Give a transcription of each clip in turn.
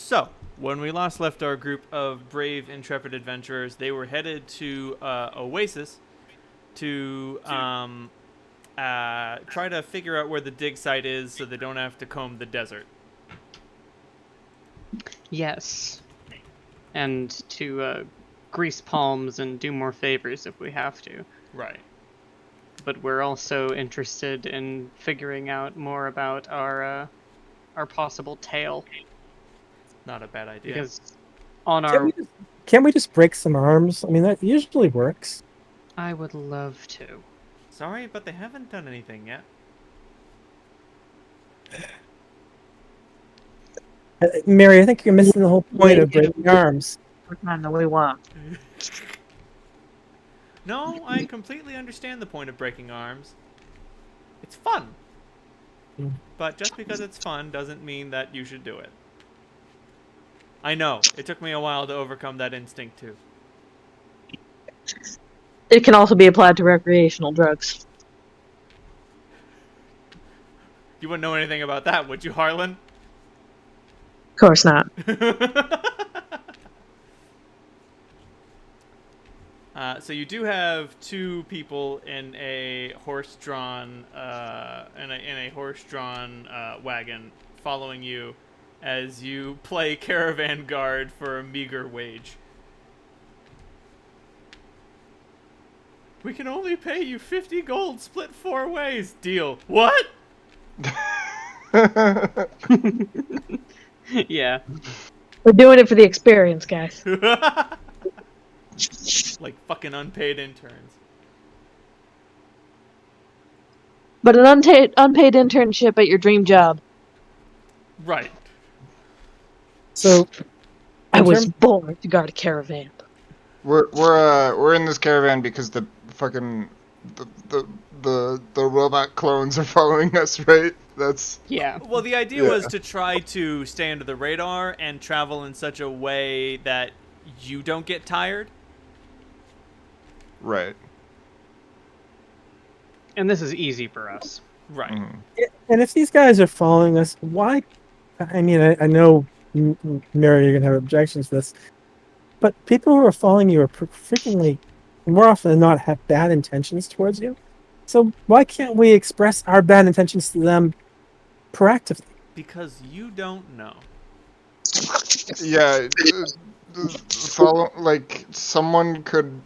So, when we last left our group of brave, intrepid adventurers, they were headed to Oasis to try to figure out where the dig site is so they don't have to comb the desert. Yes. And to grease palms and do more favors if we have to. Right. But we're also interested in figuring out more about our possible tail. Not a bad idea. Because on our... Can't we just break some arms? I mean, that usually works. I would love to. Sorry, but they haven't done anything yet. Mary, I think you're missing the whole point of breaking arms. What kind do we want? No, I completely understand the point of breaking arms. It's fun. But just because it's fun doesn't mean that you should do it. I know. It took me a while to overcome that instinct, too. It can also be applied to recreational drugs. You wouldn't know anything about that, would you, Harlan? Of course not. So you do have two people in a horse-drawn wagon following you as you play caravan guard for a meager wage. We can only pay you 50 gold split 4 ways. Deal. What? Yeah. We're doing it for the experience, guys. Like fucking unpaid interns. But an unpaid internship at your dream job. Right. So, I was born to guard a caravan. We're in this caravan because the fucking the robot clones are following us, right? That's Yeah. Well, the idea was to try to stay under the radar and travel in such a way that you don't get tired. right. And this is easy for us. Right. and if these guys are following us, why? I mean, I know, Mary, you're going to have objections to this, but people who are following you are frequently, more often than not, have bad intentions towards you. So why can't we express our bad intentions to them proactively? Because you don't know. Yeah, follow, like, someone could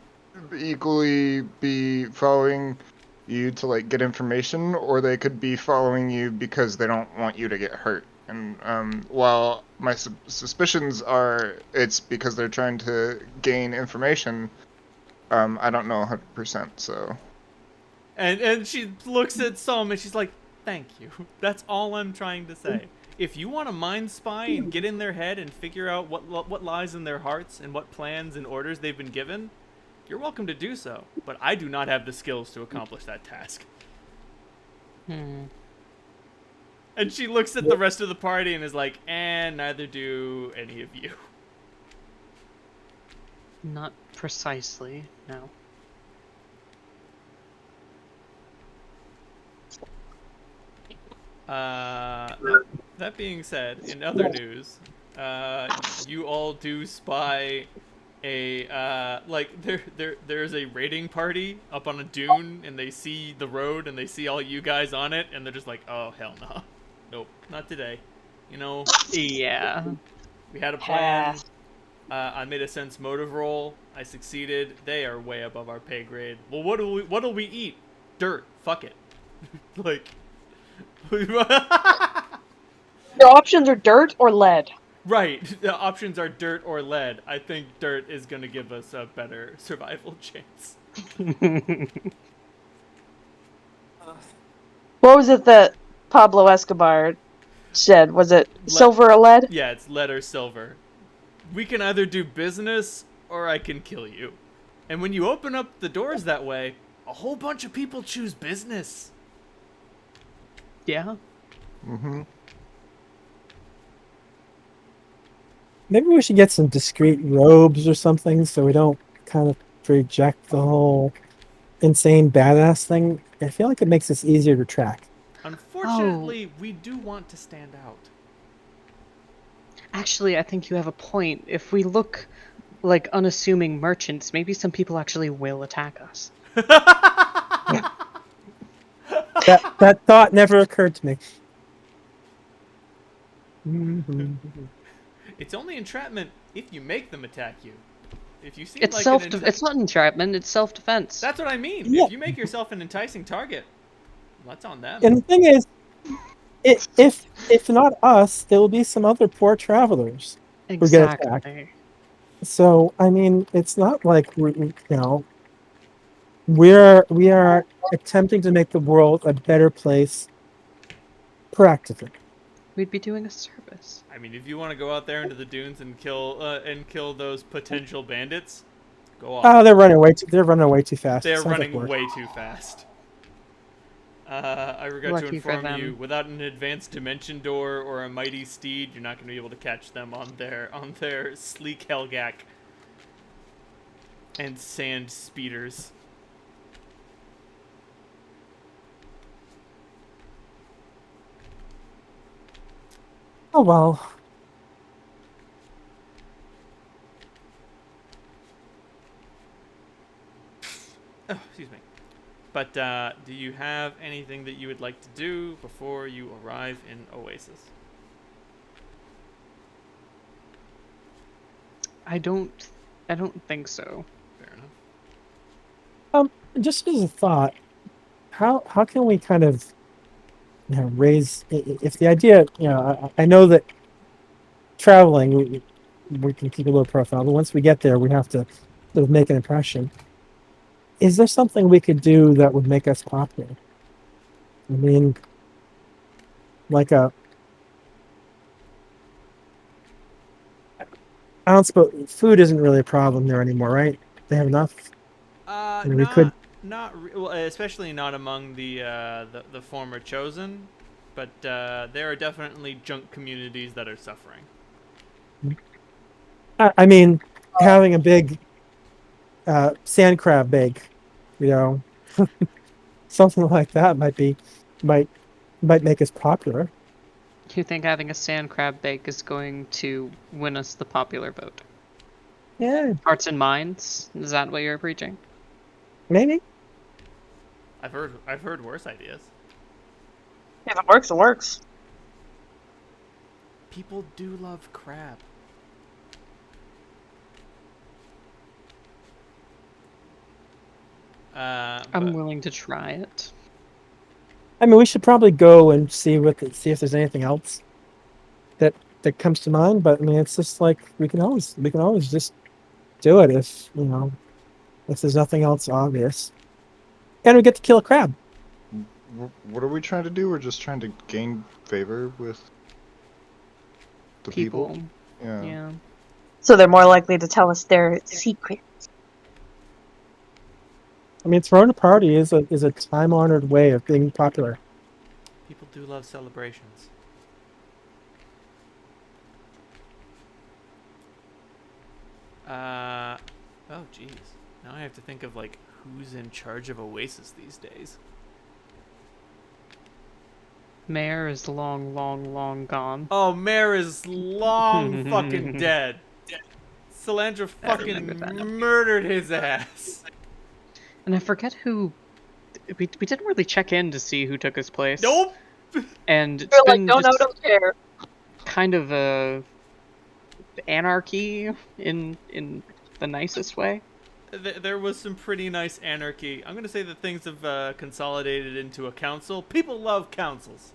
equally be following you to, like, get information, or they could be following you because they don't want you to get hurt. And while my suspicions are it's because they're trying to gain information, I don't know 100%, so... And she looks at Som and she's like, thank you. That's all I'm trying to say. If you want to mind spy and get in their head and figure out what lies in their hearts and what plans and orders they've been given, you're welcome to do so. But I do not have the skills to accomplish that task. And she looks at the rest of the party and is like, and neither do any of you. Not precisely, no. That being said, in other news, you all do spy a there's a raiding party up on a dune, and they see the road and they see all you guys on it, and they're just like, oh hell no, nope, not today. You know, Yeah. we had a plan. I made a sense motive roll. I succeeded. They are way above our pay grade. Well, what'll we eat? Dirt. Fuck it. Like. Your options are dirt or lead. Right. The options are dirt or lead. I think dirt is going to give us a better survival chance. What was it that Pablo Escobar said? Was it silver or lead? Yeah, it's lead or silver. We can either do business or I can kill you. And when you open up the doors that way, a whole bunch of people choose business. Yeah. Maybe we should get some discreet robes or something so we don't kind of project the whole insane badass thing. I feel like it makes us easier to track. Unfortunately, we do want to stand out. Actually, I think you have a point. If we look like unassuming merchants, maybe some people actually will attack us. That thought never occurred to me. Mhm. It's only entrapment if you make them attack you. If you seem It's like it's not entrapment, it's self-defense. That's what I mean. Yeah. If you make yourself an enticing target, that's on them. And the thing is, if not us, it will be some other poor travelers who get attacked. Exactly. So I mean, it's not like we are attempting to make the world a better place proactively. We'd be doing a service. I mean, if you want to go out there into the dunes and kill those potential bandits, go off. Oh, they're running way too fast. They're Sounds like running work. way too fast. I forgot to Lucky for inform you, them. without an advanced dimension door or a mighty steed, you're not going to be able to catch them on their sleek Helgak and sand speeders. Oh well. Oh, excuse me. But do you have anything that you would like to do before you arrive in Oasis? I don't think so. Fair enough. Just as a thought, how can we kind of raise if the idea I know that traveling we can keep a low profile, but once we get there we have to sort of make an impression. Is there something we could do that would make us popular? I mean, like I don't suppose food isn't really a problem there anymore, right? They have enough. mean, we could- Well, especially not among the former chosen, but there are definitely junk communities that are suffering. I mean, having a big sand crab bake, something like that might make us popular. Do you think having a sand crab bake is going to win us the popular vote? Yeah, Hearts and minds? Is that what you're preaching? maybe. I've heard worse ideas. If it works, it works. People do love crab. I'm But willing to try it. I mean, we should probably go and see if there's anything else that comes to mind. But I mean, it's just like we can always just do it if there's nothing else obvious, and we get to kill a crab. What are we trying to do? We're just trying to gain favor with the people. Yeah. So they're more likely to tell us their secret. I mean, throwing a party is a time-honored way of being popular. people do love celebrations. Oh jeez. Now I have to think of like who's in charge of Oasis these days. Mayor is long gone. Oh, Mare is long fucking dead. Salandra I remember fucking that. murdered his ass. And I forget who. We didn't really check in to see who took his place. Nope. And it's They're like, been no, just don't care. kind of a anarchy in the nicest way. There was some pretty nice anarchy. I'm gonna say that things have consolidated into a council. People love councils.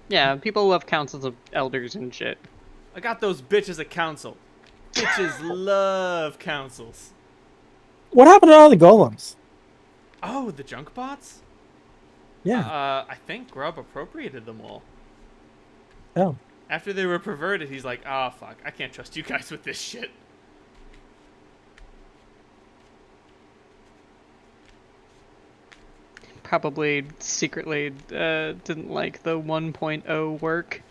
Yeah, people love councils of elders and shit. I got those bitches at council. Bitches love councils. What happened to all the golems? Oh, the junk bots? Yeah. I think Grub appropriated them all. Oh. After they were perverted, he's like, oh, fuck, I can't trust you guys with this shit. Probably secretly didn't like the 1.0 work.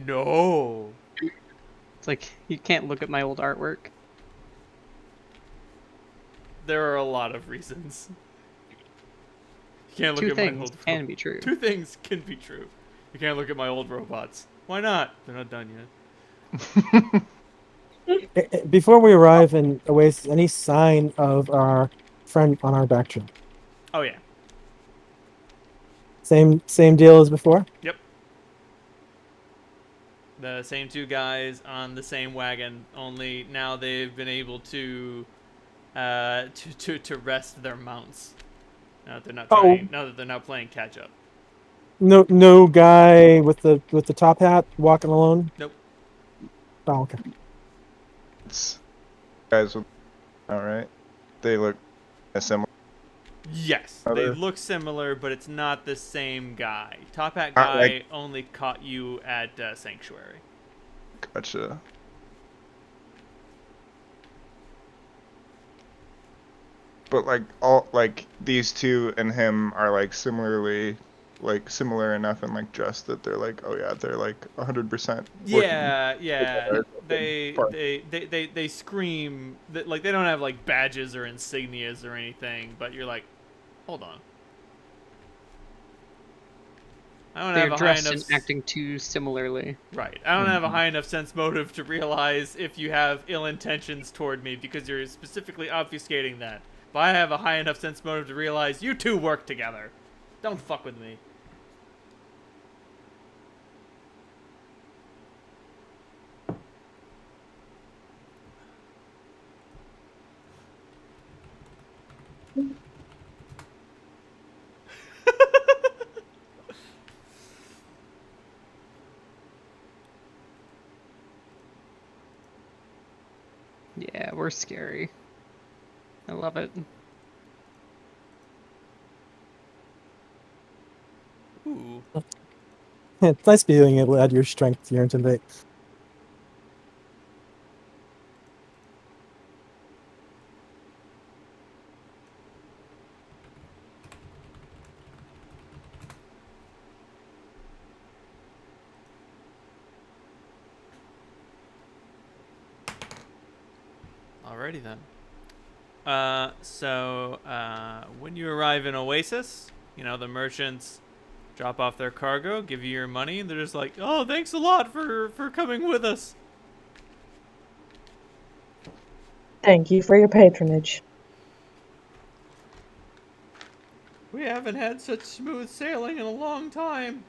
No. It's like, you can't look at my old artwork. There are a lot of reasons. You can't look Two at my things old can be true. Two things can be true. You can't look at my old robots. Why not? They're not done yet. Before we arrive in Oasis, any sign of our friend on our back trail? Oh yeah. Same deal as before? Yep. The same two guys on the same wagon, only now they've been able to rest their mounts. Now that they're not Oh. trying. Now that they're not playing catch up. No guy with the top hat walking alone? Nope. Oh, okay. It's guys with. All right. They look similar. Yes, they Other- look similar, but it's not the same guy. Top hat Not guy like- only caught you at Sanctuary. Gotcha. But like all like these two and him are like similar enough in like dress that they're like, oh yeah, they're like 100%. Yeah. together. They scream that, like, they don't have like badges or insignias or anything, but you're like, hold on. I don't They're have a high dressed enough and acting too similarly. Right. I don't have a high enough sense motive to realize if you have ill intentions toward me because you're specifically obfuscating that. But I have a high enough sense motive to realize you two work together. Don't fuck with me. Yeah, we're scary. I love it. Ooh. It's nice being able to add your strength to your intimidate. Alrighty then. So when you arrive in Oasis, you know, the merchants drop off their cargo, give you your money, and they're just like, oh, thanks a lot for coming with us. Thank you for your patronage. We haven't had such smooth sailing in a long time.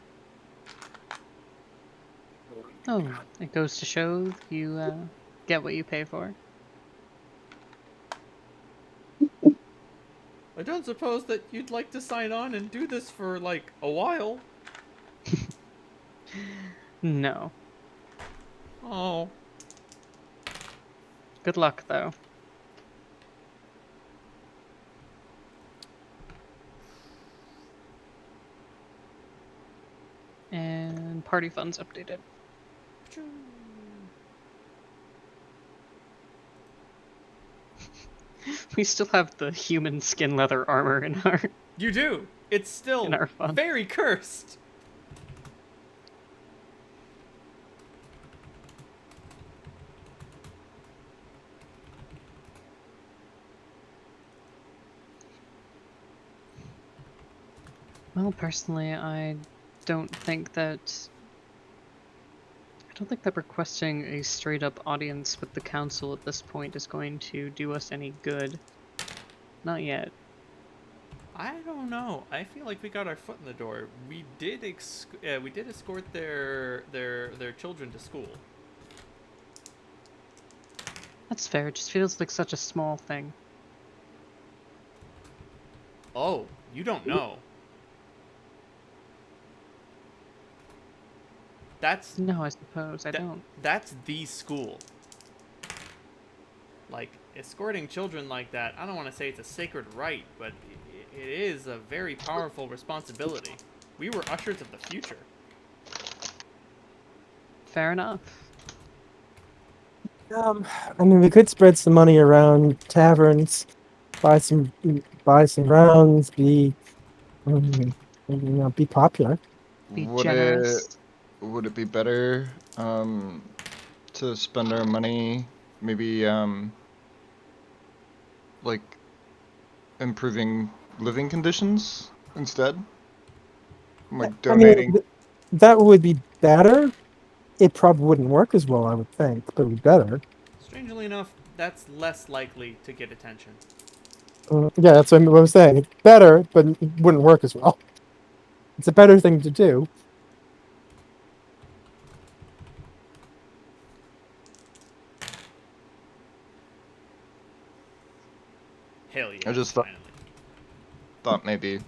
Oh, it goes to show you get what you pay for. I don't suppose that you'd like to sign on and do this for, like, a while. No. Oh. Good luck, though. And party funds updated. We still have the human skin leather armor in our You do. It's still in our fund. very cursed. Well, personally, I don't think that requesting a straight up audience with the council at this point is going to do us any good. Not yet. I don't know. I feel like we got our foot in the door. We did escort their children to school. That's fair. It just feels like such a small thing. Oh, you don't know. That's No, I suppose I don't. That's the school. Like, escorting children like that, I don't want to say it's a sacred right, but it is a very powerful responsibility. We were ushers of the future. Fair enough. I mean, we could spread some money around taverns, buy some rounds, be be popular. Be Would generous. would it be better to spend our money maybe like improving living conditions instead? Like I mean, donating. that would be better, it probably wouldn't work as well, I would think, but it'd be better. Strangely enough, that's less likely to get attention. Yeah, that's what I'm saying. It's better, but it wouldn't work as well. It's a better thing to do. Hell yeah. I just finally. thought maybe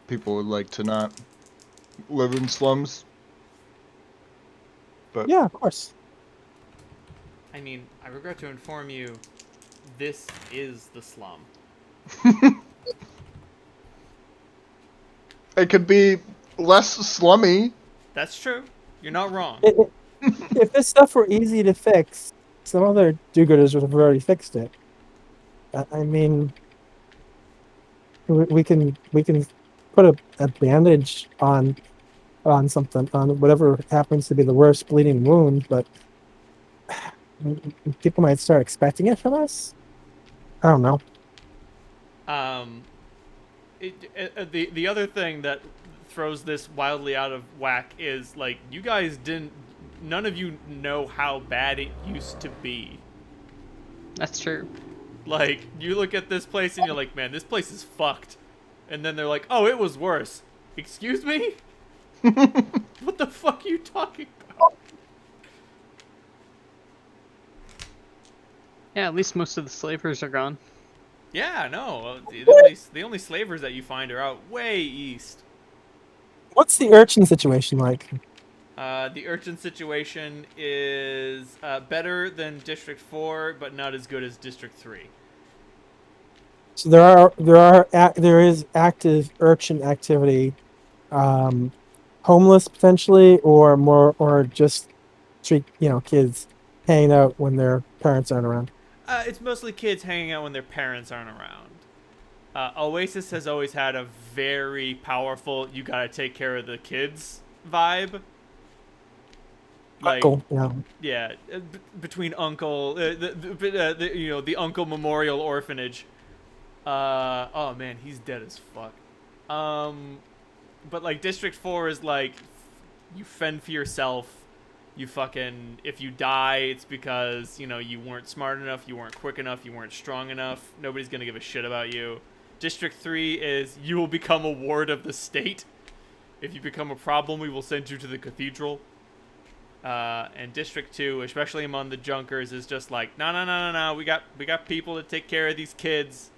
people would like to not live in slums. But Yeah, of course. I mean, I regret to inform you, this is the slum. it could be less slummy. That's true. You're not wrong. If this stuff were easy to fix, some other do-gooders would have already fixed it. I mean, we can put a bandage on something, on whatever happens to be the worst bleeding wound, but people might start expecting it from us. I don't know. The other thing that throws this wildly out of whack is, like, you guys none of you know how bad it used to be. That's true. Like, you look at this place and you're like, man, this place is fucked. And then they're like, oh, it was worse. Excuse me? What the fuck are you talking about? Yeah, at least most of the slavers are gone. Yeah, no. The only slavers that you find are out way east. What's the urchin situation like? The urchin situation is better than District 4, but not as good as District 3. So there is active urchin activity, homeless potentially, or just street kids hanging out when their parents aren't around. It's mostly kids hanging out when their parents aren't around. Oasis has always had a very powerful "you gotta take care of the kids" vibe. Like, Uncle, yeah, between Uncle, the Uncle Memorial Orphanage. Oh man, he's dead as fuck. But like District 4 is like, you fend for yourself. You fucking, if you die, it's because, you weren't smart enough, you weren't quick enough, you weren't strong enough. Nobody's gonna give a shit about you. District 3 is, you will become a ward of the state. If you become a problem, we will send you to the cathedral. And District 2, especially among the Junkers, is just like, no, we got people to take care of these kids.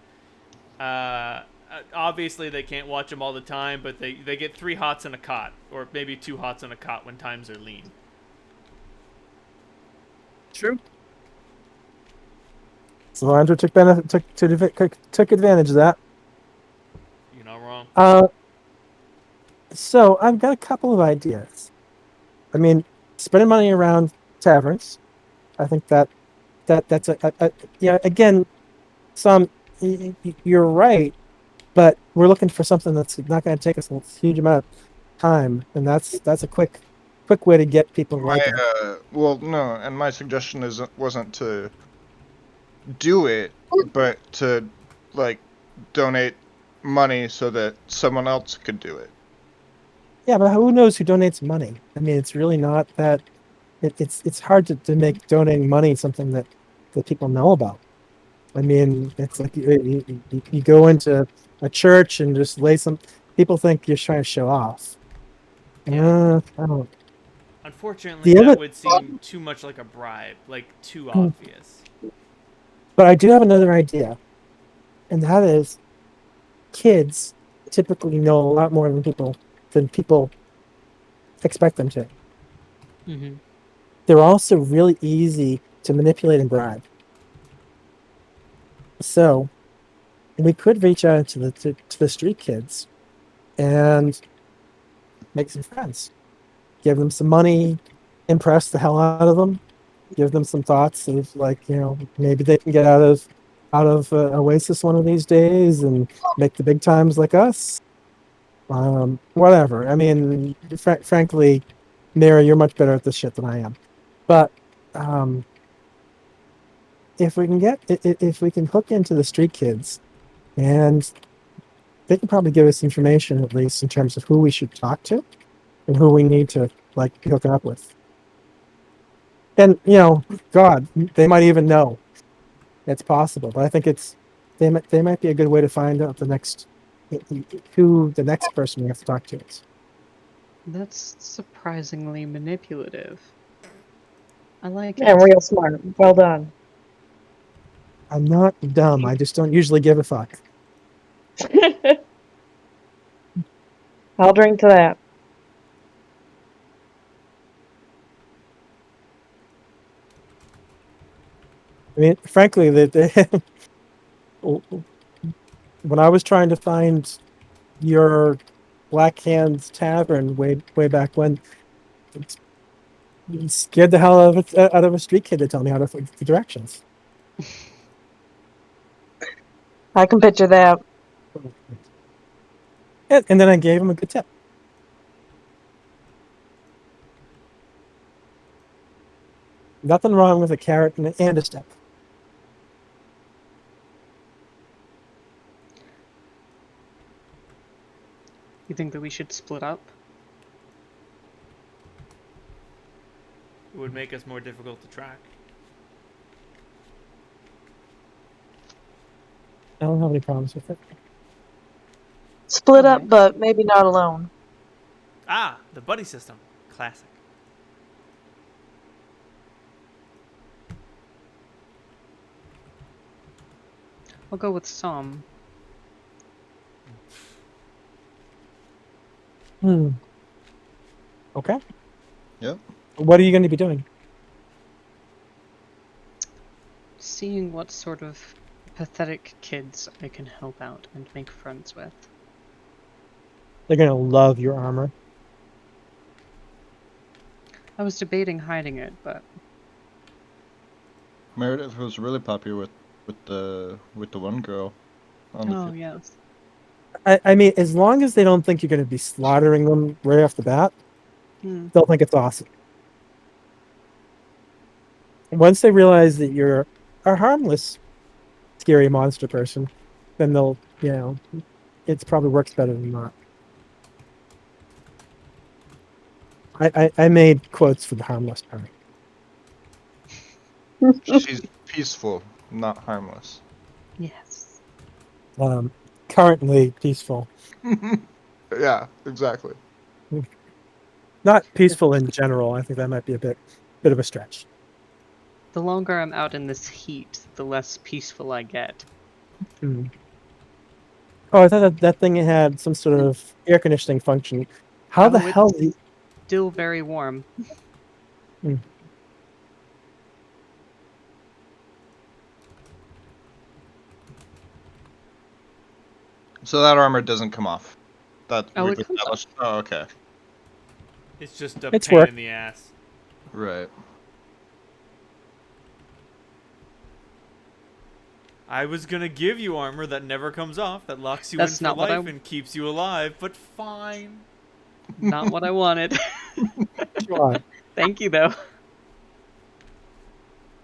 Obviously they can't watch them all the time, but they get 3 hots in a cot, or maybe 2 hots in a cot when times are lean. True. So Andrew took advantage of that. You're not wrong. So I've got a couple of ideas. I mean, spending money around taverns, I think that's again, you're right, but we're looking for something that's not going to take us a huge amount of time, and that's a quick way to get people like it. Well, no, and my suggestion wasn't to do it, but to like donate money so that someone else could do it. Yeah, but who knows who donates money? I mean, it's really not that. It's hard to make donating money something that people know about. I mean, it's like you go into a church and just lay some. People think you're trying to show off. Yeah. I don't. Unfortunately, that would seem too much like a bribe, like too obvious. But I do have another idea, and that is, kids typically know a lot more than people expect them to. Mm-hmm. They're also really easy to manipulate and bribe. So we could reach out to the street kids and make some friends. Give them some money, impress the hell out of them, give them some thoughts of maybe they can get out of Oasis one of these days and make the big times like us. Whatever. I mean, frankly, Mary, you're much better at this shit than I am. But if we can hook into the street kids, and they can probably give us information, at least in terms of who we should talk to and who we need to be hooking up with. And God, they might even know it's possible. But I think they might be a good way to find out who the next person we have to talk to is. That's surprisingly manipulative. I like And it. real smart. Well done. I'm not dumb. I just don't usually give a fuck. I'll drink to that. I mean, frankly, when I was trying to find your Black Hands Tavern way back when, it scared the hell out of a street kid to tell me how to find the directions. I can picture that. And then I gave him a good tip. Nothing wrong with a carrot and a step. You think that we should split up? It would make us more difficult to track. I don't have any problems with it. Split up, Alright. but maybe not alone. Ah, the buddy system. Classic. I'll go with some. Okay. Yep. What are you going to be doing? Seeing what sort of pathetic kids I can help out and make friends with. They're going to love your armor. I was debating hiding it, but Meredith was really popular with the one girl. On the oh field. yes. I mean, as long as they don't think you're going to be slaughtering them right off the bat, they'll think it's awesome. Once they realize that you're a harmless, scary monster person, then they'll, it probably works better than not. I made quotes for the harmless part. She's peaceful, not harmless. Yes. Currently peaceful. Yeah, exactly. Not peaceful in general. I think that might be a bit of a stretch. The longer I'm out in this heat, the less peaceful I get. Oh, I thought that thing had some sort of air conditioning function. How the Oh, hell? it's still very warm. So that armor doesn't come off. That Oh, we've it comes established. Oh, okay. It's just a It's pain work. in the ass. Right. I was gonna give you armor that never comes off, that locks you That's in for not what I- life and keeps you alive, but fine. Not what I wanted. God. Thank you, though.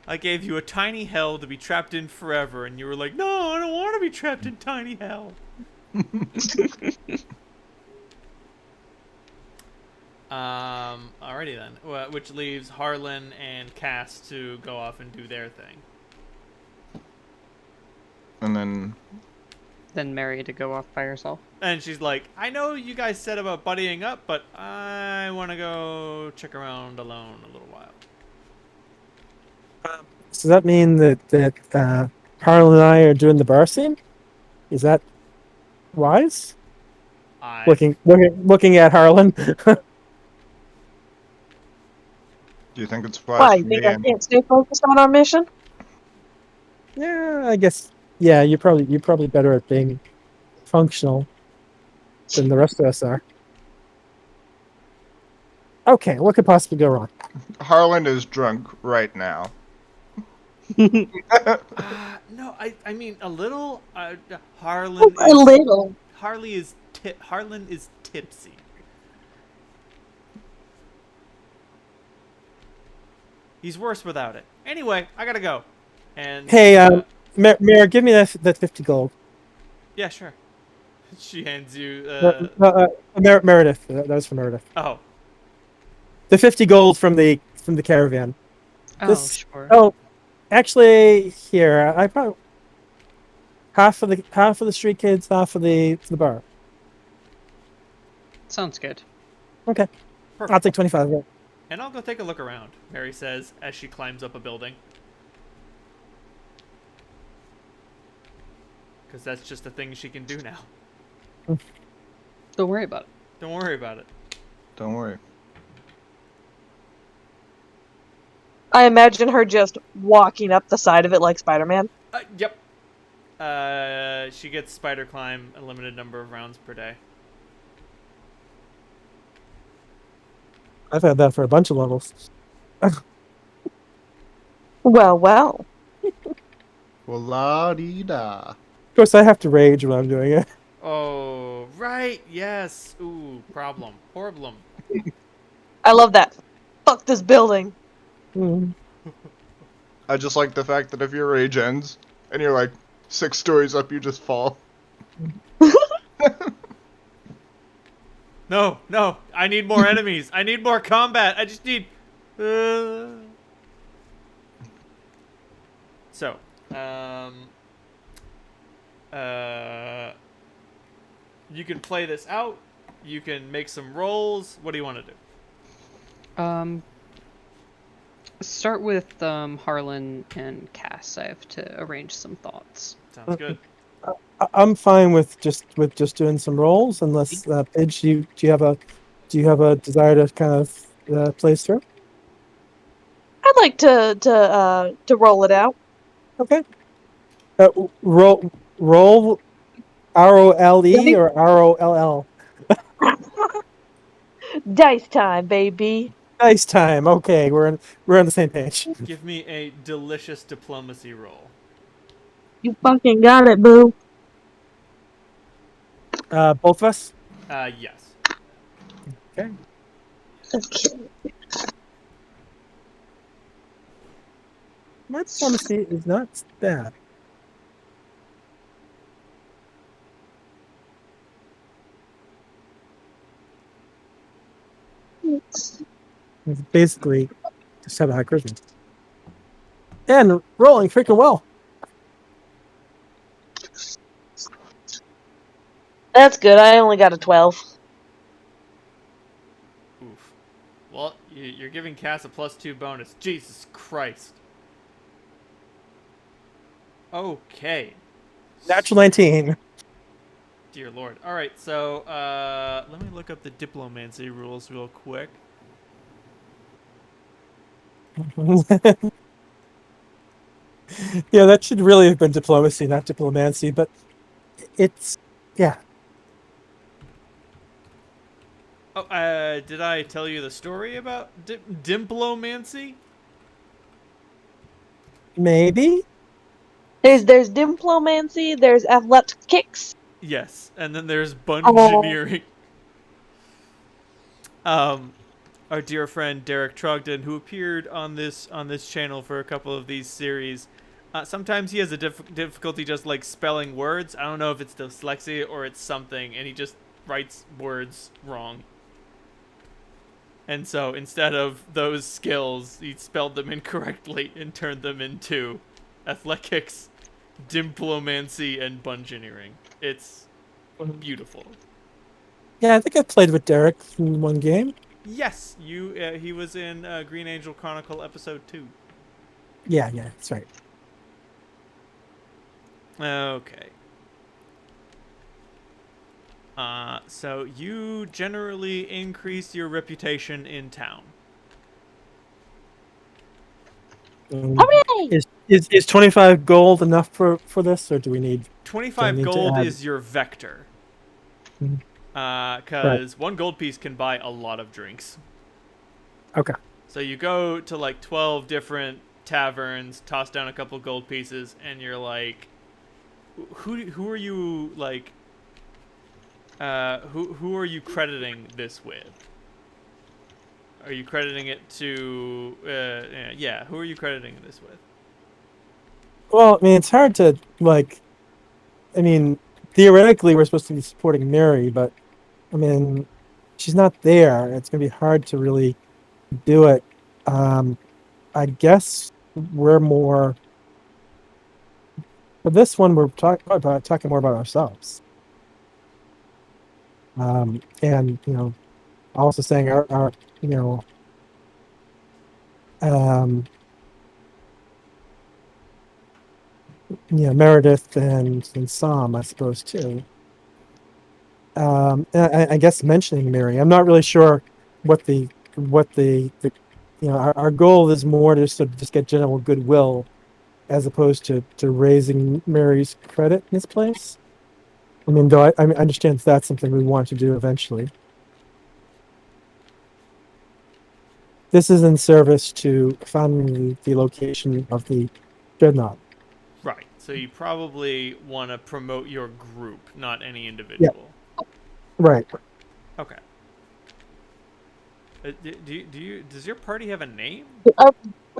I gave you a tiny hell to be trapped in forever, and you were like, no, I don't want to be trapped in tiny hell. Alrighty then. Which leaves Harlan and Cass to go off and do their thing. And then Then Mary to go off by herself. And she's like, I know you guys said about buddying up, but I want to go check around alone a little while. So does that mean that Harlan and I are doing the bar scene? Is that wise? Looking at Harlan. do you think it's wise Why? for You think me I and can't stay focused on our mission? Yeah, I guess. Yeah, you're probably better at being functional than the rest of us are. Okay, what could possibly go wrong? Harlan is drunk right now. No, I mean a little. Harlan A little. Harlan is tipsy. He's worse without it. Anyway, I gotta go. And Hey, Mayor, give me that 50 gold. yeah, sure. She hands you. Meredith. That was for Meredith. Oh, The 50 gold from the caravan. Oh, This. sure. Oh, actually, here I probably half of the street kids, half of the bar. Sounds good. Okay, I'll Perfect. take 25. Yeah. And I'll go take a look around, Mary says as she climbs up a building. Because that's just a thing she can do now. Don't worry about it. Don't worry about it. Don't worry. I imagine her just walking up the side of it like Spider-Man. Yep. She gets spider climb a limited number of rounds per day. I've had that for a bunch of levels. Well, well. Well, la dee da. Of course, I have to rage when I'm doing it. Oh, right. Yes. Ooh, problem. Problem. I love that. Fuck this building. Mm. I just like the fact that if your rage ends and you're like 6 stories up, you just fall. No, no. I need more enemies. I need more combat. I just need... So, you can play this out. You can make some rolls. What do you want to do? Start with Harlan and Cass. I have to arrange some thoughts. Sounds good. I'm fine with just doing some rolls, unless Pidge, do you have a desire to kind of play through? I'd like to roll it out. Okay. Roll ROLE or ROLL? Dice time, baby. Nice time. Okay, we're on the same page. Give me a delicious diplomacy roll. You fucking got it, boo. Both of us. Yes. Okay. Okay. My diplomacy is not bad. It's basically just have a high charisma. And rolling freaking well. That's good. I only got a 12. Oof. Well, you're giving Cass a +2 bonus. Jesus Christ. Okay. Natural 19. Dear Lord. All right, so let me look up the diplomancy rules real quick. Yeah, that should really have been diplomacy, not diplomancy, but it's, yeah. Oh, did I tell you the story about dimplomancy? Maybe? There's dimplomancy, there's athletics. Yes, and then there's bungeneering. Our dear friend Derek Trogdon, who appeared on this channel for a couple of these series, sometimes he has a difficulty just like spelling words. I don't know if it's dyslexia or it's something, and he just writes words wrong. And so instead of those skills, he spelled them incorrectly and turned them into athletics, dimplomancy, and bungeneering. It's beautiful. Yeah, I think I played with Derek in one game. Yes, he was in Green Angel Chronicle episode 2. Yeah, that's right. Okay. So you generally increase your reputation in town. Hooray! Is 25 gold enough for this, or do we need 25 need to gold add- is your vector. Mhm. Because one gold piece can buy a lot of drinks. Okay. So you go to like 12 different taverns, toss down a couple gold pieces, and you're like, who are you like? Who are you crediting this with? Are you crediting it to? Yeah. Who are you crediting this with? Well, I mean, it's hard to like. I mean, theoretically, we're supposed to be supporting Mary, but I mean, she's not there. It's gonna be hard to really do it. I guess we're more. For this one, we're talking more about ourselves. And also saying our you know, um, Meredith and Sam, I suppose too. And I guess mentioning Mary. I'm not really sure what the our goal is more to sort of just get general goodwill as opposed to raising Mary's credit in this place. I mean, though I understand that's something we want to do eventually. This is in service to finding the location of the dreadnought. Right. So you probably want to promote your group, not any Yeah, individual. right. Okay. Does your party have a name?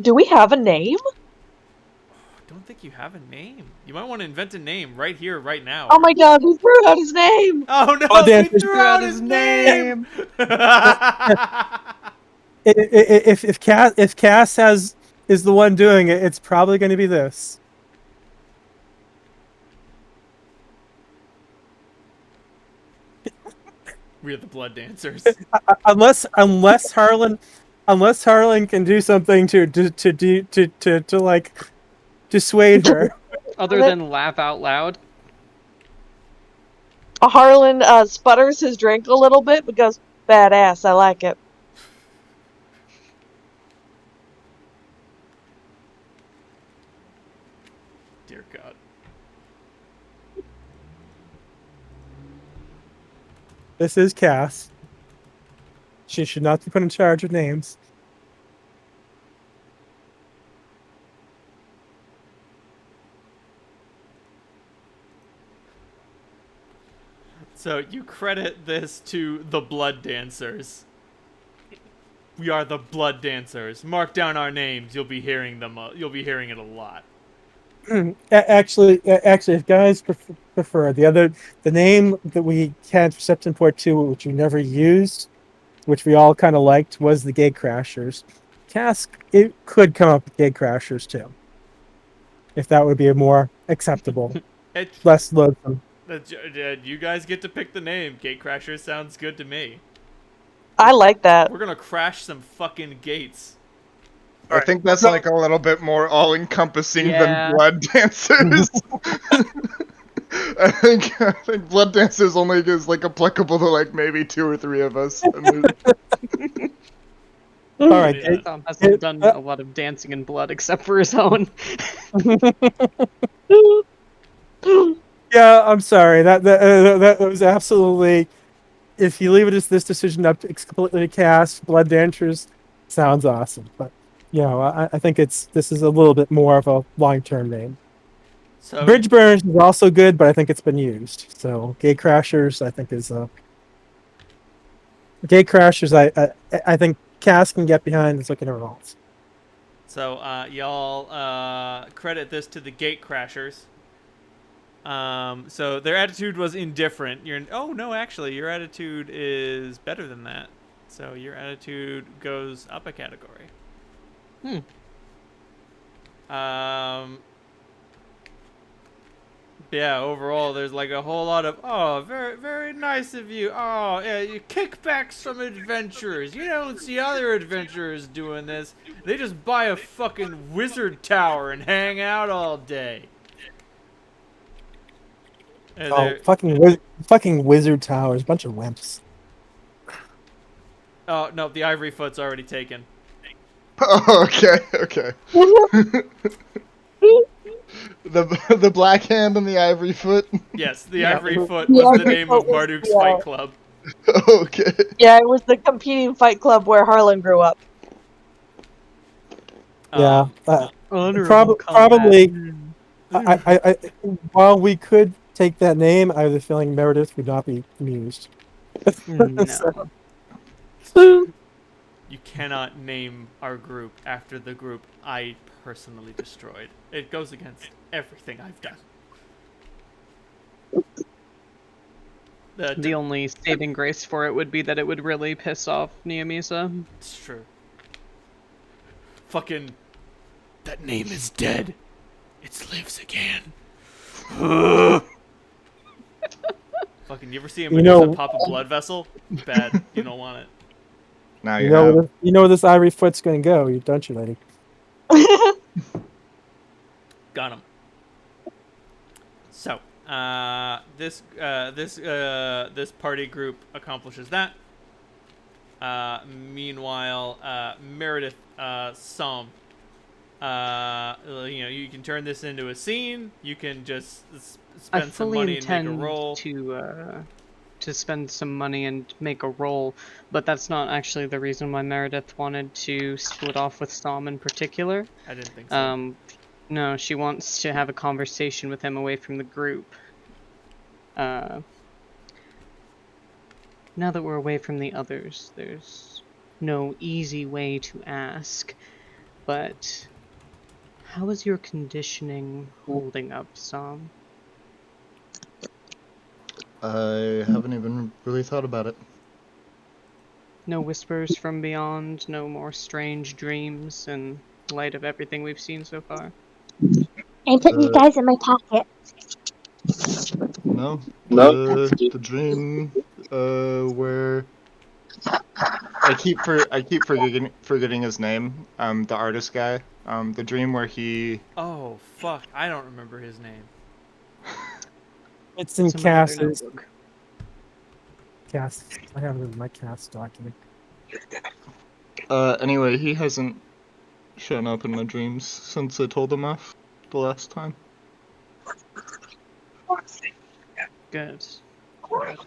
Do we have a name? I don't think you have a name. You might want to invent a name right here, right now. Oh my god, we threw out his name! Oh no, Oh, the we answer is threw out his name! If Cass is the one doing it, it's probably going to be this. We are the Blood Dancers. Unless Harlan can do something to like dissuade her. Other than laugh out loud. Harlan sputters his drink a little bit but goes, badass, I like it. Dear God. This is Cass. She should not be put in charge of names. So you credit this to the Blood Dancers. We are the Blood Dancers. Mark down our names. You'll be hearing them. You'll be hearing it a lot. Actually, if guys prefer the name that we had for Septemport 2, which we never used, which we all kind of liked, was the Gate Crashers. Cask, it could come up with Gate Crashers too, if that would be a more acceptable, less loathsome. You guys get to pick the name. Gate Crashers sounds good to me. I like that. We're gonna crash some fucking gates. I think that's like a little bit more all-encompassing Yeah. than Blood Dancers. I think Blood Dancers only is like applicable to like maybe 2 or 3 of us. And All right, Yeah. Tom hasn't done a lot of dancing in blood except for his own. yeah, I'm sorry. That was absolutely. If you leave it as this decision up to completely to Cast, Blood Dancers sounds awesome, but I think this is a little bit more of a long-term name. So Bridge Burners is also good, but I think it's been used. So Gate Crashers, I think is Gate Crashers. I think Cass can get behind. Let's look at everyone else. So y'all credit this to the Gate Crashers. So their attitude was indifferent. Oh no, actually, your attitude is better than that. So your attitude goes up a category. Yeah, overall, there's like a whole lot of, oh, very, very nice of you. Oh, yeah, you kickbacks from adventurers. You don't see other adventurers doing this. They just buy a fucking wizard tower and hang out all day. And Oh, fucking wizard towers, bunch of wimps. oh, no, the Ivory Foot's already taken. oh, okay. The Black Hand and the Ivory Foot. Yes, the Yeah. Ivory Foot The was the Ivory name Foot of was Marduk's the, Fight Club. Okay. Yeah, it was the competing fight club where Harlan grew up. Yeah, Honorable probably. I while we could take that name, I have a feeling Meredith would not be amused. No. So- You cannot name our group after the group I personally destroyed. It goes against everything I've done. The only saving grace for it would be that it would really piss off Neomisa. It's true. Fucking That name is dead. It lives again. Fucking, you ever see a You Medusa know- pop a blood vessel? Bad. You don't want it. Now You you know, have. you know where this ivory foot's going to go, don't you, lady? Got him. So, this party group accomplishes that. Meanwhile, Meredith, Psalm, you can turn this into a scene. You can just I spend some fully money and make a intend roll. to spend some money and make a roll, but that's not actually the reason why Meredith wanted to split off with Storm in particular. I didn't think so. No, she wants to have a conversation with him away from the group. Now that we're away from the others, there's no easy way to ask, but how is your conditioning holding up, Sam? I haven't even really thought about it. No whispers from beyond, no more strange dreams in light of everything we've seen so far. I put these guys in my pocket. No, the dream where I keep forgetting his name. The artist guy. The dream where he. Oh fuck! I don't remember his name. It's in It's in my other Cass's notebook. Cass. I have it in my Cass document. Anyway, he hasn't shown up in my dreams since I told him off the last time. Good. But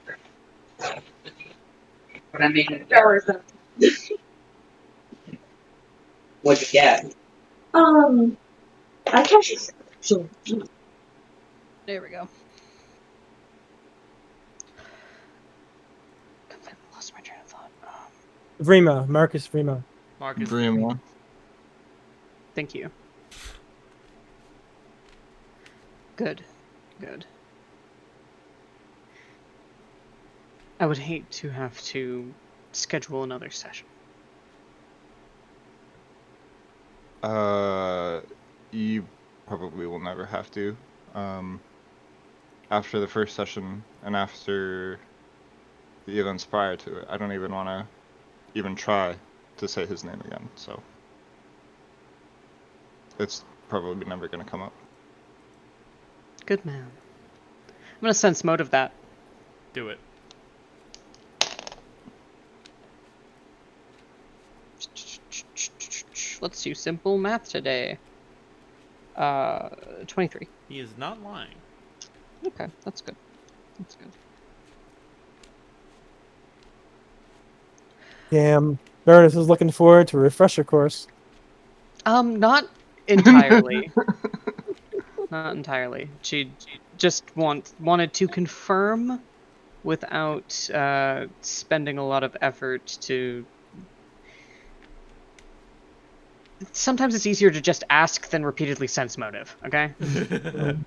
I mean, what'd you get? I catch so There we go. Completely lost my train of thought. Vrima, Marcus Vrima. Marcus. Dream. Thank you. Good. Good. I would hate to have to schedule another session. You probably will never have to. After the first session and after the events prior to it, I don't even want to even try to say his name again, so it's probably never going to come up. Good man. I'm gonna sense motive that. Do it. Let's do simple math today. 23. He is not lying. Okay, that's good. That's good. Damn. Meredith is looking forward to a refresher course. Not entirely. Not entirely. She just wanted to confirm without spending a lot of effort to. Sometimes it's easier to just ask than repeatedly sense motive, okay? And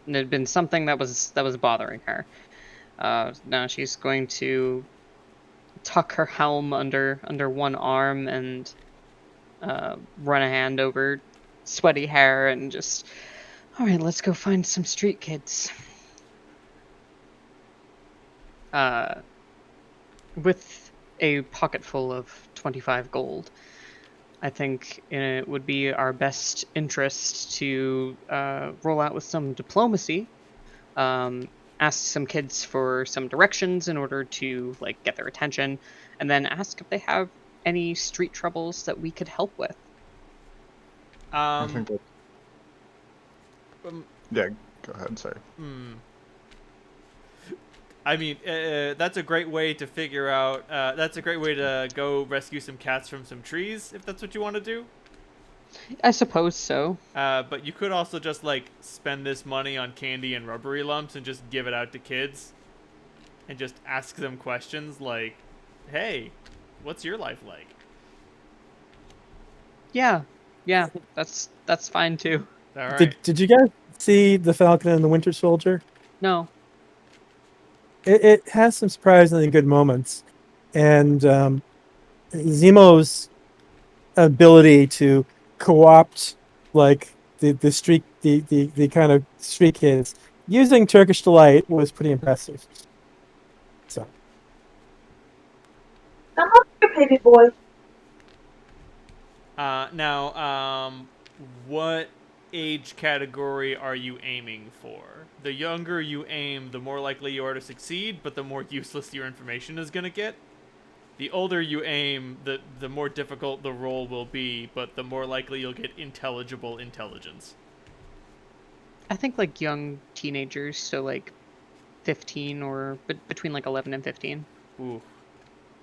it had been something that was bothering her. Now she's going to tuck her helm under one arm and run a hand over sweaty hair and just, all right, let's go find some street kids. With a pocket full of 25 gold, I think it would be our best interest to roll out with some diplomacy, ask some kids for some directions in order to get their attention, and then ask if they have any street troubles that we could help with. I think that... Yeah, go ahead, sorry. I mean, that's a great way to figure out. That's a great way to go rescue some cats from some trees, if that's what you want to do. I suppose so. But you could also just spend this money on candy and rubbery lumps and just give it out to kids, and just ask them questions like, "Hey, what's your life like?" Yeah, that's fine too. All right. Did you guys see The Falcon and the Winter Soldier? No. It has some surprisingly good moments, and Zemo's ability to co-opt like the kind of street kids using Turkish delight was pretty impressive. So I'm up here, baby boy. Now, what age category are you aiming for? The younger you aim, the more likely you are to succeed, but the more useless your information is gonna get. The older you aim, the more difficult the roll will be, but the more likely you'll get intelligible intelligence. I think like young teenagers, so like 15 or between like 11 and 15. Ooh,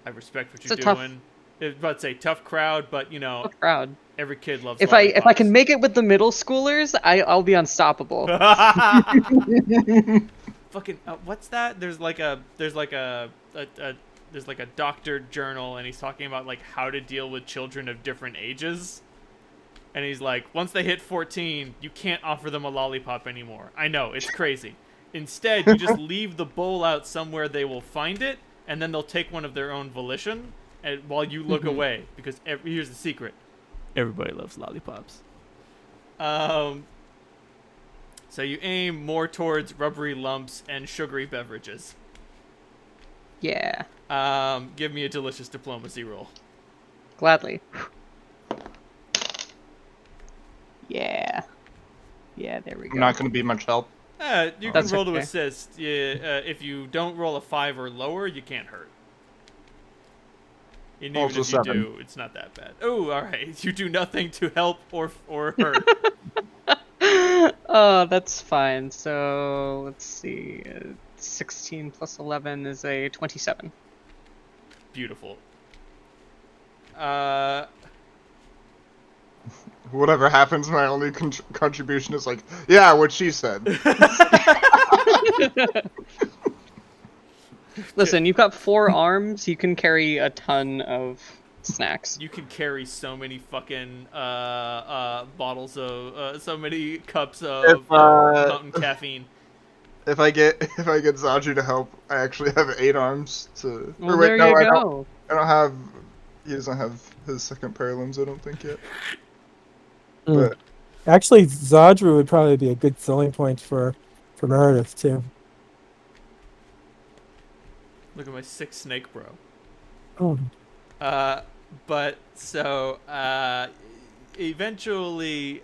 I respect what It's you're a tough- doing. I was about to say tough crowd, but you know, Tough crowd. every kid loves. If I lollipops. can make it with the middle schoolers, I'll be unstoppable. Fucking what's that? There's like a doctor journal, and he's talking about like how to deal with children of different ages. And he's like, once they hit 14, you can't offer them a lollipop anymore. I know, it's crazy. Instead, you just leave the bowl out somewhere they will find it, and then they'll take one of their own volition, and while you look away. Because here's the secret: everybody loves lollipops. So you aim more towards rubbery lumps and sugary beverages. Yeah, Give me a delicious diplomacy roll. gladly. Yeah. Yeah, there we go. I'm not going to be much help. You can That's roll to okay. assist. Yeah, if you don't roll a 5 or lower, you can't hurt. And even Also if you 7. do, it's not that bad. Oh, alright. You do nothing to help or hurt. Oh, that's fine. So, let's see. 16 plus 11 is a 27. Beautiful. Whatever happens, my only contribution is like, yeah, what she said. Listen, you've got 4 arms. You can carry a ton of snacks. You can carry so many fucking bottles of so many cups of mountain caffeine. If I get Zaji to help, I actually have 8 arms to. Well, or wait, there no, you I go. don't. I don't have. He doesn't have his second pair of limbs, I don't think yet. Mm. But actually, Zadru would probably be a good selling point for Meredith too. Look at my 6 snake bro. Oh. But so eventually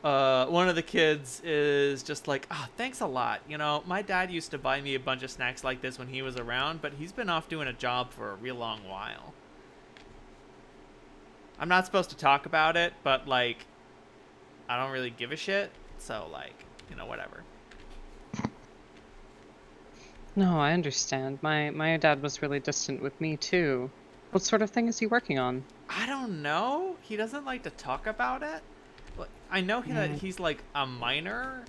one of the kids is just like, oh, thanks a lot. You know, my dad used to buy me a bunch of snacks like this when he was around, but he's been off doing a job for a real long while. I'm not supposed to talk about it, but like, I don't really give a shit. So like, you know, whatever. No, I understand. My dad was really distant with me too. What sort of thing is he working on? I don't know. He doesn't like to talk about it. I know that he's like a miner.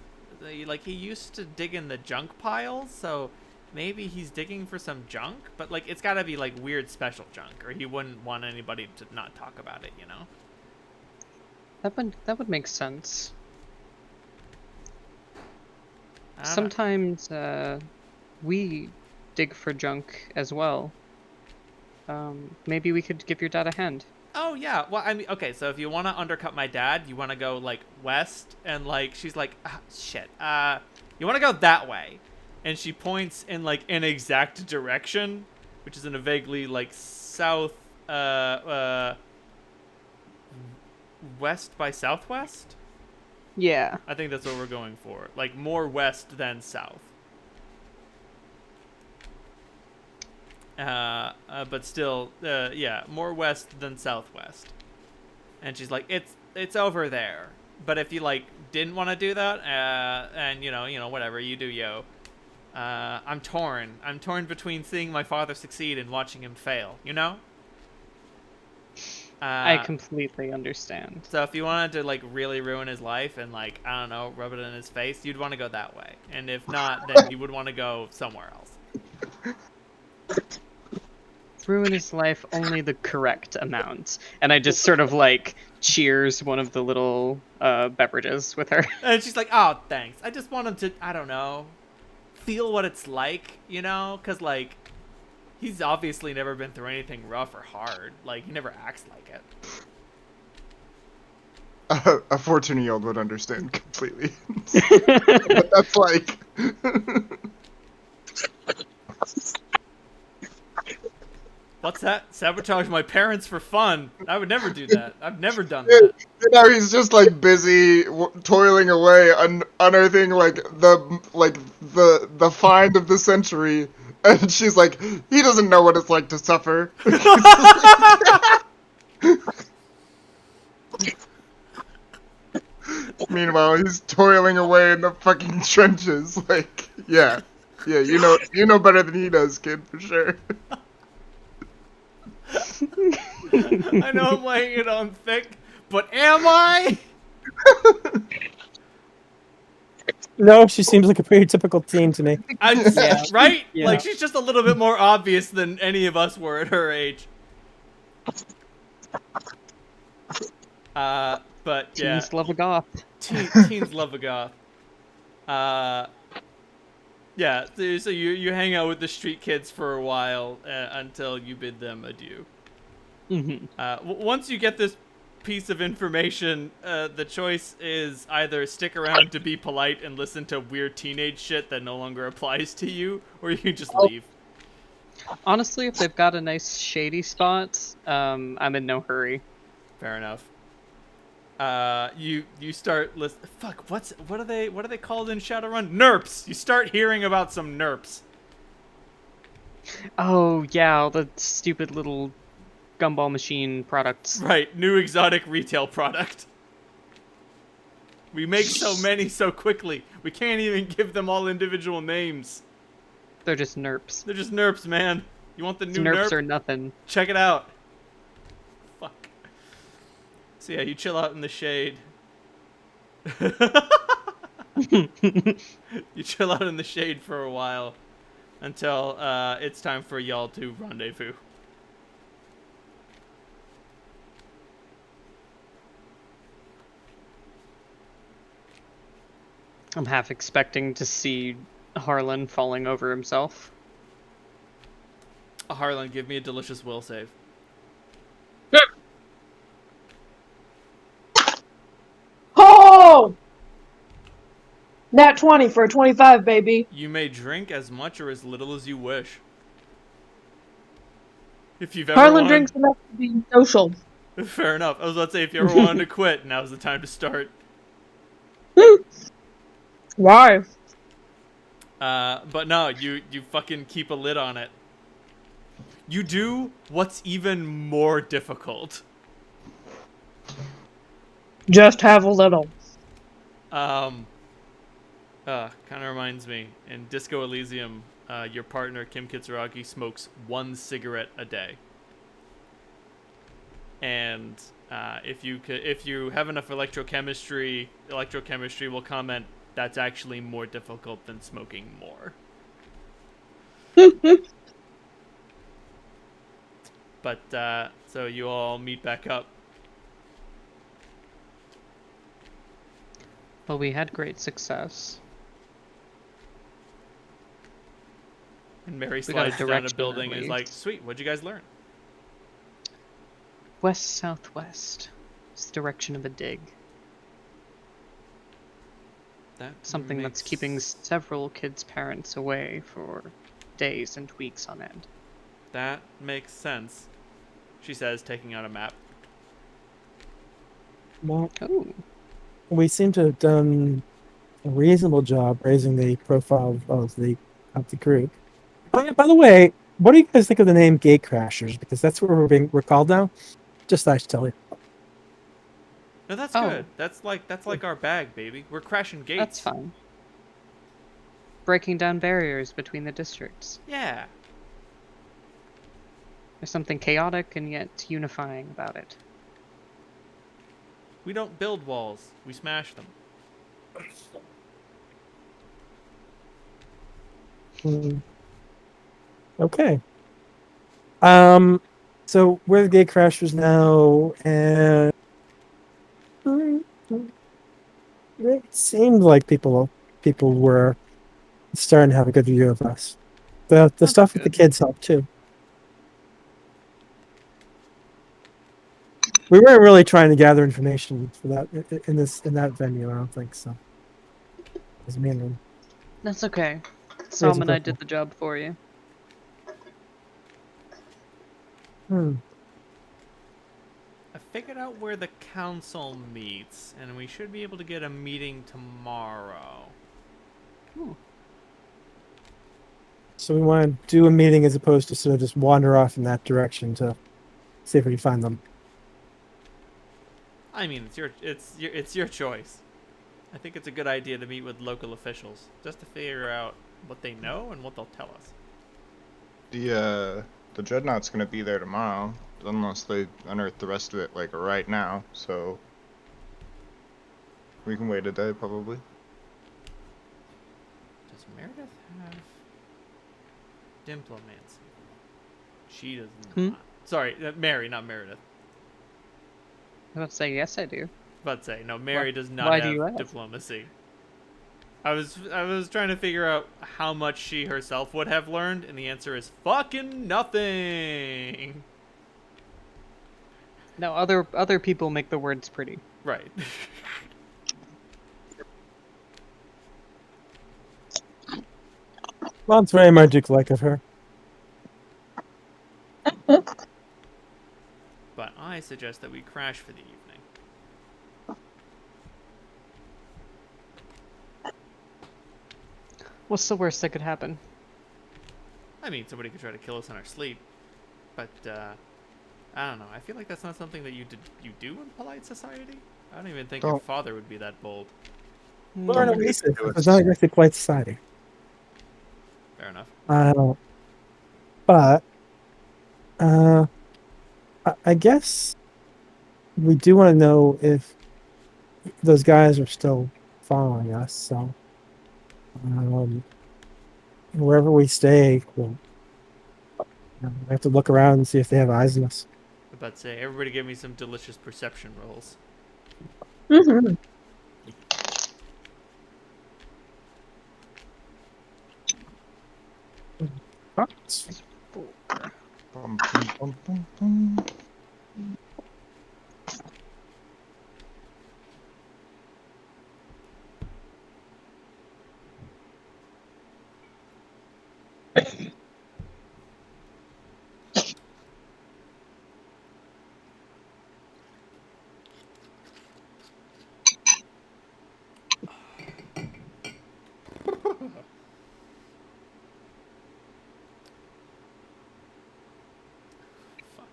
Like he used to dig in the junk piles, so maybe he's digging for some junk. But like it's gotta be like weird special junk, or he wouldn't want anybody to not talk about it. You know. That would make sense. I don't know. Sometimes we dig for junk as well. Maybe we could give your dad a hand. Oh yeah. Well, I mean, okay. So if you want to undercut my dad, you want to go like west, and like she's like, shit. You want to go that way, and she points in like an exact direction, which is in a vaguely like south, west by southwest. Yeah. I think that's what we're going for. Like more west than south. But still, yeah, more west than southwest. And she's like, it's over there. But if you like didn't want to do that, and you know, whatever you do, yo. I'm torn. I'm torn between seeing my father succeed and watching him fail. You know. I completely understand. So if you wanted to like really ruin his life and like I don't know, rub it in his face, you'd want to go that way. And if not, then you would want to go somewhere else. Ruin his life only the correct amount. And I just sort of like cheers one of the little beverages with her. And she's like, oh, thanks. I just want him to, I don't know, feel what it's like, you know? Because, like, He's obviously never been through anything rough or hard. Like, he never acts like it. A 14-year-old would understand completely. But that's like. What's that? Sabotage my parents for fun. I would never do that. I've never done that. You know, he's just like busy toiling away, unearthing like the find of the century, and she's like, he doesn't know what it's like to suffer. Meanwhile, he's toiling away in the fucking trenches. Like, yeah, you know better than he does, kid, for sure. I know I'm laying it on thick, but am I? No, she seems like a pretty typical teen to me. Yeah. Right? Yeah. Like, she's just a little bit more obvious than any of us were at her age. But yeah, Teens love a goth. teens love a goth. Yeah, so you hang out with the street kids for a while until you bid them adieu. Once you get this piece of information, the choice is either stick around to be polite and listen to weird teenage shit that no longer applies to you, or you can just leave. Honestly, if they've got a nice shady spot, I'm in no hurry. Fair enough. You start fuck, what are they called in Shadowrun? Nerps. You start hearing about some nerps. Oh yeah, all the stupid little gumball machine products. Right, new exotic retail product. We make so many so quickly. We can't even give them all individual names. They're just nerps. They're just nerps, man. You want the new Nerps nerp? or nothing. Check it out. Fuck. So yeah, you chill out in the shade. You chill out in the shade for a while until it's time for y'all to rendezvous. I'm half expecting to see Harlan falling over himself. Harlan, give me a delicious will save. Oh! Nat 20 for a 25, baby. You may drink as much or as little as you wish. If you've ever Harlan wanted... drinks enough to be social. Fair enough. I was about to say, if you ever wanted to quit, now's the time to start. Why? But no, you fucking keep a lid on it. You do what's even more difficult. Just have a little. Kind of reminds me, in Disco Elysium, your partner, Kim Kitsuragi, smokes 1 cigarette a day. And if you have enough electrochemistry will comment that's actually more difficult than smoking more. But so you all meet back up. Well, we had great success. And Mary We got a slides down a direction, building at and is like, least. "Sweet, what'd you guys learn?" West-southwest. It's the direction of a dig. That Something that's keeping several kids' parents away for days and weeks on end. That makes sense, she says, taking out a map. Well, Oh. we seem to have done a reasonable job raising the profile of the group. Oh, yeah, by the way, what do you guys think of the name Gate Crashers? Because that's what we're called now. Just thought I should tell you. No, that's Oh. good. That's like our bag, baby. We're crashing gates. That's fine. Breaking down barriers between the districts. Yeah. There's something chaotic and yet unifying about it. We don't build walls. We smash them. Okay. So we're the Gate Crashers now, and it seemed like people were starting to have a good view of us. The stuff with the good. kids helped too. We weren't really trying to gather information for that in that venue. I don't think so. It's mainly That's okay. Sam and I did personal. the job for you. Hmm. I figured out where the council meets, and we should be able to get a meeting tomorrow. So we want to do a meeting as opposed to sort of just wander off in that direction to see if we can find them. I mean, it's your choice. I think it's a good idea to meet with local officials just to figure out what they know and what they'll tell us. The Dreadnought's gonna be there tomorrow, unless they unearth the rest of it like right now. So we can wait a day probably. Does Meredith have diplomancy? She does not. Sorry, Mary, not Meredith. I would say yes, I do. But say no, Mary does not why do you have ask? diplomacy. I was trying to figure out how much she herself would have learned, and the answer is fucking nothing. No, other people make the words pretty. Right. Well, it's very magic-like of her. But I suggest that we crash for the evening. What's the worst that could happen? I mean, somebody could try to kill us in our sleep, but I don't know. I feel like that's not something that you do in polite society. I don't even think your Don't- father would be that bold. We're an Don't be oasis. ridiculous. It's not exactly polite society. Fair enough. I don't. But I guess we do want to know if those guys are still following us. So wherever we stay, we have to look around and see if they have eyes on us. I'm about to say, everybody give me some delicious perception rolls. Mm-hmm. Bum, bum, bum, bum, bum. Fuck.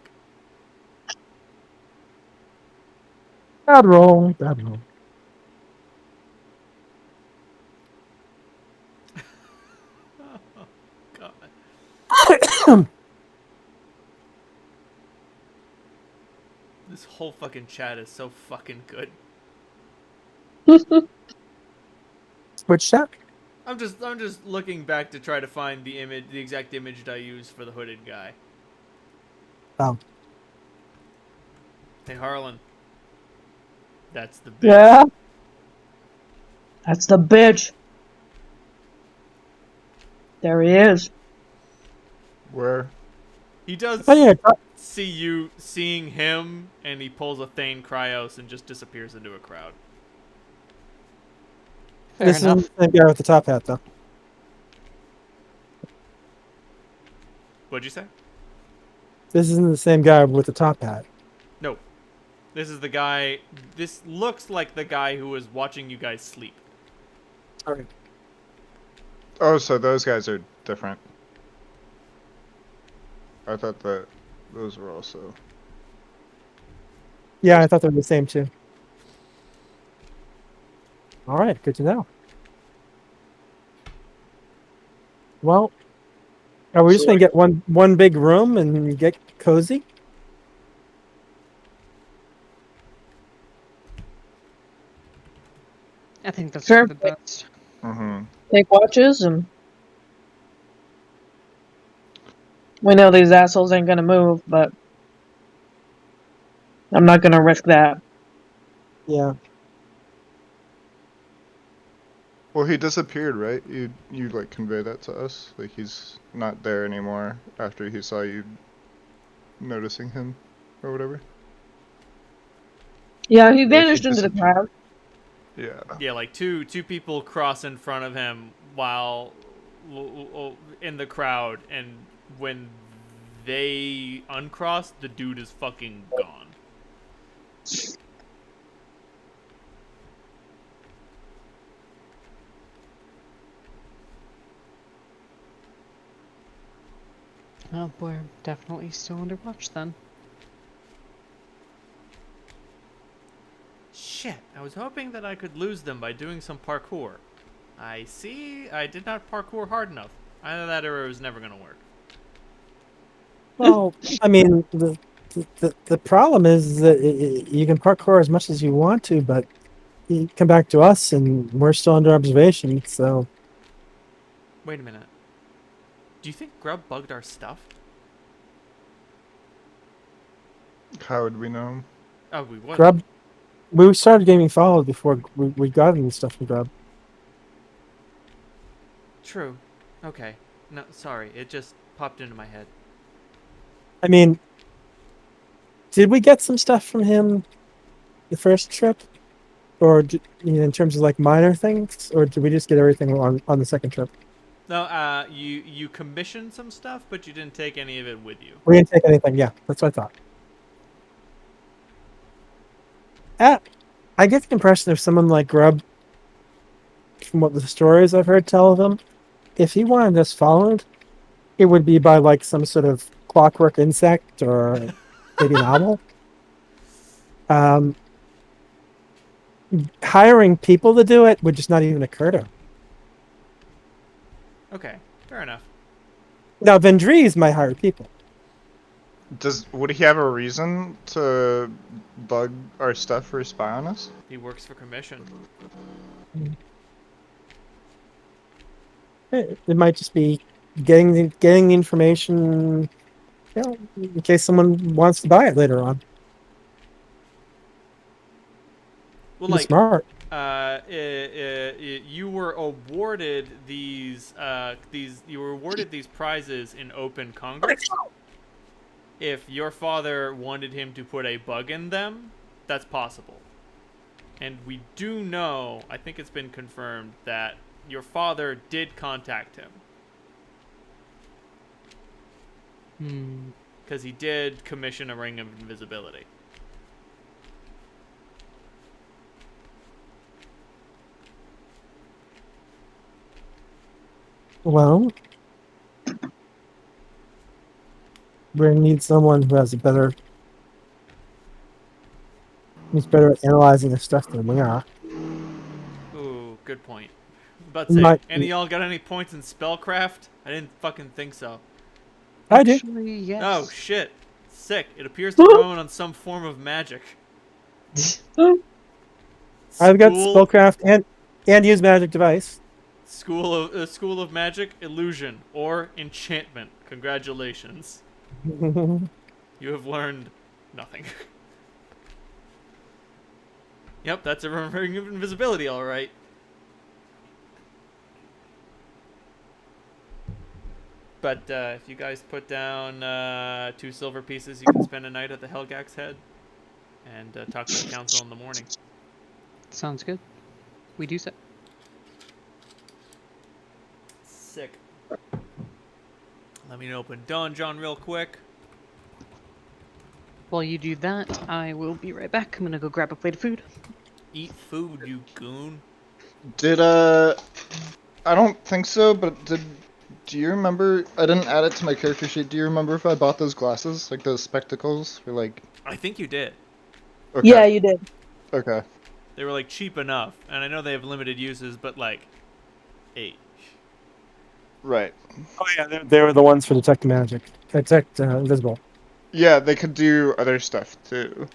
Bad roll. Bad roll. Oh, God. This whole fucking chat is so fucking good. Which chat? I'm just looking back to try to find the exact image that I used for the hooded guy. Oh. Hey, Harlan. That's the bitch. Yeah. That's the bitch. There he is. Where? He does Oh, yeah. see you seeing him, and he pulls a Thane Cryos and just disappears into a crowd. Fair This enough. is the same guy with the top hat, though. What'd you say? This isn't the same guy with the top hat. No. This is the guy. This looks like the guy who was watching you guys sleep. All right. Oh, so those guys are different. I thought that those were also. Yeah, I thought they were the same too. All right, good to know. Well, are we just gonna get one big room and get cozy? I think that's Sure. for the best. Mm-hmm. Take watches, and we know these assholes ain't gonna move, but I'm not gonna risk that. Yeah. Well, he disappeared, right? You like convey that to us, like he's not there anymore after he saw you noticing him, or whatever. Yeah, he Like, vanished he into the disappeared. crowd. Yeah. Yeah, like two people cross in front of him while in the crowd, and when they uncross, the dude is fucking gone. Oh, we're definitely still under watch then. Shit, I was hoping that I could lose them by doing some parkour. I see I did not parkour hard enough. Either that or it was never gonna work. Well, I mean, the problem is that you can parkour as much as you want to, but you come back to us and we're still under observation. So Wait a minute. Do you think Grub bugged our stuff? How would we know? Oh, we would. Grub, we started getting followed before we got any stuff from Grub. True. Okay. No, sorry. It just popped into my head. I mean, did we get some stuff from him the first trip, or in terms of like minor things, or did we just get everything on the second trip? No, you commissioned some stuff, but you didn't take any of it with you. We didn't take anything. Yeah, that's what I thought. I get the impression of someone like Grub, from what the stories I've heard tell of him, if he wanted us followed, it would be by like some sort of clockwork insect or maybe an owl. Hiring people to do it would just not even occur to him. Okay, fair enough. Now, Vendries might hire people. Would he have a reason to bug our stuff or spy on us? He works for commission. It might just be getting the information, in case someone wants to buy it later on. Well, Be like, smart. you were awarded these prizes in open Congress. If your father wanted him to put a bug in them, that's possible. And we do know, I think it's been confirmed, that your father did contact him. Because he did commission a ring of invisibility. Well, we're gonna need someone who has who's better at analyzing the stuff than we are. Ooh, good point. But say, any of y'all got any points in spellcraft? I didn't fucking think so. I do. Actually, yes. Oh shit! Sick. It appears to run on some form of magic. I've got spellcraft and use magic device. School of magic, illusion, or enchantment. Congratulations. You have learned nothing. Yep, that's a ring of invisibility, all right. But if you guys put down 2 silver pieces, you can spend a night at the Helgak's Head and talk to the council in the morning. Sounds good. We do so. Sick. Let me open Donjon real quick. While you do that, I will be right back. I'm gonna go grab a plate of food. Eat food, you goon. I don't think so, but do you remember, I didn't add it to my character sheet, do you remember if I bought those glasses, like those spectacles, for like... I think you did. Okay. Yeah, you did. Okay. They were like cheap enough, and I know they have limited uses, but like, 8. Right. Oh yeah, they were the ones for detect magic, detect invisible. Yeah, they could do other stuff too.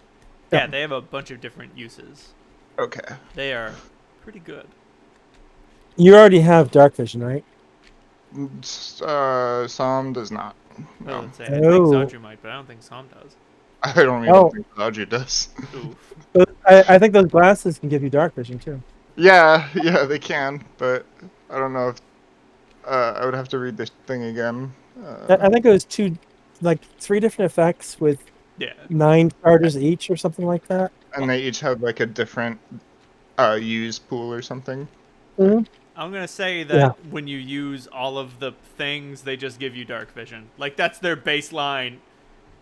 Yeah, they have a bunch of different uses. Okay. They are pretty good. You already have dark vision, right? Sam does not. Well, No. let's say, I think Oh. Zadru might, but I don't think Sam does. I don't even think Audrey does. Oof. But I think those glasses can give you dark vision too. Yeah, they can, but I don't know if... I would have to read this thing again. I think it was 3 different effects with Yeah. 9 charges each or something like that. And they each have like a different use pool or something. Mhm. I'm gonna say that when you use all of the things, they just give you dark vision. Like that's their baseline.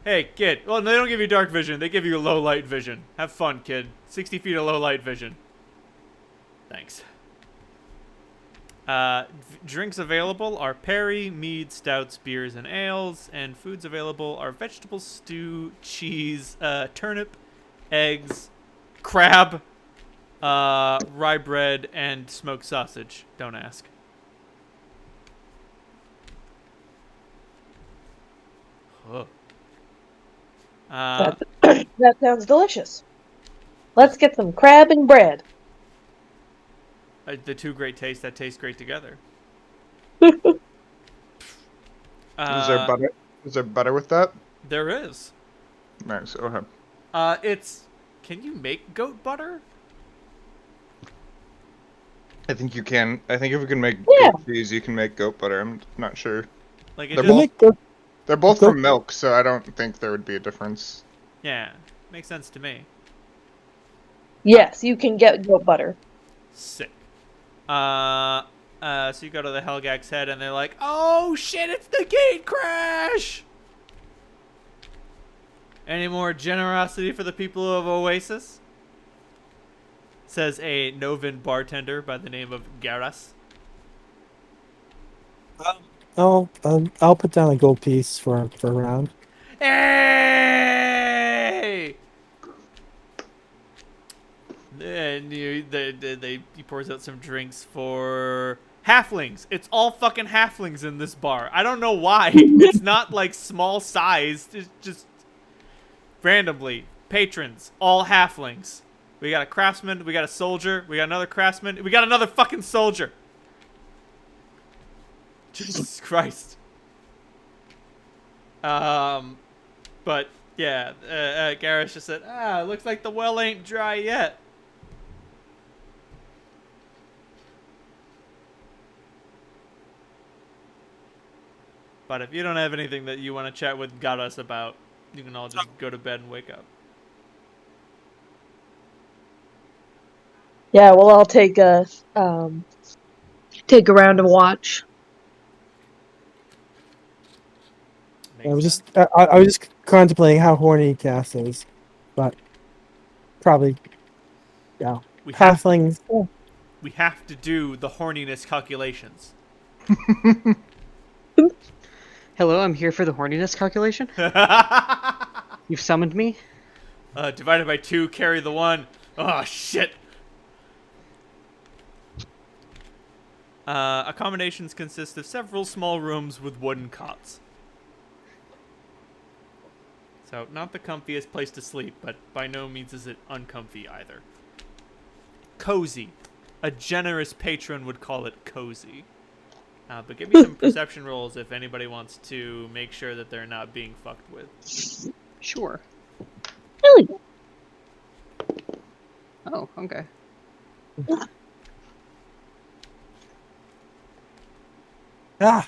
Hey, kid. Well, they don't give you dark vision. They give you low light vision. Have fun, kid. 60 feet of low light vision. Thanks. Drinks available are perry, mead, stouts, beers, and ales. And foods available are vegetable stew, cheese, turnip, eggs, crab, rye bread, and smoked sausage. Don't ask. Huh. That sounds delicious. Let's get some crab and bread. The two great tastes that taste great together. Is there butter? Is there butter with that? There is. Nice. Okay. It's. Can you make goat butter? I think you can. I think if you can make Yeah. goat cheese, you can make goat butter. I'm not sure. Like it They're just, Make goat- They're both Goat- from milk, so I don't think there would be a difference. yeah, makes sense to me. Yes, you can get goat butter. Sick. So you go to the Helgak's head, and they're like, "Oh shit! It's the gate crash." Any more generosity for the people of Oasis? Says a Novin bartender by the name of Garas. I'll put down a gold piece for a round. Hey! And he pours out some drinks for halflings. It's all fucking halflings in this bar. I don't know why. It's not like small sized. It's just randomly patrons, all halflings. We got a craftsman. We got a soldier. We got another craftsman. We got another fucking soldier. Jesus Christ. But yeah, Garrus just said, looks like the well ain't dry yet. But if you don't have anything that you want to chat with Garas about, you can all just go to bed and wake up. Yeah, well, I'll take a round of watch. Makes I was sense? just I was just contemplating how horny Cass is, but probably We have halflings. Yeah. we have to do the horniness calculations. Hello, I'm here for the horniness calculation. You've summoned me. Divided by 2, carry the 1. Oh shit. Accommodations consist of several small rooms with wooden cots. So, not the comfiest place to sleep, but by no means is it uncomfy either. Cozy. A generous patron would call it cozy. But give me some perception rolls if anybody wants to make sure that they're not being fucked with. Sure. Really? Oh, okay. Ah.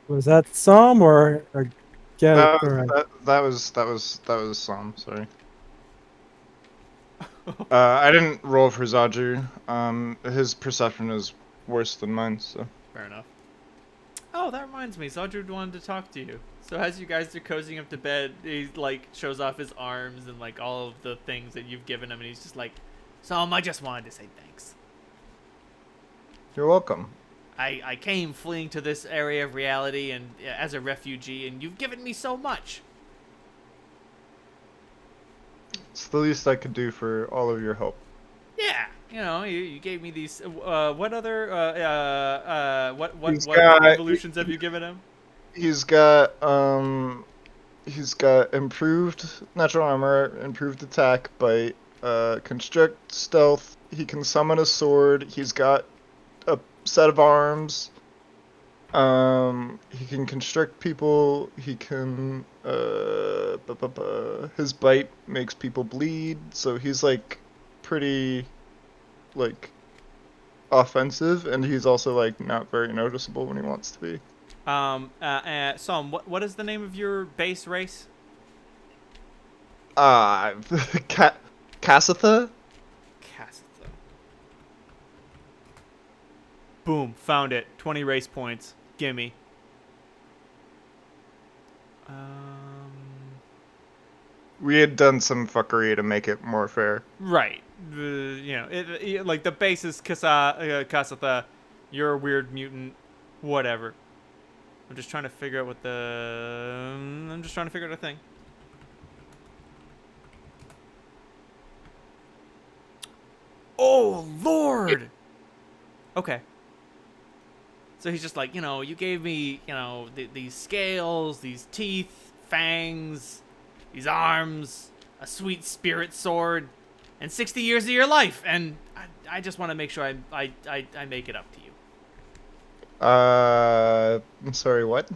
Was that Psalm or get That, or that was Psalm. Sorry. I didn't roll for Zaju. His perception is worse than mine, so. Fair enough. Oh, that reminds me. Zodru wanted to talk to you. So as you guys are cozying up to bed, he, like, shows off his arms and, like, all of the things that you've given him, and he's just like, Psalm, I just wanted to say thanks. You're welcome. I came fleeing to this area of reality and as a refugee, and you've given me so much. It's the least I could do for all of your help. Yeah, you know, you gave me these. What other what evolutions have you given him? He's got improved natural armor, improved attack, bite, constrict, stealth. He can summon a sword. He's got a set of arms. He can constrict people. He can his bite makes people bleed, so he's like pretty like offensive, and he's also like not very noticeable when he wants to be. Som, what is the name of your base race? Casitha? Casitha. Boom, found it. 20 race points. Gimme. We had done some fuckery to make it more fair. Right. Like the base is Casitha. You're a weird mutant. Whatever. I'm just trying to figure out what the... I'm just trying to figure out a thing. Oh, Lord! Okay. So he's just like, you gave me, these scales, these teeth, fangs, these arms, a sweet spirit sword, and 60 years of your life, and I just want to make sure I make it up to you. I'm sorry, what?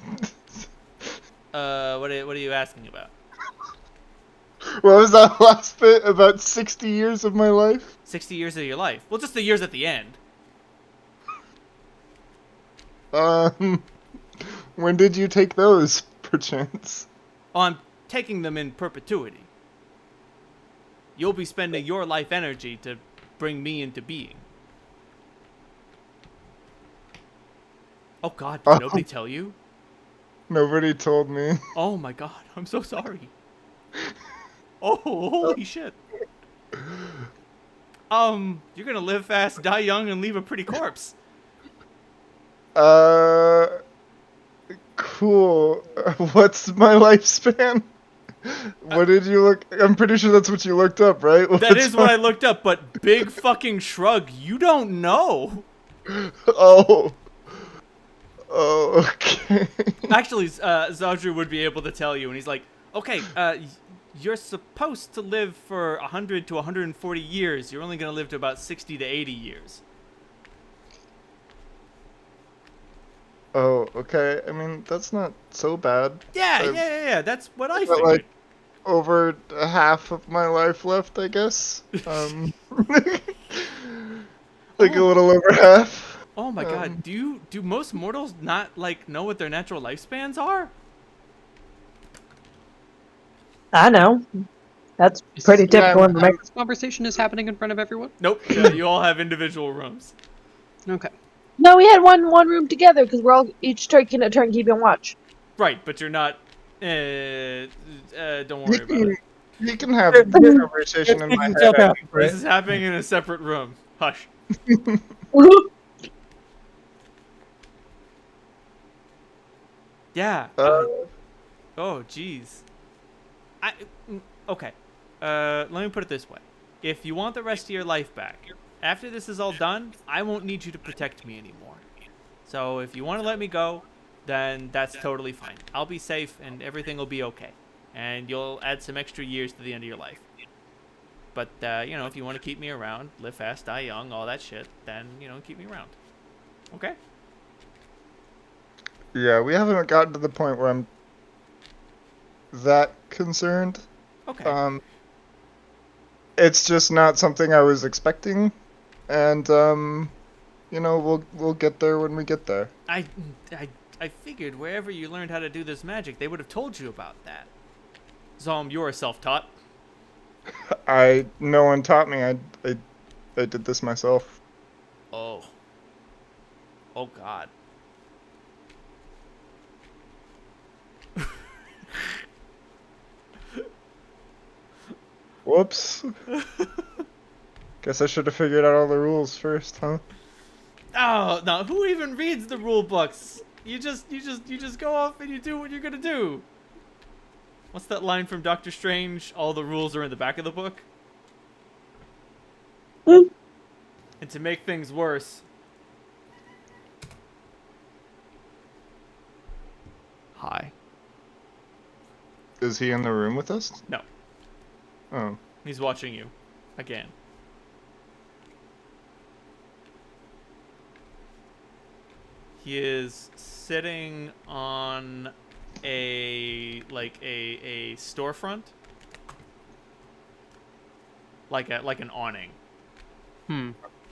What are you asking about? What was that last bit about 60 years of my life? 60 years of your life. Well, just the years at the end. When did you take those, perchance? Oh, I'm taking them in perpetuity. You'll be spending your life energy to bring me into being. Oh God, did nobody tell you? Nobody told me. Oh my God, I'm so sorry. Oh, holy shit. You're gonna live fast, die young, and leave a pretty corpse. Cool. What's my lifespan? What did you look? I'm pretty sure that's what you looked up, right? That is what I looked up, but big fucking shrug, you don't know. Oh. Oh, okay. Actually, Zadru would be able to tell you, and he's like, okay, you're supposed to live for 100 to 140 years. You're only gonna live to about 60 to 80 years. Oh, okay. I mean, that's not so bad. Yeah. That's what I Got, figured. like, over half of my life left, I guess. Like a little over half. Oh my God, do most mortals not like know what their natural lifespans are? I know. That's pretty typical. This conversation is happening in front of everyone? Nope. You all have individual rooms. Okay. No, we had one room together because we're all each taking a turn keeping watch. Right, but you're not. Don't worry about it. You can have a conversation in my head. This is happening in a separate room. Hush. Yeah. Oh, jeez. Okay. Let me put it this way. If you want the rest of your life back, after this is all done, I won't need you to protect me anymore. So if you want to let me go, then that's totally fine. I'll be safe and everything will be okay. And you'll add some extra years to the end of your life. But, if you want to keep me around, live fast, die young, all that shit, then, keep me around. Okay? Yeah, we haven't gotten to the point where I'm that concerned. Okay. It's just not something I was expecting, and we'll get there when we get there. I figured wherever you learned how to do this magic, they would have told you about that. Zom, you're self-taught. No one taught me. I did this myself. Oh. Oh God. Whoops. Guess I should have figured out all the rules first, huh? Oh, no, who even reads the rule books? You just go off and you do what you're gonna do. What's that line from Doctor Strange? All the rules are in the back of the book. And to make things worse. Hi. Is he in the room with us? No. Oh. He's watching you. Again. He is sitting on a storefront, like an awning.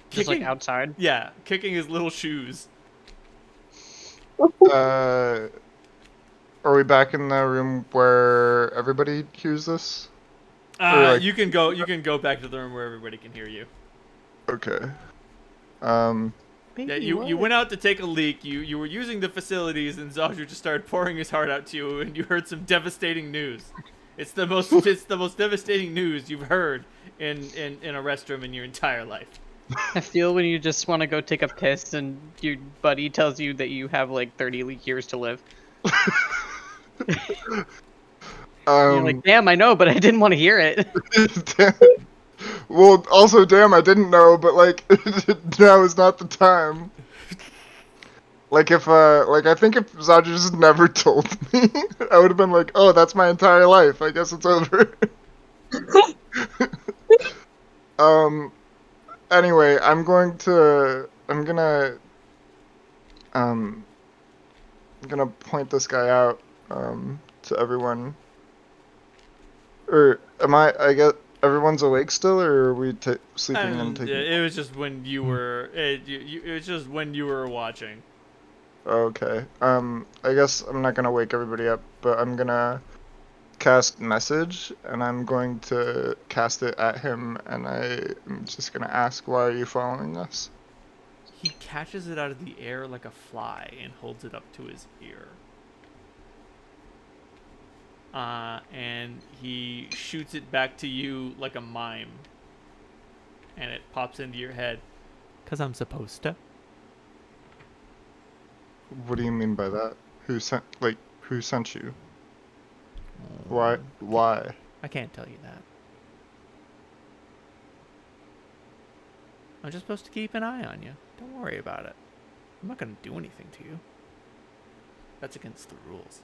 Just like Kicking- outside. Yeah, kicking his little shoes. Are we back in the room where everybody hears this? Like- You can go back to the room where everybody can hear you. Okay. Yeah, you went out to take a leak. You were using the facilities, and Zaju just started pouring his heart out to you, and you heard some devastating news. It's the most devastating news you've heard in a restroom in your entire life. I feel when you just want to go take a piss and your buddy tells you that you have like 30 years to live. You're like, damn, I know, but I didn't want to hear it. Well, also, damn, I didn't know, but like, now is not the time. Like I think if Zaju just never told me, I would have been like, oh, that's my entire life. I guess it's over. Anyway, I'm gonna point this guy out, to everyone. Or I guess everyone's awake still, or are we sleeping and taking? It was just when you were. It was just when you were watching. Okay. I guess I'm not gonna wake everybody up, but I'm gonna cast message, and I'm going to cast it at him, and I'm just gonna ask, why are you following us? He catches it out of the air like a fly and holds it up to his ear. And he shoots it back to you like a mime. And it pops into your head. 'Cause I'm supposed to. What do you mean by that? Who sent you? Why? I can't tell you that. I'm just supposed to keep an eye on you. Don't worry about it. I'm not gonna do anything to you. That's against the rules.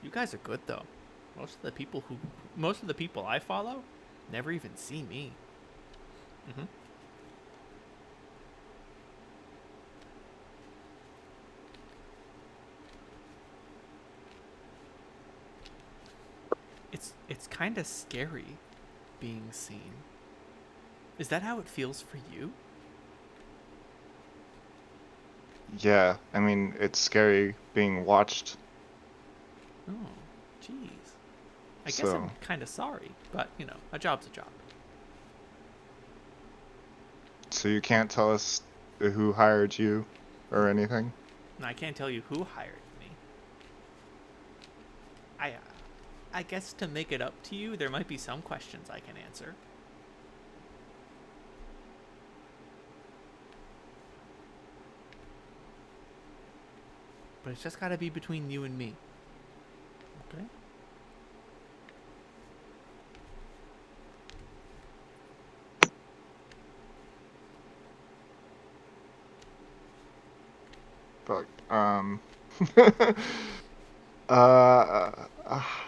You guys are good though. Most of the people I follow never even see me. It's kind of scary being seen. Is that how it feels for you? Yeah, I mean, it's scary being watched. Oh, jeez. I guess I'm kind of sorry, but you know, a job's a job. So you can't tell us who hired you or anything? And I can't tell you who hired me. I guess to make it up to you, there might be some questions I can answer. But it's just gotta be between you and me. Okay? But,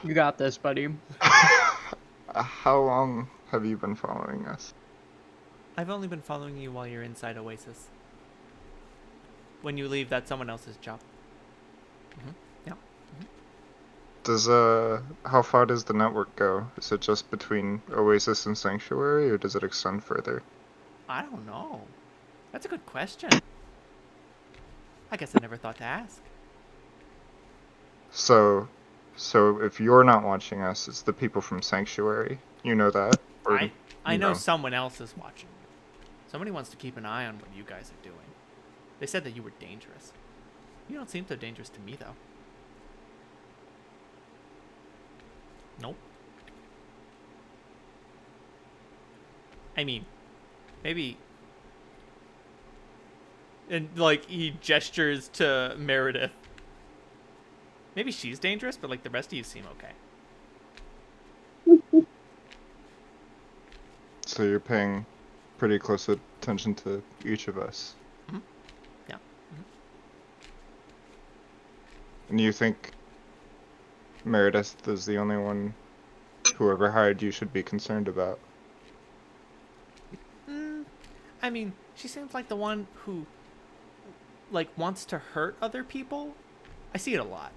You got this, buddy. how long have you been following us? I've only been following you while you're inside Oasis. When you leave, that's someone else's job. Yeah. How far does the network go? Is it just between Oasis and Sanctuary, or does it extend further? I don't know. That's a good question. I guess I never thought to ask. So if you're not watching us, it's the people from Sanctuary. You know that? Or I know no? someone else is watching you. Somebody wants to keep an eye on what you guys are doing. They said that you were dangerous. You don't seem so dangerous to me, though. Nope. I mean, maybe... And, like, he gestures to Meredith. Maybe she's dangerous, but, like, the rest of you seem okay. So you're paying pretty close attention to each of us. Yeah. And you think Meredith is the only one whoever hired you should be concerned about? I mean, she seems like the one who, like, wants to hurt other people. I see it a lot.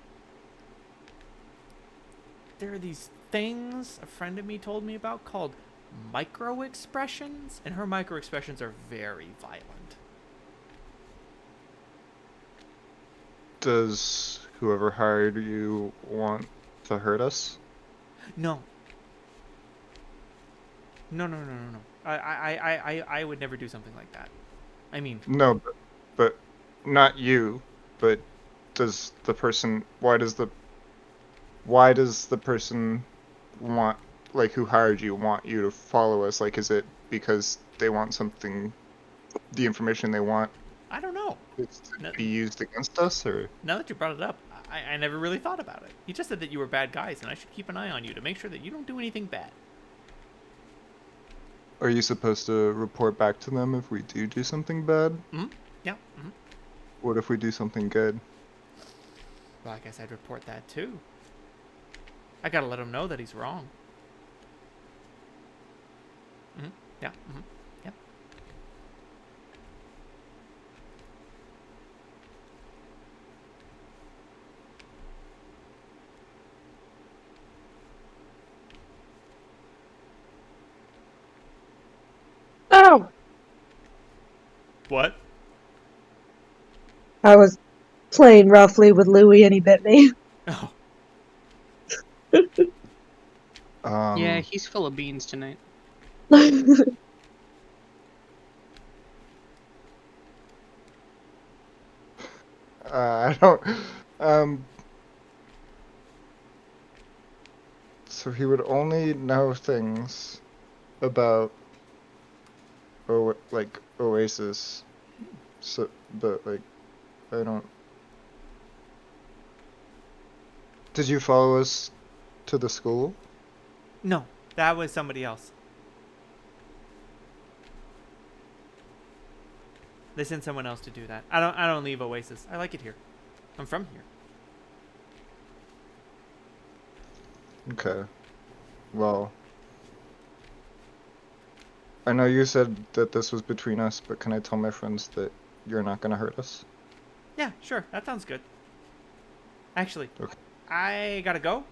There are these things a friend of me told me about called micro-expressions, and her micro-expressions are very violent. Does whoever hired you want to hurt us? No. No. I would never do something like that. I mean, No, but not you. But does the person? Why does the person want, like, who hired you want you to follow us? Like, is it because they want something, the information they want I don't know. is to No, be used against us, or? now that you brought it up, I never really thought about it. He just said that you were bad guys, and I should keep an eye on you to make sure that you don't do anything bad. Are you supposed to report back to them if we do something bad? Yeah. What if we do something good? Well, I guess I'd report that too. I gotta let him know that he's wrong. Yeah. Yep. Oh, What? I was playing roughly with Louie and he bit me. Oh. Yeah, he's full of beans tonight. I don't. So he would only know things about, like, Oasis. So, but, like, I don't. Did you follow us to the school? No, that was somebody else. They sent someone else to do that. I don't leave Oasis. I like it here. I'm from here. Okay. Well, I know you said that this was between us, but can I tell my friends that you're not gonna hurt us? Yeah, sure. That sounds good. Actually, Okay. I gotta go.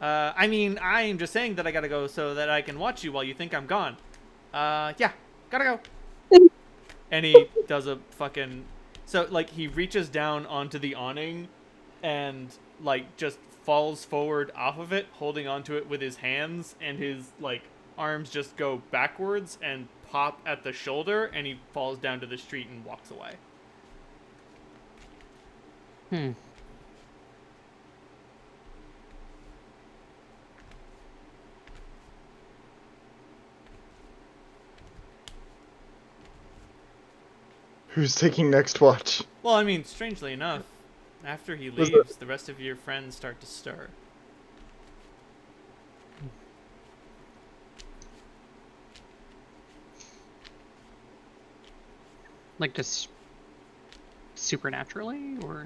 I mean, I'm just saying that I gotta go so that I can watch you while you think I'm gone. Yeah, gotta go. And he does a fucking... So, like, he reaches down onto the awning and, like, just falls forward off of it, holding onto it with his hands, and his, like, arms just go backwards and pop at the shoulder, and he falls down to the street and walks away. Who's taking next watch? Well, I mean, strangely enough, after he Was leaves, the rest of your friends start to stir. Like, just supernaturally, or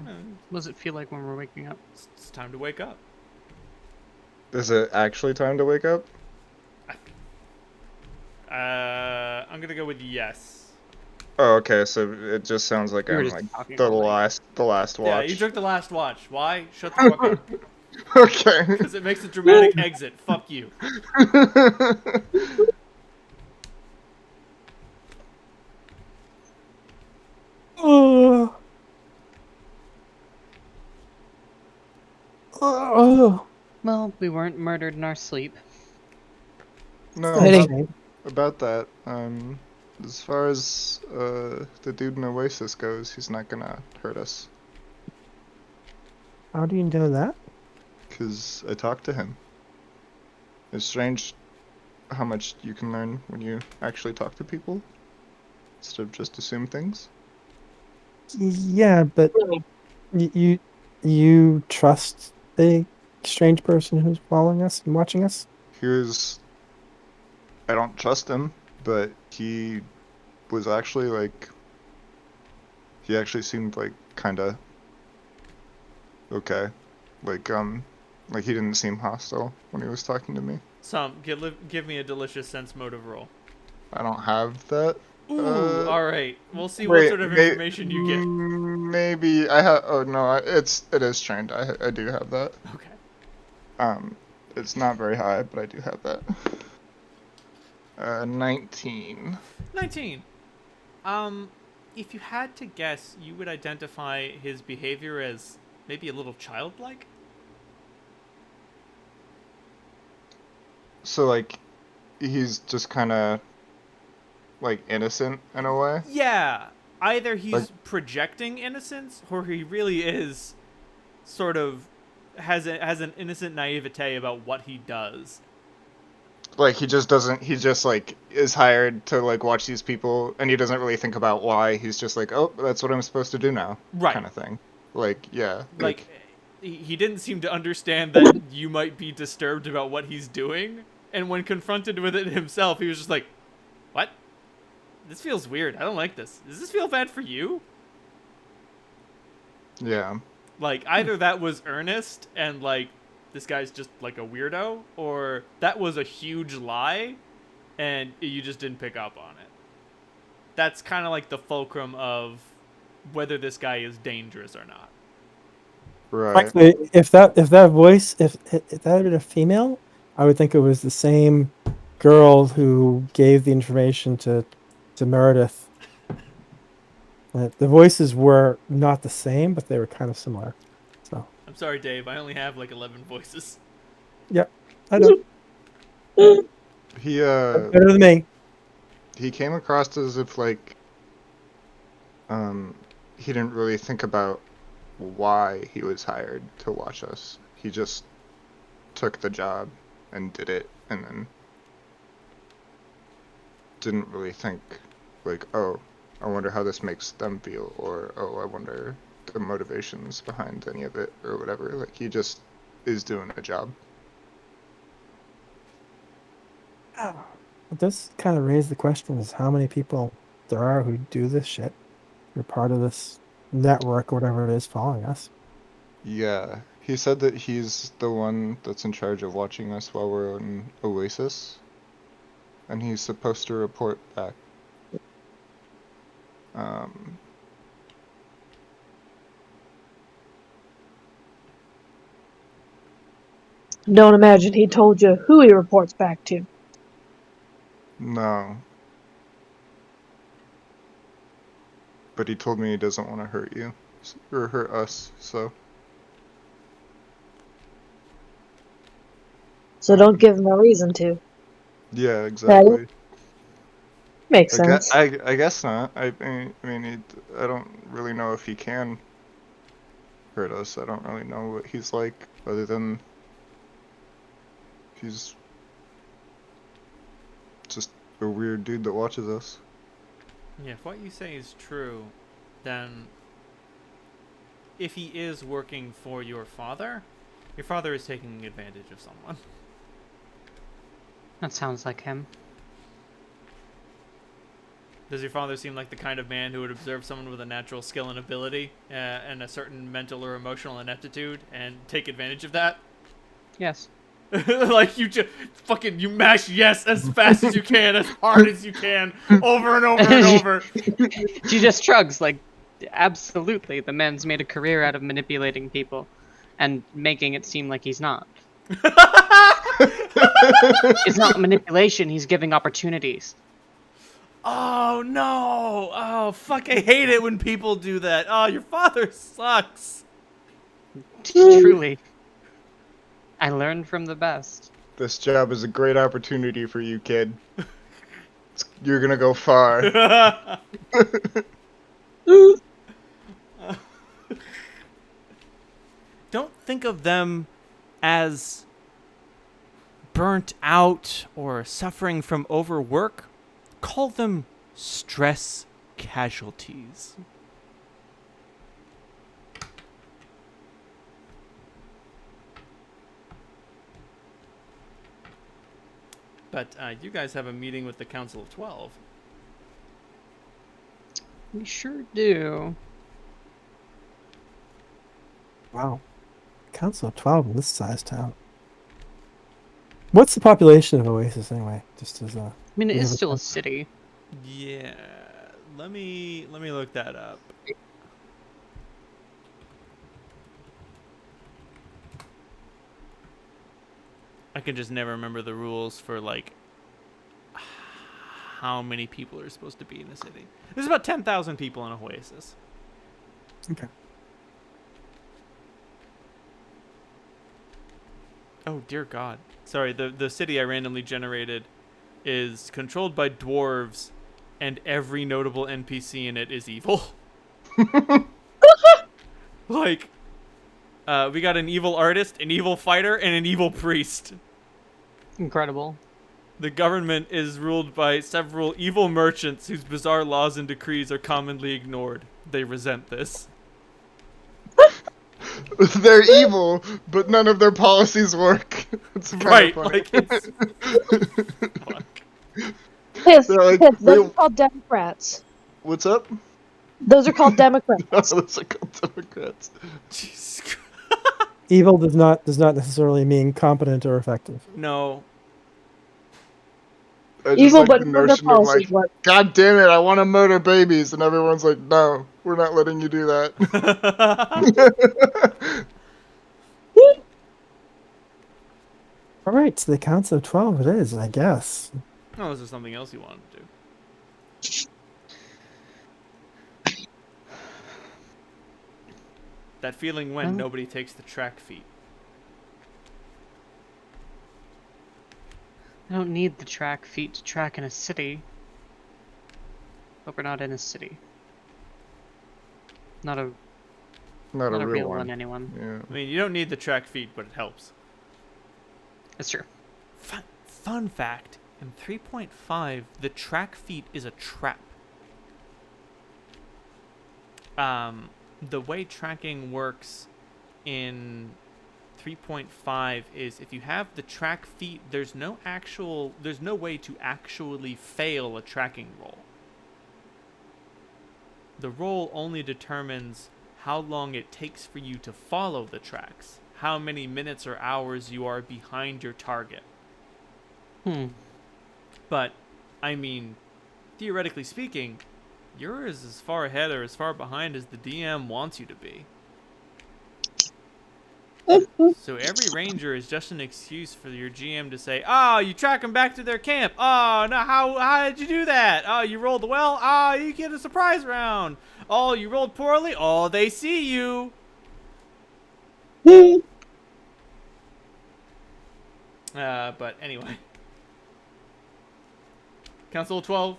what does it feel like when we're waking up? It's time to wake up. Is it actually time to wake up? I'm gonna go with yes. Oh, okay. So it just sounds like We were I'm just like talking the all night. last watch. Yeah, you took the last watch. Why? Shut the fuck up. Okay. Because it makes a dramatic exit. Fuck you. Oh. Oh. Well, we weren't murdered in our sleep. No, Exciting. about that. As far as the dude in Oasis goes, he's not gonna hurt us. How do you know that? Because I talked to him. It's strange how much you can learn when you actually talk to people, instead of just assume things. Yeah, but you trust the strange person who's following us and watching us? I don't trust him, but he was actually like, he actually seemed like kinda okay. Like, Like, he didn't seem hostile when he was talking to me. Give me a delicious sense motive roll. I don't have that. Ooh, all right. We'll see what Wait, sort of information you get. Maybe I have. Oh no, it is trained. I do have that. Okay. It's not very high, but I do have that. 19. 19. If you had to guess, you would identify his behavior as maybe a little childlike? So like, he's just kind of like innocent in a way. Yeah. Either he's Like- projecting innocence, or he really is sort of has an innocent naivete about what he does. Like he just doesn't. He just like is hired to like watch these people, and he doesn't really think about why. He's just like, oh, that's what I'm supposed to do now, Right. kind of thing. Like, yeah. Like he didn't seem to understand that you might be disturbed about what he's doing, and when confronted with it himself, he was just like, "What? This feels weird. I don't like this. Does this feel bad for you?" Yeah. Like, either that was earnest and like this guy's just like a weirdo, or that was a huge lie and you just didn't pick up on it. That's kind of like the fulcrum of whether this guy is dangerous or not. Right. Actually, if that voice, if that had been a female, I would think it was the same girl who gave the information to Meredith. The voices were not the same, but they were kind of similar. So, I'm sorry, Dave. I only have like 11 voices. yep, I know. He Better than me. he came across as if like he didn't really think about why he was hired to watch us. He just took the job and did it, and then didn't really think like, oh, I wonder how this makes them feel, or oh, I wonder the motivations behind any of it, or whatever. Like, he just is doing a job. It does kind of raise the question: is how many people there are who do this shit? You're part of this network, or whatever it is, following us. Yeah, he said that he's the one that's in charge of watching us while we're in Oasis, and he's supposed to report back. Don't imagine he told you who he reports back to. No. But he told me he doesn't want to hurt you, or hurt us, so. So don't give him a reason to. Yeah, exactly. Makes sense. I guess not. I mean, I don't really know if he can hurt us. I don't really know what he's like, other than he's just a weird dude that watches us. Yeah, if what you say is true, then if he is working for your father is taking advantage of someone. That sounds like him. Does your father seem like the kind of man who would observe someone with a natural skill and ability and a certain mental or emotional ineptitude and take advantage of that? Yes. Like, you just fucking, you mash yes as fast as you can, as hard as you can, over and over and over. She just shrugs, like, absolutely, the man's made a career out of manipulating people and making it seem like he's not. It's not manipulation, he's giving opportunities. Oh no! Oh fuck! I hate it when people do that. Oh, your father sucks. Truly. I learned from the best. This job is a great opportunity for you, kid. You're gonna go far. Don't think of them as burnt out or suffering from overwork. Call them stress casualties. But you guys have a meeting with the Council of 12. We sure do. Wow. Council of 12 in this size town. What's the population of Oasis anyway? Just as I mean, it we is have a still a sense. city. Yeah. Let me look that up. I can just never remember the rules for like how many people are supposed to be in the city. There's about 10,000 people in Oasis. Okay. Oh dear God! Sorry, the city I randomly generated is controlled by dwarves, and every notable NPC in it is evil. Like, we got an evil artist, an evil fighter, and an evil priest. Incredible. The government is ruled by several evil merchants whose bizarre laws and decrees are commonly ignored. They resent this. They're evil, but none of their policies work. It's kind Right, of funny. like it's... Fuck. Piss, They're like, piss. Those "Wait, are called Democrats. what's up?" Those are called Democrats. Those are called Democrats. Jesus Christ. Evil does not necessarily mean competent or effective. No. I just Evil, like but the none of their notion of like, policies work. God damn it, I want to murder babies, and everyone's like, no, we're not letting you do that. All right, so the Council of 12 it is, I guess. Oh, this is something else you wanted to do. That feeling when Well- nobody takes the track feet. I don't need the track feet to track in a city. But we're not in a city. Not a Not not a a real real one. one, anyone. Yeah. I mean, you don't need the track feet, but it helps. It's true. Fun fact, in 3.5, the track feet is a trap. The way tracking works in 3.5 is if you have the track feet, there's no way to actually fail a tracking roll. The roll only determines how long it takes for you to follow the tracks, how many minutes or hours you are behind your target. But, I mean, theoretically speaking, you're as far ahead or as far behind as the DM wants you to be. So every ranger is just an excuse for your GM to say, "Oh, you track them back to their camp. Oh, no, how did you do that? Oh, you rolled well. Oh, you get a surprise round. Oh, you rolled poorly. Oh, they see you." But anyway. Council of 12.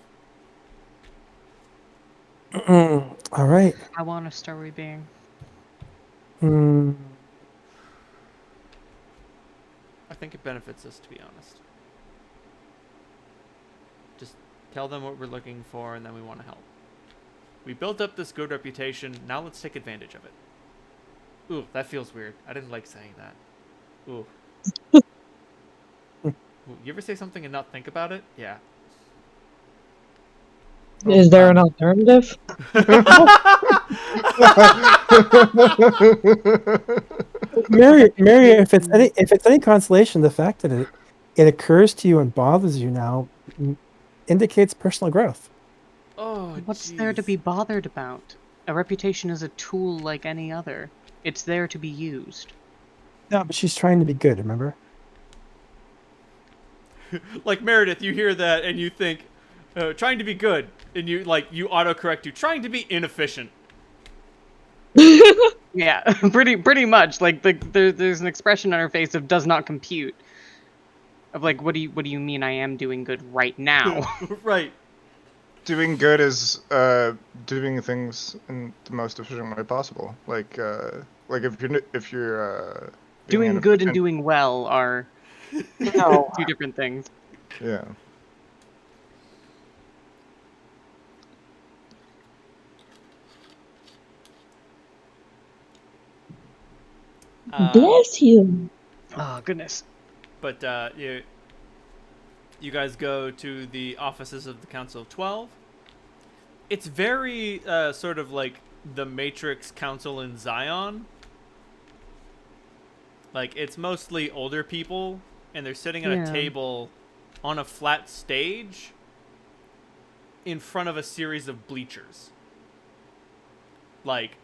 All right. How honest are we being? Hmm. I think it benefits us, to be honest. Just tell them what we're looking for, and then we want to help. We built up this good reputation. Now let's take advantage of it. Ooh, that feels weird. I didn't like saying that. Ooh. Ooh, you ever say something and not think about it? Yeah. Is there an alternative? Mary, if it's any consolation, the fact that it occurs to you and bothers you now indicates personal growth. Oh, What's there to jeez. be bothered about? A reputation is a tool like any other. It's there to be used. No, but she's trying to be good. Remember? Like Meredith, you hear that and you think, trying to be good, and you autocorrect you, trying to be inefficient. Yeah, pretty much. Like there's an expression on her face of does not compute. Of like, what do you mean I am doing good right now? Right. Doing good is doing things in the most efficient way possible. Like if you're being Doing good and inefficient- doing well are No. two different things. Yeah. Bless you. Oh goodness. But you guys go to the offices of the Council of 12. It's very sort of like the Matrix Council in Zion. Like, it's mostly older people, and they're sitting at Yeah. a table on a flat stage in front of a series of bleachers. Like,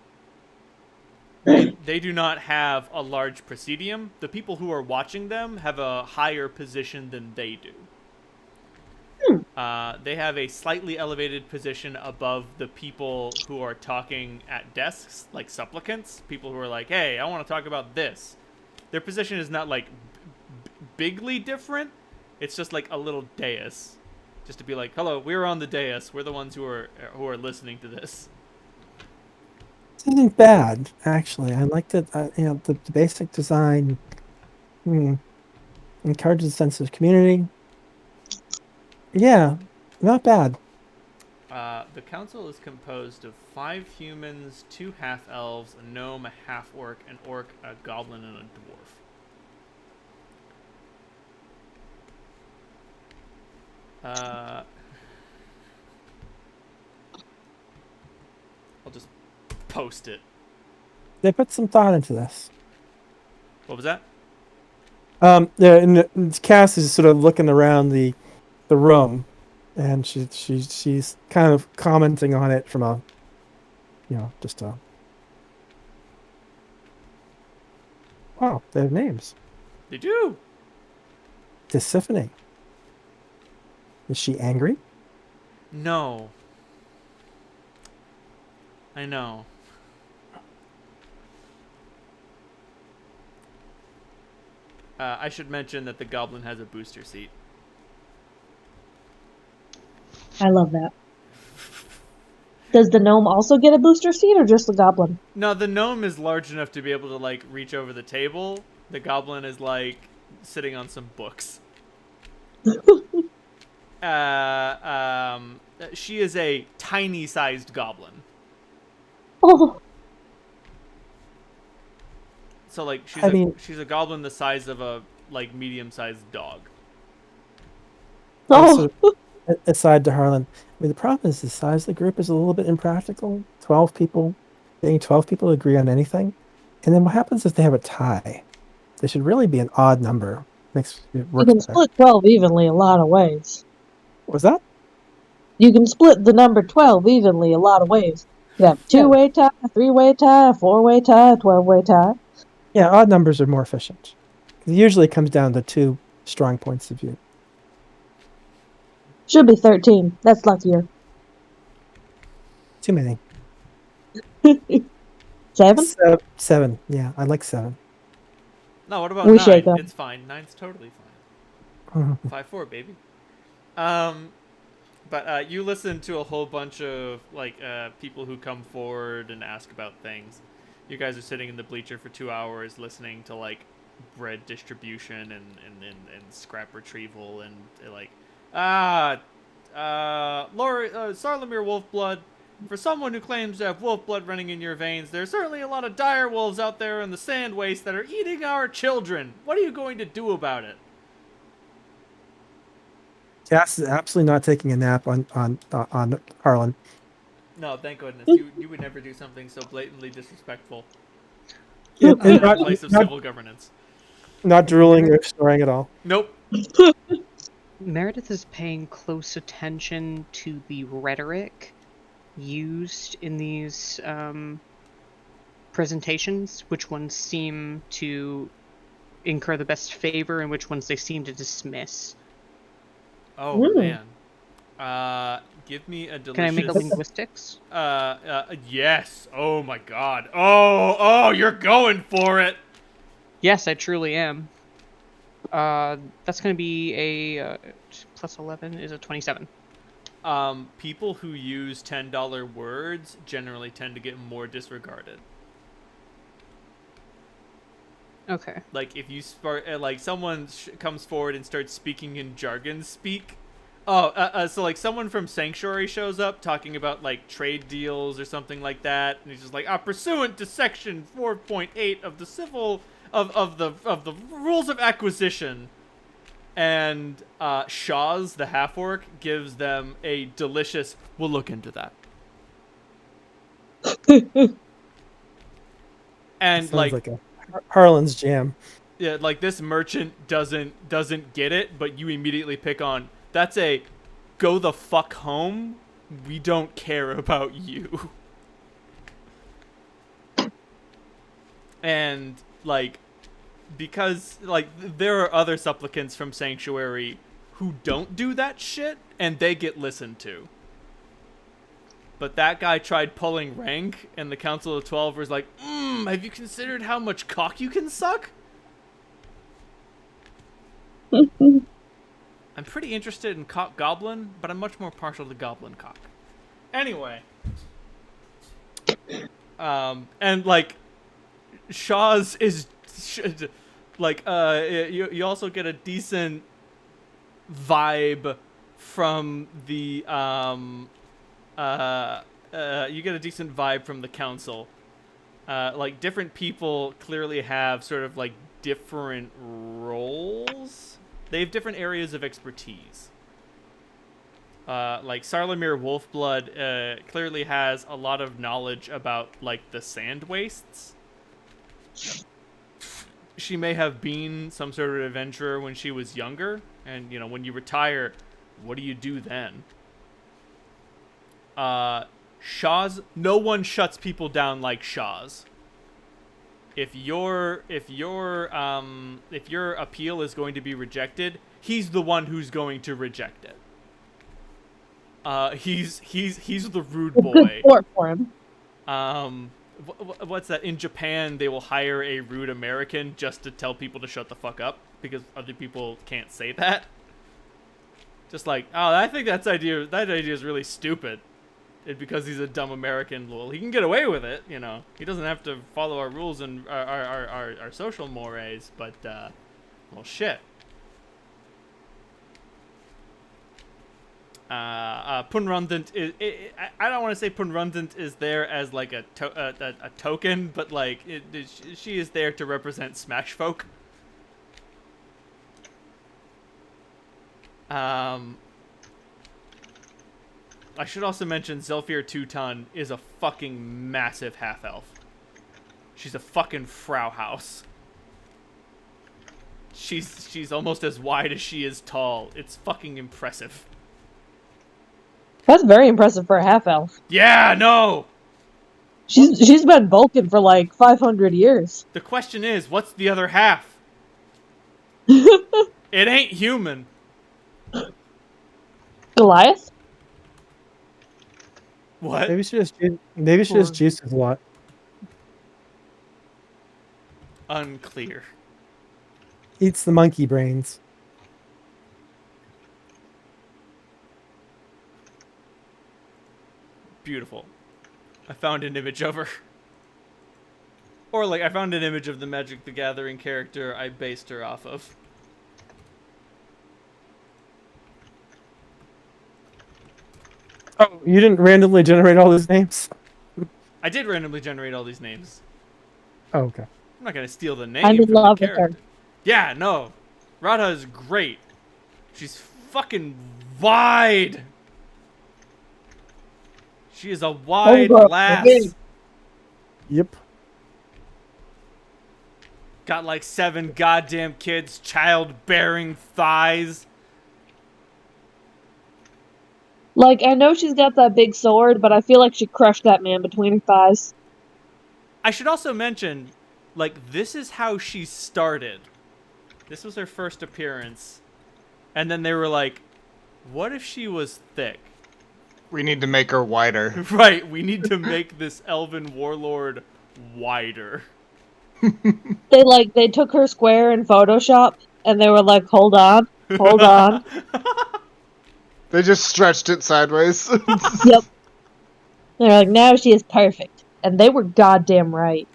they do not have a large presidium. The people who are watching them have a higher position than they do. They have a slightly elevated position above the people who are talking at desks, like supplicants. People who are like, hey, I want to talk about this. Their position is not, like, bigly different. It's just, like, a little dais. Just to be like, hello, we're on the dais. We're the ones who are listening to this. It isn't bad, actually. I liked it. The basic design encourages a sense of community. Yeah, not bad. The council is composed of 5 humans, 2 half-elves, a gnome, a half-orc, an orc, a goblin, and a dwarf. I'll just post it. They put some thought into this. What was that? Cass is sort of looking around the room, and she's kind of commenting on it from just a. Wow, they have names. They do. Tisiphone. Is she angry? No. I know. I should mention that the goblin has a booster seat. I love that. Does the gnome also get a booster seat or just the goblin? No, the gnome is large enough to be able to, like, reach over the table. The goblin is, like, sitting on some books. She is a tiny-sized goblin. Oh, So, like, she's she's a goblin the size of a, like, medium-sized dog. oh. Aside to Harlan, the problem is the size of the group is a little bit impractical. 12 people, getting 12 people to agree on anything, and then what happens if they have a tie? They should really be an odd number. Makes it You work can better. split 12 evenly a lot of ways. What was that? You can split the number 12 evenly a lot of ways. You have two-way tie, three-way tie, four-way tie, 12-way tie. Yeah, odd numbers are more efficient. It usually comes down to 2 strong points of view. Should be 13. That's luckier. Too many. 7? 7. Yeah, I like 7. No, what about We 9? shake 'em. It's fine. 9's totally fine. 5-4, baby. But you listen to a whole bunch of, like, people who come forward and ask about things. You guys are sitting in the bleacher for 2 hours listening to, like, bread distribution and scrap retrieval and, like, Sarlamir Wolfblood, for someone who claims to have wolf blood running in your veins, there's certainly a lot of dire wolves out there in the sand waste that are eating our children. What are you going to do about it? Cass is absolutely not taking a nap on Harlan. No, thank goodness. You would never do something so blatantly disrespectful And in a not, place of not, civil governance. not drooling or snoring at all. Nope. Meredith is paying close attention to the rhetoric used in these presentations, which ones seem to incur the best favor and which ones they seem to dismiss. Oh, man. Give me a delicious... Can I make a linguistics? Yes. Oh, my God. Oh, you're going for it. Yes, I truly am. That's going to be a plus 11 is a 27. People who use $10 words generally tend to get more disregarded. Okay. Like, if you like, someone comes forward and starts speaking in jargon speak. So, like, someone from Sanctuary shows up talking about, like, trade deals or something like that, and he's just like, pursuant to section 4.8 of the civil... of the rules of acquisition. And Shaw's, the half-orc, gives them a delicious, we'll look into that. And, Sounds like like a Harlan's jam. Yeah, like this merchant doesn't get it, but you immediately pick on that's a go the fuck home. We don't care about you. And like because like there are other supplicants from Sanctuary who don't do that shit and they get listened to. But that guy tried pulling rank and the Council of 12 was like, have you considered how much cock you can suck? I'm pretty interested in cock goblin, but I'm much more partial to goblin cock. Anyway. And like Shaw's is like you also get a decent vibe from the you get a decent vibe from the council. Like different people clearly have sort of like different roles. They have different areas of expertise. Like Sarlamir Wolfblood clearly has a lot of knowledge about like the sand wastes. She may have been some sort of adventurer when she was younger, and you know when you retire, what do you do then? Shaw's, no one shuts people down like Shaw's. If your appeal is going to be rejected, he's the one who's going to reject it. He's the rude boy. Good sport for him. What's that? In Japan, they will hire a rude American just to tell people to shut the fuck up because other people can't say that. Just like, oh, I think that idea is really stupid. It because he's a dumb American. Well, he can get away with it, you know. He doesn't have to follow our rules and our social mores, but well, shit. Punrundant is. I don't want to say Punrundant is there as like a token, but like she is there to represent Smash folk. I should also mention Zelfir Teuton is a fucking massive half-elf. She's a fucking Frau House. She's almost as wide as she is tall. It's fucking impressive. That's very impressive for a half elf. Yeah, no! She's been Vulcan for like 500 years. The question is, what's the other half? It ain't human. Goliath? What? Maybe she just juices a lot. Unclear. Eats the monkey brains. Beautiful. I found an image of her. Or like I found an image of the Magic the Gathering character I based her off of. Oh, you didn't randomly generate all these names? I did randomly generate all these names. Oh, okay. I'm not gonna steal the name I'm in from love the with character. her. Yeah, no. Radha is great. She's fucking wide. She is a wide lass. Yep. Got like 7 goddamn kids, childbearing thighs. Like, I know she's got that big sword, but I feel like she crushed that man between her thighs. I should also mention, like, this is how she started. This was her first appearance. And then they were like, what if she was thick? We need to make her wider. Right, we need to make this elven warlord wider. They took her square in Photoshop, and they were like, hold on. They just stretched it sideways. Yep. They're like, now she is perfect. And they were goddamn right.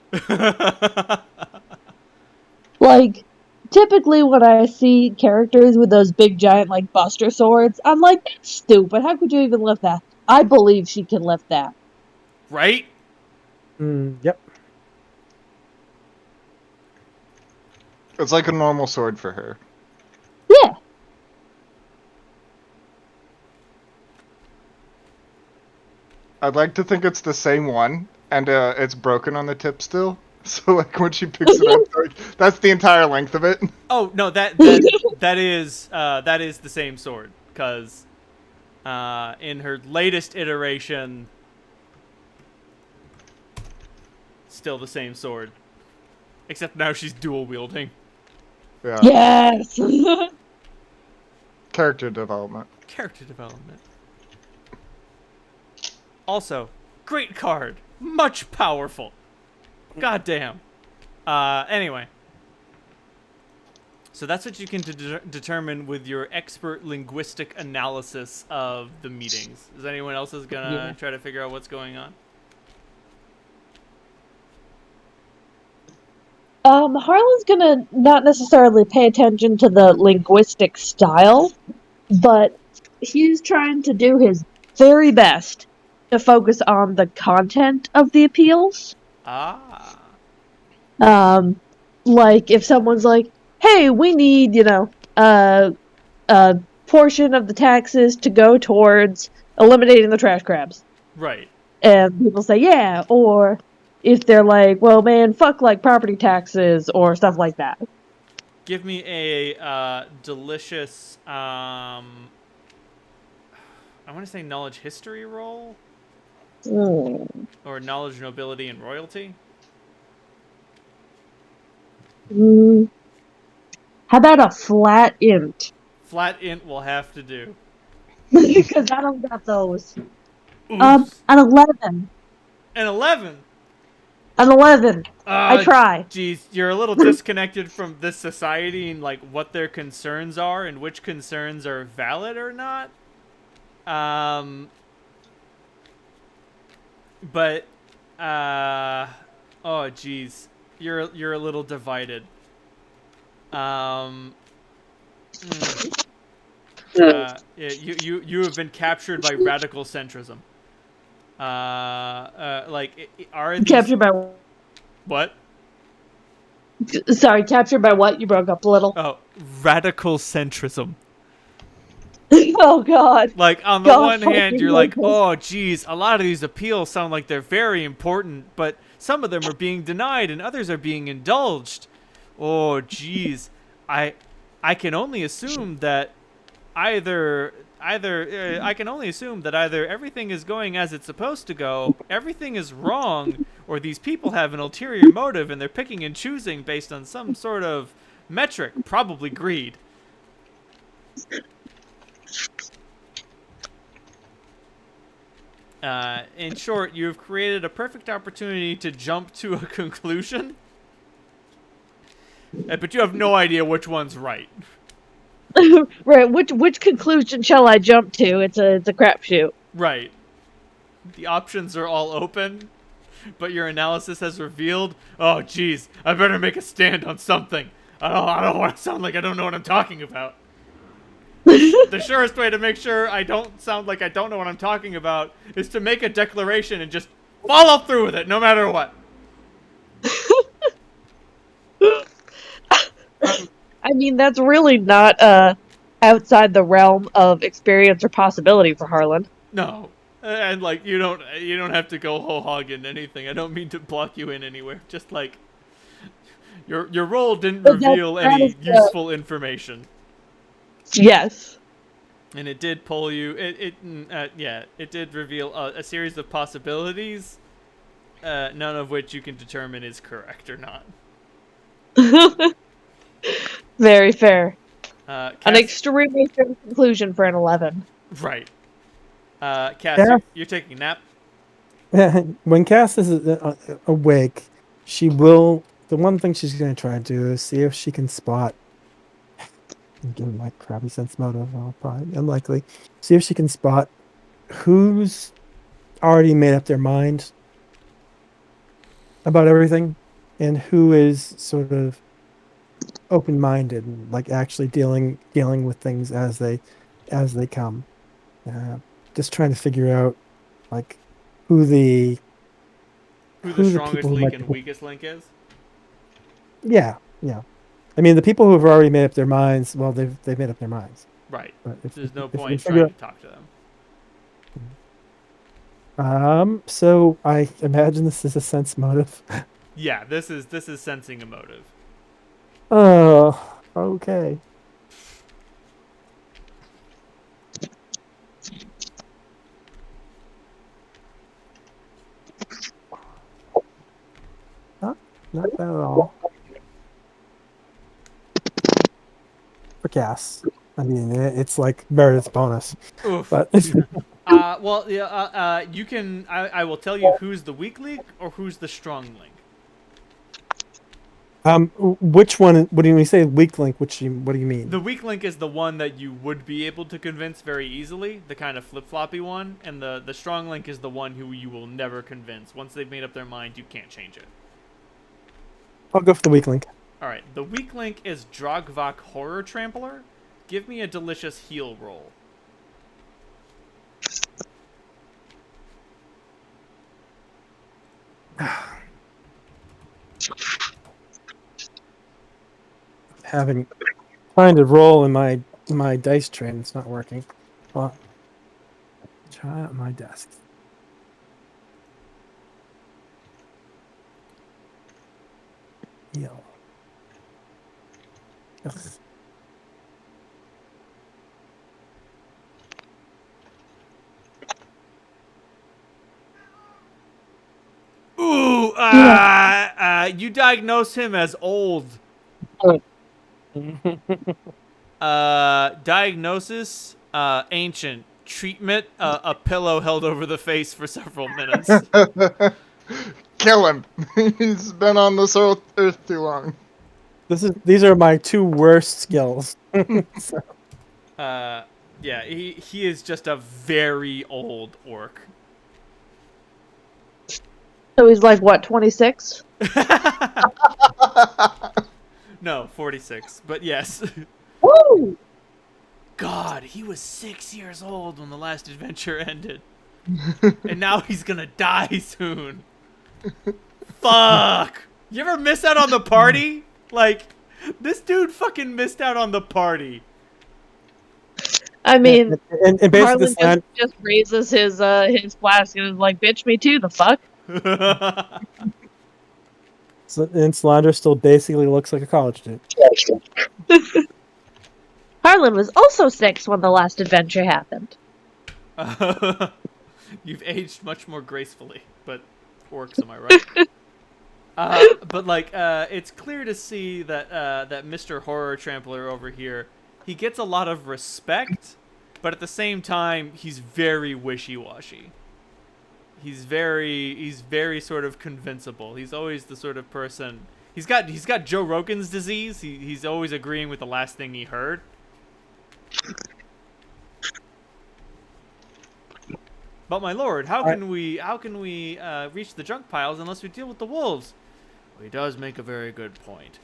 Like, typically when I see characters with those big giant, like, buster swords, I'm like, that's stupid. How could you even lift that? I believe she can lift that. Right? Yep. It's like a normal sword for her. Yeah. I'd like to think it's the same one, and it's broken on the tip still. So like when she picks it up, like, that's the entire length of it. Oh no, that is the same sword, because in her latest iteration, still the same sword, except now she's dual wielding. Yeah. Yes. Character development. Character development. Also, great card, much powerful. God damn. Anyway. So that's what you can determine with your expert linguistic analysis of the meetings. Is anyone else gonna try to figure out what's going on? Harlan's gonna not necessarily pay attention to the linguistic style, but he's trying to do his very best to focus on the content of the appeals. Ah. Like if someone's like, "Hey, we need, a portion of the taxes to go towards eliminating the trash crabs," Right. and people say, "Yeah," or if they're like, "Well, man, fuck like property taxes," or stuff like that. Give me a delicious, I want to say knowledge history roll, or knowledge, nobility, and royalty. How about a flat int? Flat int will have to do. Because I don't got those. Oops. An 11. An 11. An 11. I try. Geez, you're a little disconnected from this society and like what their concerns are and which concerns are valid or not. But oh geez, you're a little divided. You have been captured by radical centrism. Like are these... Captured by what? Sorry, captured by what? You broke up a little. Oh, radical centrism. Oh God. Like on the one hand, you're like, oh geez, a lot of these appeals sound like they're very important, but some of them are being denied and others are being indulged. Oh geez, I can only assume that either everything is going as it's supposed to go, everything is wrong, or these people have an ulterior motive and they're picking and choosing based on some sort of metric, probably greed. In short, you have created a perfect opportunity to jump to a conclusion, but you have no idea which one's right. Right, which conclusion shall I jump to? It's a crapshoot. Right. The options are all open, but your analysis has revealed, oh geez, I better make a stand on something. I don't want to sound like I don't know what I'm talking about. The surest way to make sure I don't sound like I don't know what I'm talking about is to make a declaration and just follow through with it, no matter what. I mean, that's really not outside the realm of experience or possibility for Harlan. No, and like you don't have to go whole hog in anything. I don't mean to block you in anywhere. Just like your role didn't reveal any useful information. Yes. And it did pull you. It did reveal a series of possibilities, none of which you can determine is correct or not. Very fair. An Cass, extremely fair conclusion for an 11. right. Cass, you're taking a nap. When Cass is awake, she will. The one thing she's going to try to do is see if she can spot. Given my crappy sense motive, probably unlikely. See if she can spot who's already made up their mind about everything, and who is sort of open-minded and like actually dealing with things as they come. Just trying to figure out like who the strongest people link might and be. weakest link is. Yeah. I mean, the people who have already made up their minds, well, they've made up their minds. Right. But There's no if we point figure trying to talk to them. So I imagine this is a sense motive. Yeah, this is sensing a motive. Oh, okay. Not bad at all. For gas. I mean, it's like Meredith's bonus. Oof. But Well, yeah. You can. I will tell you who's the weak link or who's the strong link. which one? What do you say weak link? What do you mean? The weak link is the one that you would be able to convince very easily, the kind of flip-floppy one, and the strong link is the one who you will never convince. Once they've made up their mind, you can't change it. I'll go for the weak link. All right, the weak link is DraxxKraven Horror Trampler. Give me a delicious heal roll. Trying to roll in my dice train. It's not working. Well, try at my desk. Heal. Ugh. Ooh, you diagnose him as old. Diagnosis, ancient. Treatment, a pillow held over the face for several minutes. Kill him. He's been on this earth too long. These are my two worst skills. So, Yeah, he is just a very old orc. So he's like, what, 26? No, 46, but yes. Woo! God, he was 6 years old when the last adventure ended. And now he's gonna die soon. Fuck! You ever miss out on the party? Like, this dude fucking missed out on the party. I mean, and basically, Harlan just raises his flask and is like, bitch, me too, the fuck? and Slander still basically looks like a college student. Harlan was also 6 when the last adventure happened. You've aged much more gracefully, but orcs, am I right? But like, it's clear to see that that Mr. Horror Trampler over here, he gets a lot of respect, but at the same time, he's very wishy-washy. He's very sort of convincible. He's always the sort of person. He's got Joe Rogan's disease. He's always agreeing with the last thing he heard. But my lord, how can we reach the junk piles unless we deal with the wolves? Well, he does make a very good point.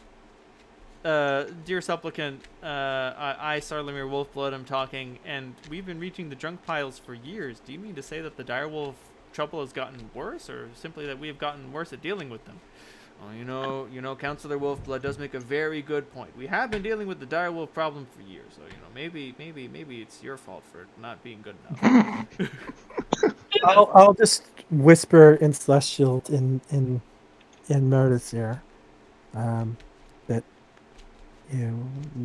Dear supplicant, I Sarlemir Wolfblood, am talking, and we've been reaching the junk piles for years. Do you mean to say that the direwolf trouble has gotten worse, or simply that we have gotten worse at dealing with them? Well, you know, Counselor Wolfblood does make a very good point. We have been dealing with the direwolf problem for years, so maybe it's your fault for not being good enough. I'll just whisper in Celestial in Meredith's ear, that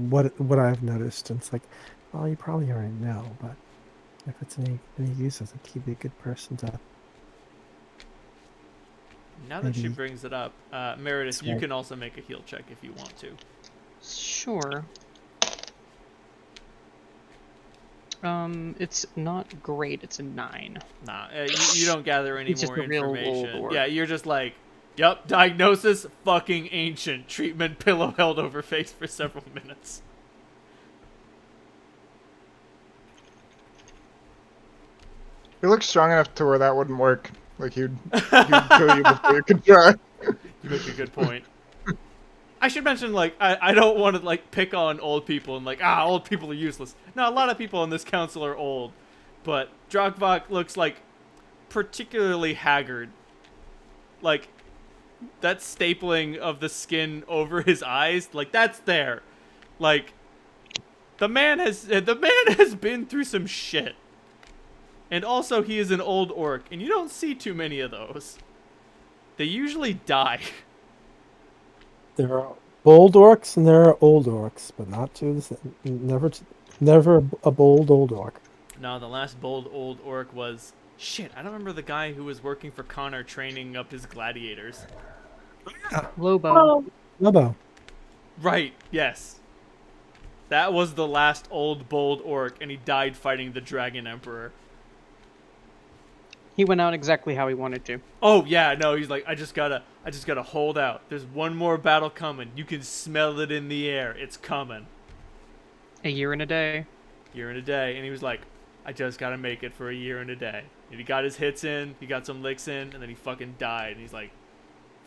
what I've noticed. And it's like, well, you probably already know, but if it's any use, I think he'd be a good person to. Now that she Maybe. brings it up, Meredith, That's you right. can also make a heal check if you want to. Sure. It's not great. It's a 9. Nah, you don't gather any He's just more a real old information. orc. Yeah, you're just like, yup, diagnosis, fucking ancient. Treatment, pillow held over face for several minutes. He looks strong enough to where that wouldn't work. Like he'd kill you before you could try. You make a good point. I should mention, like, I don't want to, like, pick on old people and, like, old people are useless. No, a lot of people in this council are old. But DraxxKraven looks, like, particularly haggard. Like, that stapling of the skin over his eyes, like, that's there. Like, the man has been through some shit. And also, he is an old orc, and you don't see too many of those. They usually die. There are bold orcs and there are old orcs, but not two the same. Never a bold old orc. No, the last bold old orc was shit. I don't remember the guy who was working for Connor training up his gladiators. Lobo. Oh, Lobo. Right. Yes. That was the last old bold orc, and he died fighting the Dragon Emperor. He went out exactly how he wanted to. Oh yeah, no, he's like, I just gotta hold out. There's one more battle coming. You can smell it in the air. It's coming. A year and a day. Year and a day, and he was like, I just gotta make it for a year and a day. And he got his hits in, he got some licks in, and then he fucking died. And he's like,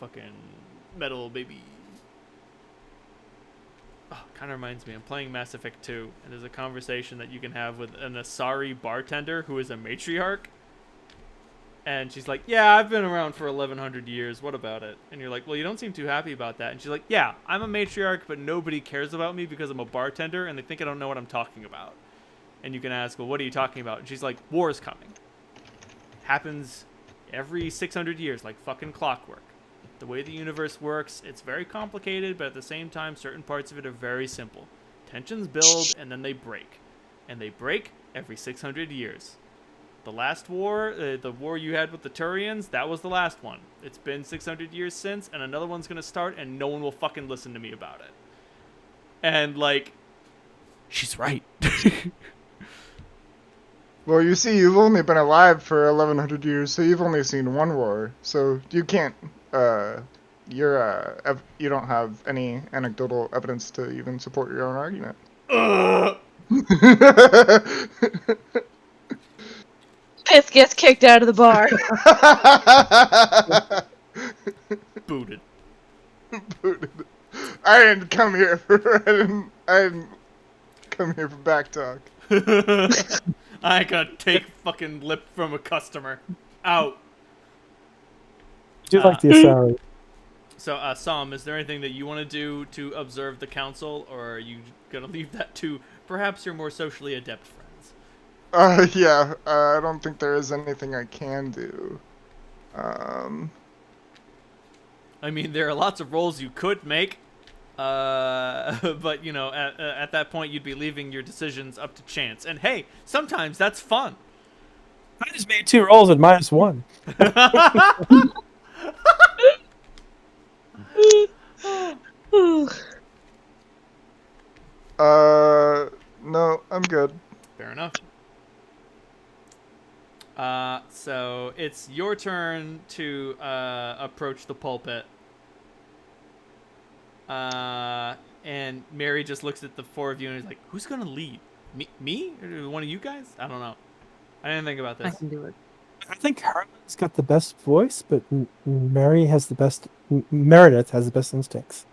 fucking metal baby. Oh, kind of reminds me, I'm playing Mass Effect 2, and there's a conversation that you can have with an Asari bartender who is a matriarch. And she's like, yeah, I've been around for 1100 years. What about it? And you're like, well, you don't seem too happy about that. And she's like, yeah, I'm a matriarch, but nobody cares about me because I'm a bartender, and they think I don't know what I'm talking about. And you can ask, well, what are you talking about? And she's like, war is coming. Happens every 600 years, like fucking clockwork. The way the universe works, it's very complicated, but at the same time, certain parts of it are very simple. Tensions build, and then they break. And they break every 600 years. The last war, the war you had with the Turians, that was the last one. It's been 600 years since, and another one's gonna start, and no one will fucking listen to me about it. And, like, she's right. Well, you see, you've only been alive for 1100 years, so you've only seen one war. So you can't, you don't have any anecdotal evidence to even support your own argument. Piss gets kicked out of the bar. Booted. Booted. I didn't come here for. I didn't come here for backtalk. I ain't gonna take fucking lip from a customer. Out. I do like the Asari. So, Sam, is there anything that you want to do to observe the council, or are you gonna leave that to perhaps your more socially adept friends? Yeah, I don't think there is anything I can do. I mean, there are lots of rolls you could make, but, you know, at that point, you'd be leaving your decisions up to chance. And hey, sometimes that's fun. I just made 2 rolls at -1. No, I'm good. Fair enough. So it's your turn to approach the pulpit. And Mary just looks at the 4 of you and is like, "Who's gonna lead? Me? Or one of you guys? I don't know. I didn't think about I this." can do it. I think Harlan's got the best voice, but Mary has the best. Meredith has the best instincts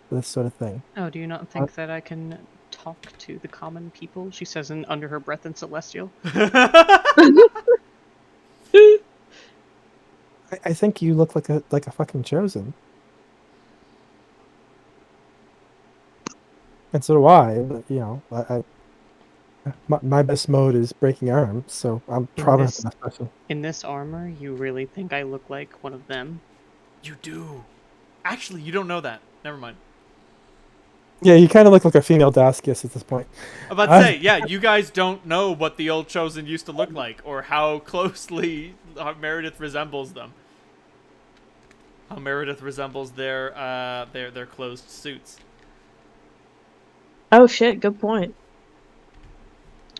for this sort of thing. Oh, do you not think that I can talk to the common people? She says under her breath in Celestial. I think you look like a fucking chosen. And so do I. But, you know, my best mode is breaking arms, so I'm probably not the best person. In this armor, you really think I look like one of them? You do. Actually, you don't know that. Never mind. Yeah, you kind of look like a female Daskius at this point. I'm about to say, yeah, you guys don't know what the old chosen used to look like, or how closely Meredith resembles them. How Meredith resembles their closed suits. Oh shit, good point.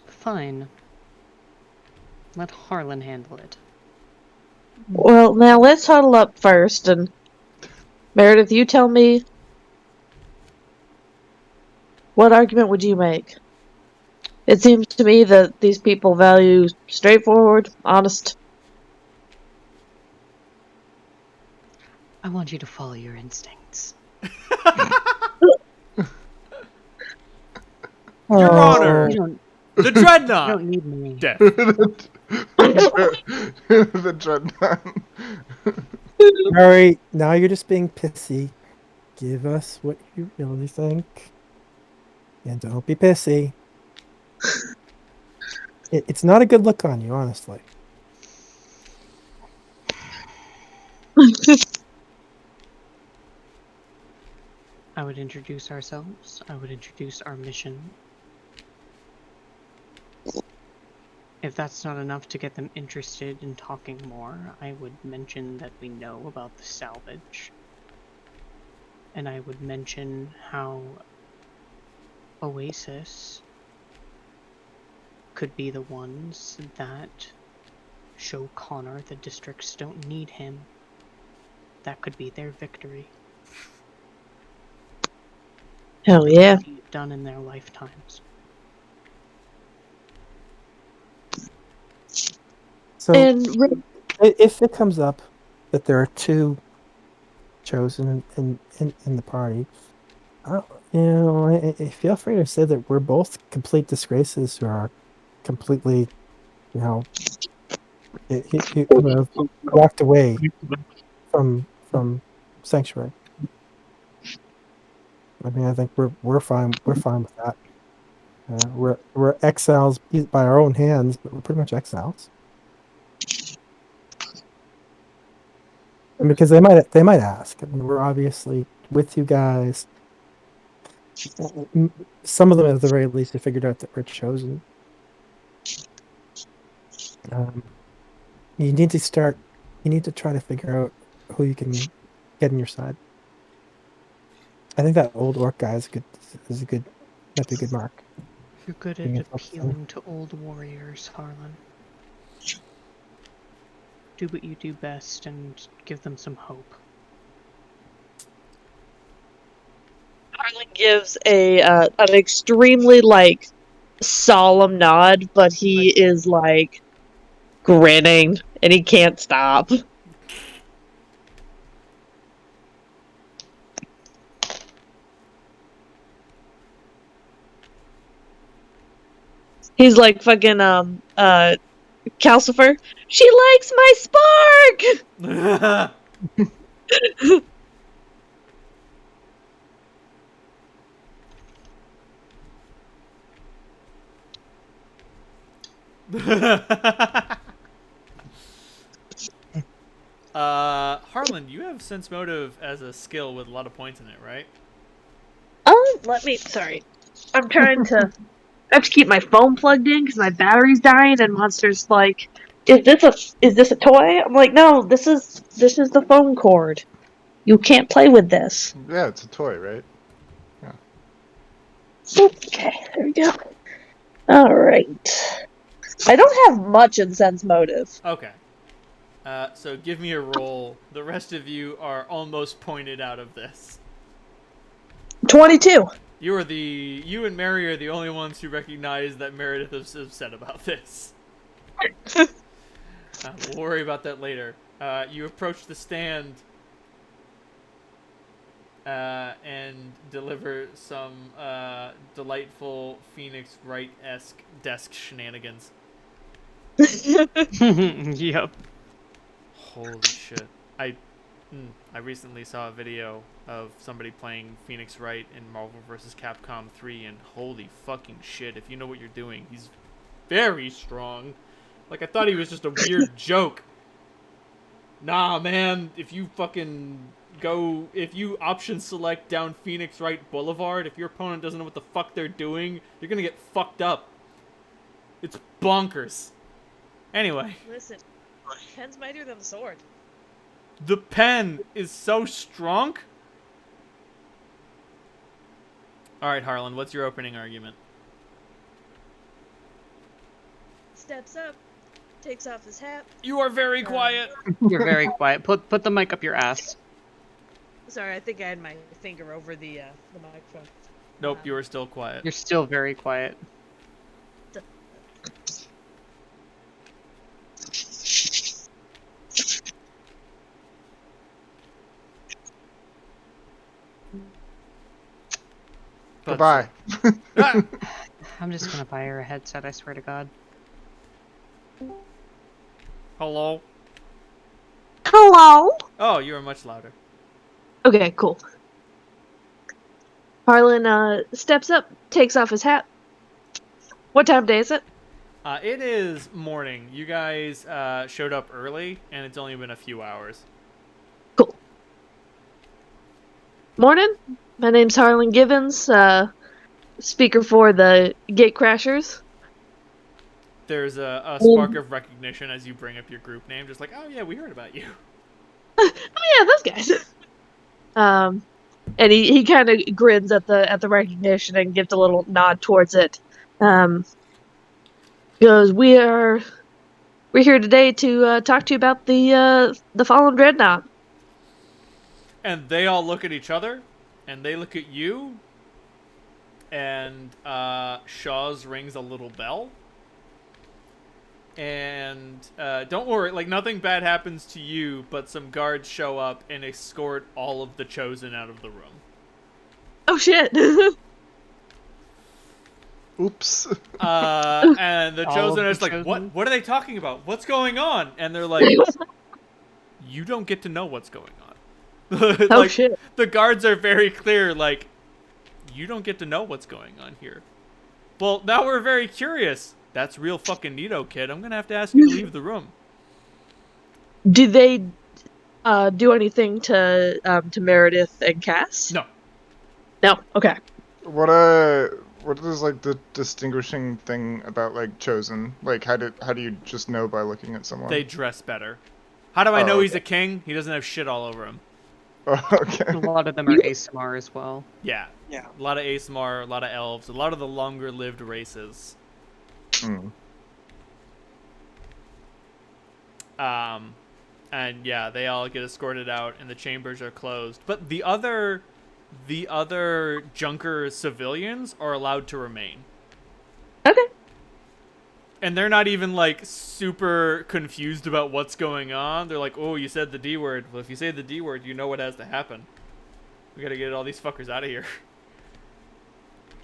Fine. Let Harlan handle it. Well, now let's huddle up first, and Meredith, you tell me, what argument would you make? It seems to me that these people value straightforward, honest. I want you to follow your instincts. Your Honor! You don't, The you Dreadnought! don't need me. Death. The Dreadnought. Mary, now you're just being pissy. Give us what you really think. And don't be pissy. It's not a good look on you, honestly. I would introduce ourselves. I would introduce our mission. If that's not enough to get them interested in talking more, I would mention that we know about the salvage. And I would mention how Oasis could be the ones that show Connor the districts don't need him. That could be their victory. Hell yeah. Done in their lifetimes. So And if it comes up that there are two chosen in the party, I feel free to say that we're both complete disgraces who are completely, who have walked away from sanctuary. I mean, I think we're fine. We're fine with that. We're exiles by our own hands, but we're pretty much exiles. And because they might ask. I mean, we're obviously with you guys. Some of them, at the very least, have figured out that we're chosen. You need to try to figure out who you can get on your side. I think that old orc guy might be a good mark. You're good You at can focus on. appealing to old warriors, Harlan. Do what you do best and give them some hope. Harlan gives an extremely solemn nod, but he is grinning and he can't stop. He's like fucking Calcifer. She likes my spark. Harlan, you have sense motive as a skill with a lot of points in it, right? Sorry. I'm trying to. I have to keep my phone plugged in because my battery's dying, and Monster's like, is this a toy?" I'm like, "No, this is the phone cord. You can't play with this." Yeah, it's a toy, right? Okay, there we go. All right. I don't have much in sense motive. Okay. So give me a roll. The rest of you are almost pointed out of this. 22. You and Mary are the only ones who recognize that Meredith is upset about this. We'll worry about that later. You approach the stand and deliver some delightful Phoenix Wright-esque desk shenanigans. Yep. Holy shit. I recently saw a video of somebody playing Phoenix Wright in Marvel vs. Capcom 3, and holy fucking shit, if you know what you're doing, he's very strong. Like, I thought he was just a weird joke. Nah, man, if you option select down Phoenix Wright Boulevard, if your opponent doesn't know what the fuck they're doing, you're gonna get fucked up. It's bonkers. Anyway. Listen, pen's mightier than the sword. The pen is so strong. Alright, Harlan, what's your opening argument? Steps up, takes off his hat. You are very quiet. You're very quiet. Put the mic up your ass. Sorry, I think I had my finger over the microphone. Nope, you are still quiet. You're still very quiet. Goodbye. I'm just gonna buy her a headset, I swear to God. Hello? Hello? Oh, you are much louder. Okay, cool. Harlan steps up, takes off his hat. What time of day is it? It is morning. You guys showed up early, and it's only been a few hours. Cool. Morning. My name's Harlan Givens, speaker for the Gate Crashers. There's a spark of recognition as you bring up your group name, just like, oh yeah, we heard about you. Oh yeah, those guys. And he kind of grins at the recognition and gives a little nod towards it. Goes, we're here today to talk to you about the Fallen Dreadnought. And they all look at each other, and they look at you, and Shaw's rings a little bell. And don't worry, like, nothing bad happens to you, but some guards show up and escort all of the Chosen out of the room. Oh shit! Oops. And the All Chosen of are the just like, Chosen? what are they talking about? What's going on? And they're like, you don't get to know what's going on. Oh Like, shit! the guards are very clear, like, you don't get to know what's going on here. Well, now we're very curious. That's real fucking neato, kid. I'm gonna have to ask you to leave the room. Do they do anything to Meredith and Cass? No. No. Okay. What is like the distinguishing thing about like Chosen? Like how do you just know by looking at someone? They dress better. How do I know Oh, he's a king? He doesn't have shit all over him. Oh, okay. A lot of them are ASMR as well. Yeah. Yeah. A lot of Aesmar, a lot of elves, a lot of the longer-lived races. Hmm. And yeah, they all get escorted out, and the chambers are closed. But the other Junker civilians are allowed to remain. Okay. And they're not even, like, super confused about what's going on. They're like, oh, you said the D word. Well, if you say the D word, you know what has to happen. We gotta get all these fuckers out of here.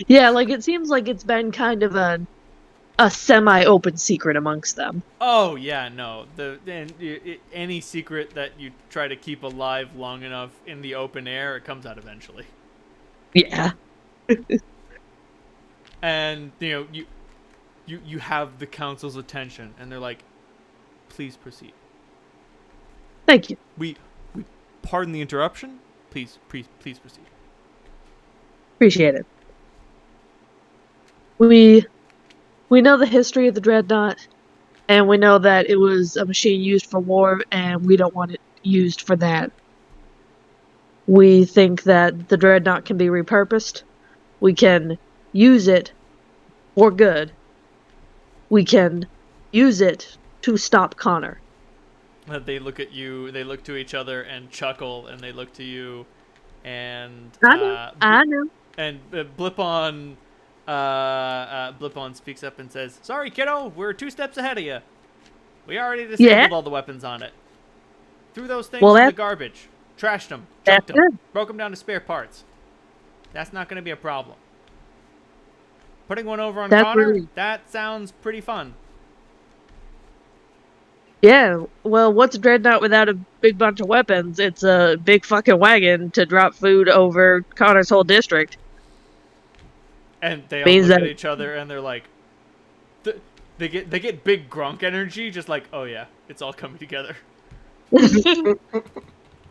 Yeah, like it seems like it's been kind of a semi-open secret amongst them. Oh, yeah, no. Any secret that you try to keep alive long enough in the open air, it comes out eventually. Yeah. And, you have the council's attention, and they're like, please proceed. Thank you. We pardon the interruption. Please proceed. Appreciate it. We know the history of the Dreadnought, and we know that it was a machine used for war, and we don't want it used for that. We think that the Dreadnought can be repurposed. We can use it for good. We can use it to stop Connor. They look at you, they look to each other and chuckle, and they look to you, and I know. And Blipon speaks up and says, "Sorry, kiddo, we're 2 steps ahead of you. We already disabled all the weapons on it. Threw those things in the garbage, trashed them, junked them, broke them down to spare parts. That's not going to be a problem. Putting one over on Connor, that sounds pretty fun." Yeah, well, what's a Dreadnought without a big bunch of weapons? It's a big fucking wagon to drop food over Connor's whole district. And they all look at each other and they're like, they get big Gronk energy, just like, oh yeah, it's all coming together.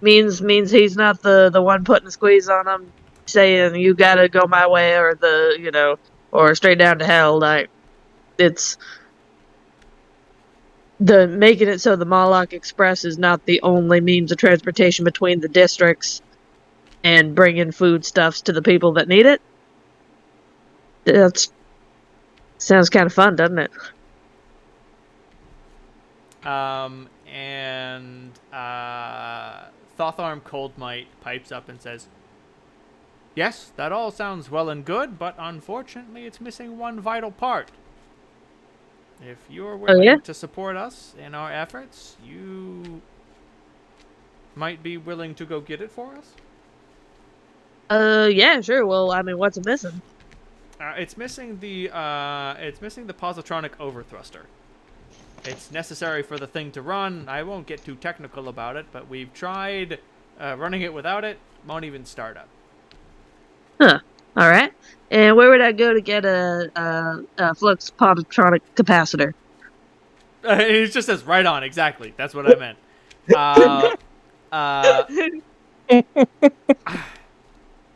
means he's not the one putting the squeeze on him, saying you gotta go my way or or straight down to hell. Like, it's the making it so the Moloch Express is not the only means of transportation between the districts and bringing foodstuffs to the people that need it. That sounds kind of fun, doesn't it? And Thotharm Coldmight pipes up and says, "Yes, that all sounds well and good, but unfortunately it's missing one vital part. If you're willing to support us in our efforts, you might be willing to go get it for us?" Yeah, sure. Well, I mean, what's it missing? It's missing the positronic overthruster. It's necessary for the thing to run. I won't get too technical about it, but we've tried running it without it. Won't even start up. Huh. All right. And where would I go to get a flux positronic capacitor? It just says right on. Exactly. That's what I meant.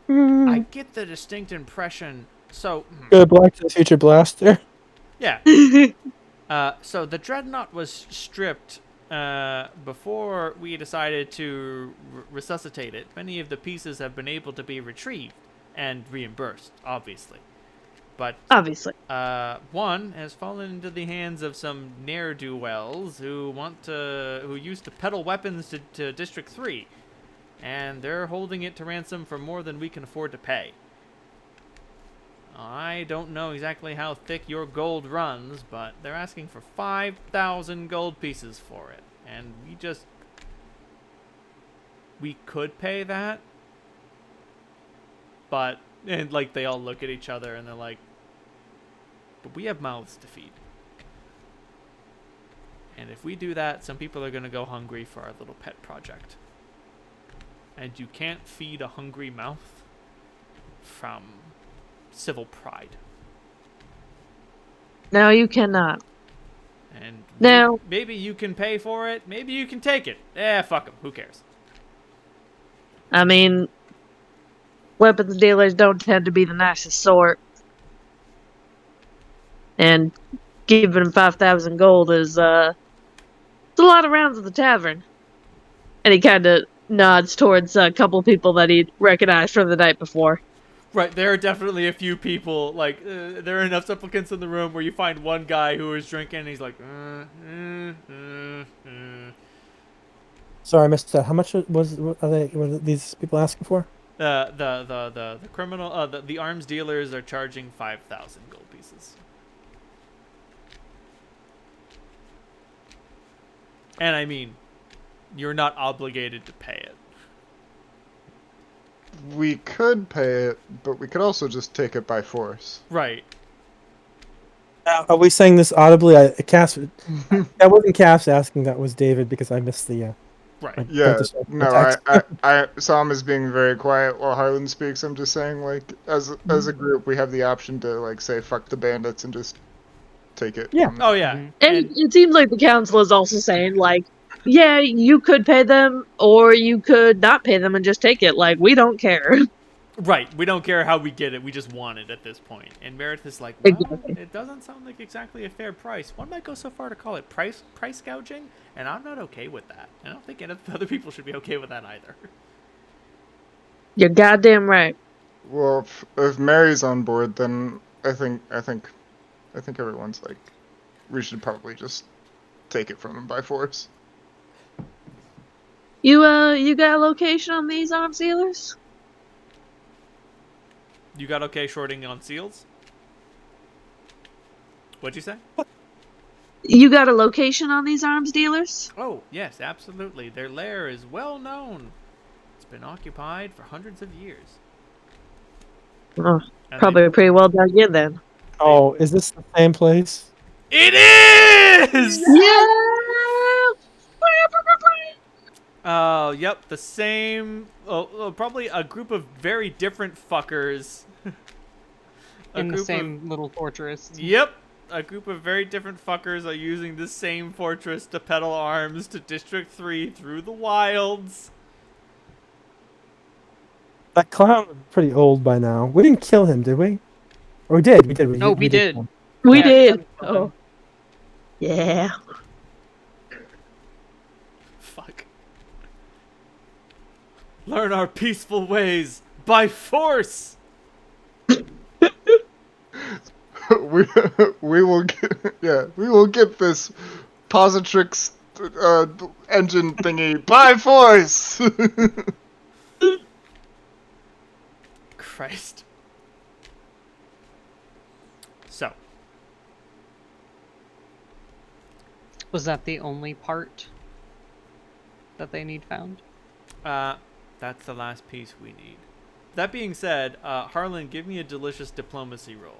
I get the distinct impression. So, Go back to the future blaster. yeah. So the Dreadnought was stripped before we decided to resuscitate it. Many of the pieces have been able to be retrieved and reimbursed, obviously. But Obviously. one has fallen into the hands of some ne'er-do-wells who used to peddle weapons to District 3, and they're holding it to ransom for more than we can afford to pay. I don't know exactly how thick your gold runs, but they're asking for 5,000 gold pieces for it, and we could pay that, but, and like they all look at each other and they're like, but we have mouths to feed. And if we do that, some people are going to go hungry for our little pet project. And you can't feed a hungry mouth from civil pride. No, you cannot. And No. maybe you can pay for it. Maybe you can take it. Fuck them. Who cares? I mean, weapons dealers don't tend to be the nicest sort. And giving him 5,000 gold is, it's a lot of rounds at the tavern. And he kind of nods towards a couple people that he'd recognized from the night before. Right, there are definitely a few people, like, there are enough supplicants in the room where you find one guy who is drinking and he's like, Sorry, I missed that. How much were these people asking for? The criminal, the arms dealers are charging 5,000 gold pieces. And I mean, you're not obligated to pay it. We could pay it, but we could also just take it by force. Right. Are we saying this audibly? Cass, that wasn't Cass asking. That was David because I missed the. Right. Yeah, no, I saw him as being very quiet while Harlan speaks. I'm just saying, like, as a group, we have the option to, like, say, fuck the bandits and just take it. Yeah. Oh, yeah. Mhm. And it seems like the council is also saying, like, yeah, you could pay them, or you could not pay them and just take it. Like, we don't care. Right. We don't care how we get it. We just want it at this point. And Meredith is like, well, Exactly. it doesn't sound like exactly a fair price. One might go so far to call it price gouging, and I'm not okay with that. I don't think any other people should be okay with that either. You're goddamn right. Well, if Mary's on board, then I think everyone's like, we should probably just take it from him by force. You got a location on these arms dealers? You got okay shorting on seals? What'd you say? You got a location on these arms dealers? Oh, yes, absolutely. Their lair is well known. It's been occupied for hundreds of years. Oh, And probably pretty well done in then. Oh, is this the same place? It is! Yeah! Oh, yep, the same. Probably a group of very different fuckers. In the same little fortress. Yep, a group of very different fuckers are using this same fortress to peddle arms to District 3 through the wilds. That clown is pretty old by now. We didn't kill him, did we? Or we did. We did. No, we did. kill him. We Yeah. did. Oh. Yeah. Fuck. Learn our peaceful ways by force! we will get this Positrix engine thingy by force. Christ. So, Was that the only part that they need found? that's the last piece we need. That being said, Harlan, give me a delicious diplomacy roll.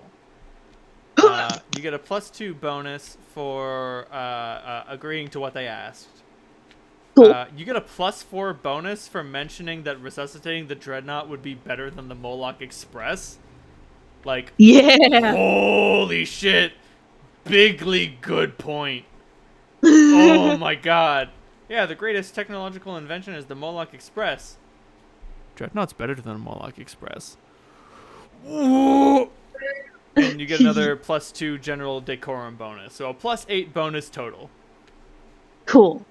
You get a +2 bonus for agreeing to what they asked. Cool. You get a +4 bonus for mentioning that resuscitating the Dreadnought would be better than the Moloch Express. Like, Yeah. holy shit. Bigly good point. Oh my god. Yeah, the greatest technological invention is the Moloch Express. Dreadnought's better than a Moloch Express. Ooh! And you get another +2 general decorum bonus. So a +8 bonus total. Cool.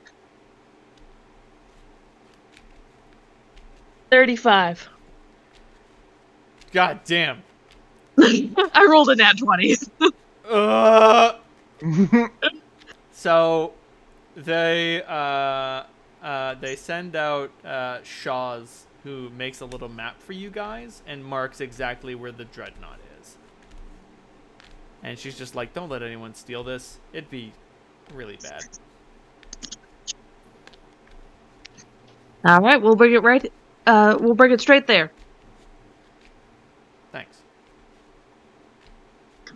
35. God damn. I rolled a nat 20. So they send out Shaw's, who makes a little map for you guys and marks exactly where the Dreadnought is. And she's just like, don't let anyone steal this. It'd be really bad. All right, we'll bring it right. We'll bring it straight there. Thanks.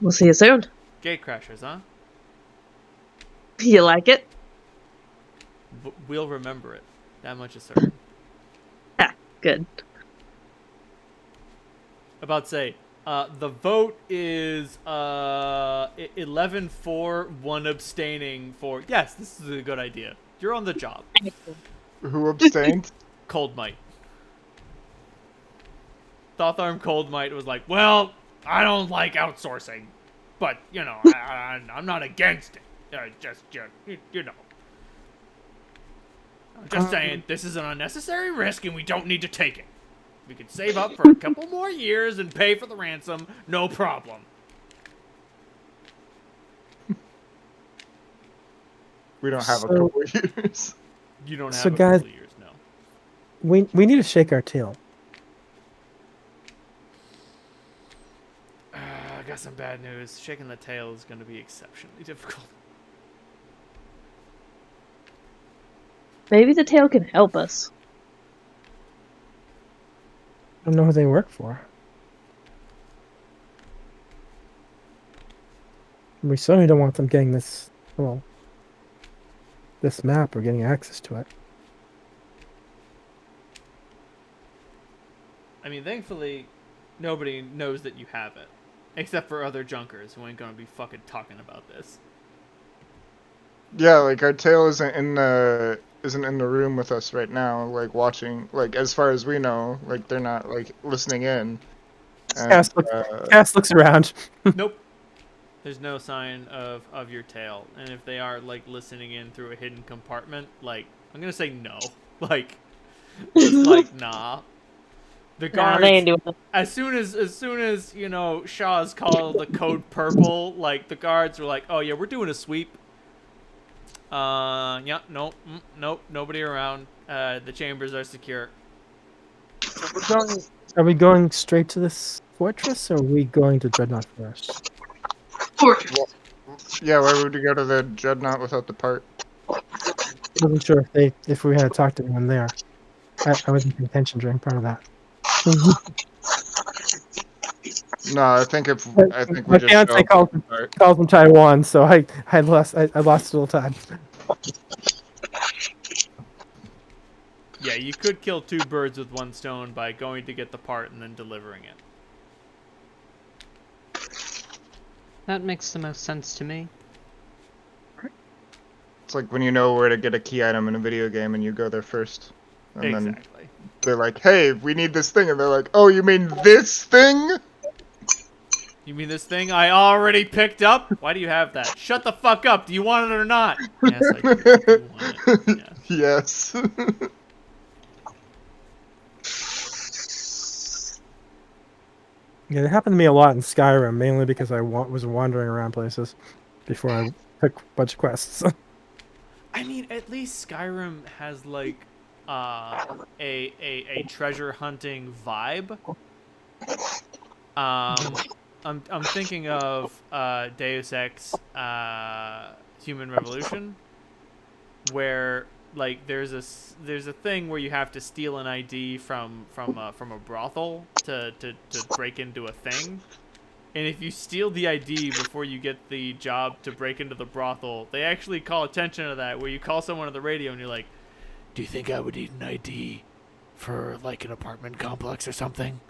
We'll see you soon. Gatecrashers, huh? You like it? We'll remember it. That much is certain. Good. About to say, the vote is 11-4, 1 abstaining for. Yes, this is a good idea. You're on the job. Who abstained? Cold Might. Thotharm Cold Might was like, well, I don't like outsourcing, but, you know, I'm not against it. Just, you know. I'm just saying, this is an unnecessary risk and we don't need to take it. We could save up for a couple more years and pay for the ransom, no problem. We don't have a So- couple of years. You don't have So a guys- couple of years, no. We need to shake our tail. I got some bad news. Shaking the tail is going to be exceptionally difficult. Maybe the tail can help us. I don't know who they work for. We certainly don't want them getting this map or getting access to it. I mean, thankfully, nobody knows that you have it. Except for other junkers who ain't going to be fucking talking about this. Yeah, like our tail isn't in the room with us right now, like watching. Like as far as we know, like they're not like listening in. And, Cass looks around. Nope. There's no sign of your tail. And if they are, like, listening in through a hidden compartment, like, I'm going to say no. Like, just like, nah. The Nah, guards, they ain't doing it. as soon as, you know, Shaw's called the code purple, like, the guards were like, oh, yeah, we're doing a sweep. Yeah, nope, nope, nobody around. The chambers are secure. Are we going straight to this fortress, or are we going to Dreadnought first? yeah, why would we go to the Dreadnought without the part? I wasn't sure if we had to talk to anyone there. I wasn't paying attention during part of that. No, I think My we just fiance show up calls with the part. calls them Taiwan, so I lost a little time. Yeah, you could kill 2 birds with 1 stone by going to get the part and then delivering it. That makes the most sense to me. It's like when you know where to get a key item in a video game and you go there first. And then Exactly. they're like, hey, we need this thing. And they're like, oh, you mean this thing? You mean this thing I already picked up? Why do you have that? Shut the fuck up. Do you want it or not? Yes, I do want it. Yeah. Yes. Yeah, it happened to me a lot in Skyrim, mainly because I was wandering around places before I took a bunch of quests. I mean, at least Skyrim has like a treasure hunting vibe. I'm thinking of Deus Ex Human Revolution, where like there's a thing where you have to steal an ID from a brothel to break into a thing. And if you steal the ID before you get the job to break into the brothel, they actually call attention to that, where you call someone on the radio and you're like, do you think I would need an ID for, like, an apartment complex or something?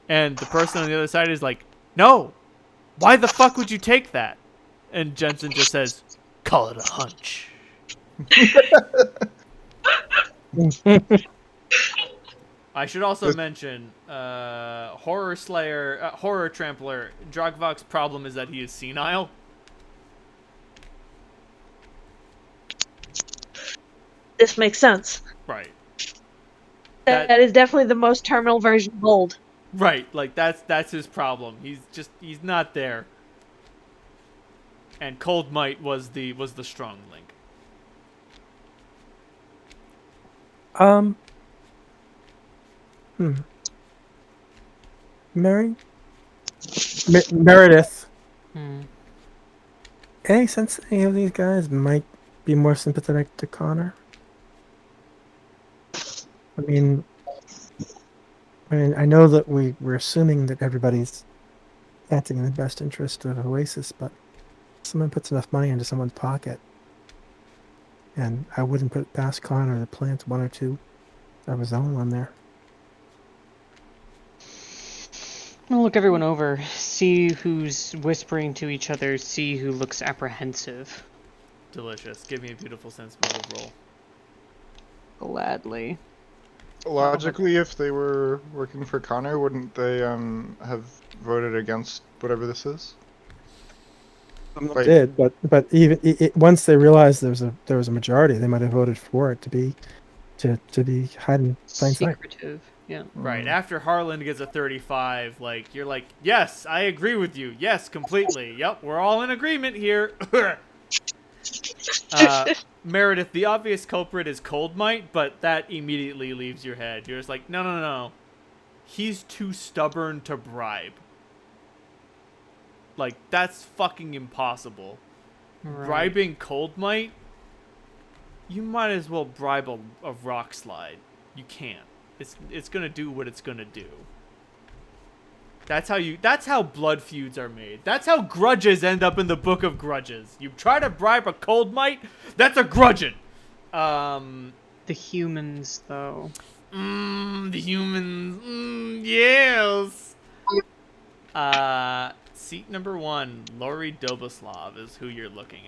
And the person on the other side is like, no! Why the fuck would you take that? And Jensen just says, call it a hunch. I should also This- mention, Horror Slayer, Horror Trampler, DraxxKraven's problem is that he is senile. This makes sense. Right. That is definitely the most terminal version of old. Right, like that's his problem. He's not there. And Cold Might was the strong link. Mary? Meredith. Hmm. Any sense any of these guys might be more sympathetic to Connor? I know that we're assuming that everybody's acting in the best interest of Oasis, but someone puts enough money into someone's pocket, and I wouldn't put it past Connor to plant one or two. If I was the only one there. I'll look everyone over, see who's whispering to each other, see who looks apprehensive. Delicious. Give me a beautiful sense motive roll. Gladly. Logically, if they were working for Connor, wouldn't they have voted against whatever this is? Some of them Like- did, but even once they realized there was a majority, they might have voted for it to be hiding in plain sight. Secretive. Yeah. Right. After Harlan gets a 35, like you're like, yes, I agree with you. Yes, completely. Yep, we're all in agreement here. Meredith, the obvious culprit is Cold Might, but that immediately leaves your head. You're just like, no. He's too stubborn to bribe. Like, that's fucking impossible. Right. Bribing Cold Might? You might as well bribe a rock slide. You can't. It's gonna do what it's gonna do. That's how blood feuds are made. That's how grudges end up in the Book of Grudges. You try to bribe a Cold Might, that's a grudging. The humans, though. The humans. Yes. Seat number 1, Lori Doboslav is who you're looking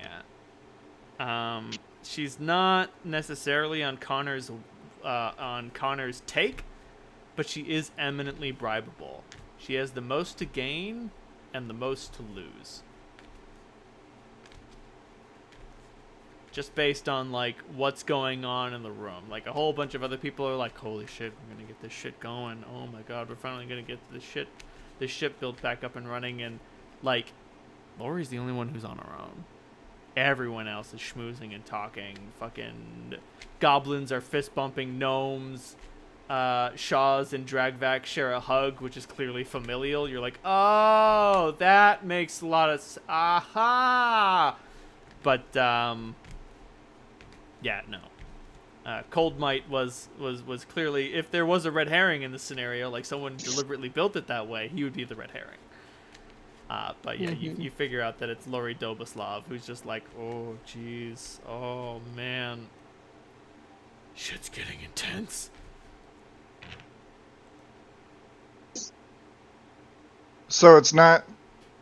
at. She's not necessarily on Connor's take, but she is eminently bribable. She has the most to gain and the most to lose. Just based on, like, what's going on in the room. Like, a whole bunch of other people are like, holy shit, we're gonna get this shit going. Oh my god, we're finally gonna get this ship built back up and running. And, like, Lori's the only one who's on her own. Everyone else is schmoozing and talking. Fucking goblins are fist bumping gnomes. Shaw's and DraxxKraven share a hug, which is clearly familial. You're like, oh, that makes a lot of aha. But yeah, no. Cold Might was clearly, if there was a red herring in the scenario, like someone deliberately built it that way, he would be the red herring. But yeah, you figure out that it's Lori Doboslav, who's just like, oh, jeez, oh, man. Shit's getting intense. So it's not.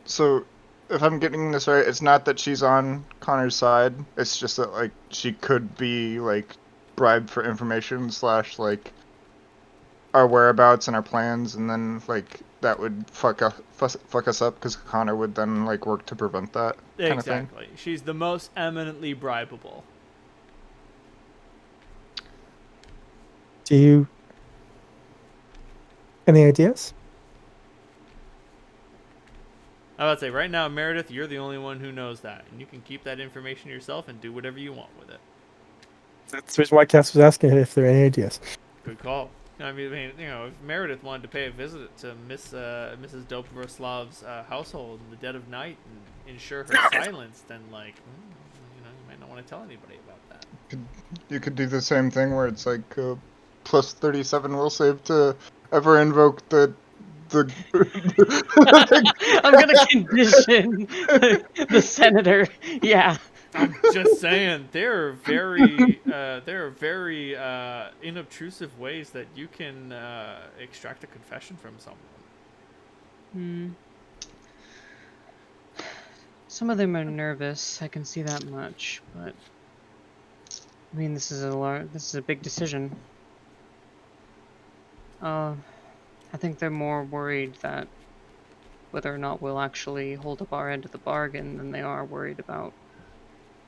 So, if I'm getting this right, it's not that she's on Connor's side. It's just that, like, she could be, like, bribed for information / like our whereabouts and our plans, and then, like, that would fuck us up because Connor would then, like, work to prevent that kind of thing. Exactly. She's the most eminently bribable. Do you any ideas? I would say right now, Meredith, you're the only one who knows that, and you can keep that information yourself and do whatever you want with it. That's the reason why Cass was asking if there are any ideas. Good call. I mean, you know, if Meredith wanted to pay a visit to Mrs. Dobroslav's household in the dead of night and ensure her silence, then, like, you know, you might not want to tell anybody about that. You could do the same thing where it's like plus 37 will save to ever invoke the. I'm gonna condition the senator. Yeah. I'm just saying, there are very inobtrusive ways that you can extract a confession from someone. Some of them are nervous. I can see that much, but I mean, this is a big decision. I think they're more worried that whether or not we'll actually hold up our end of the bargain than they are worried about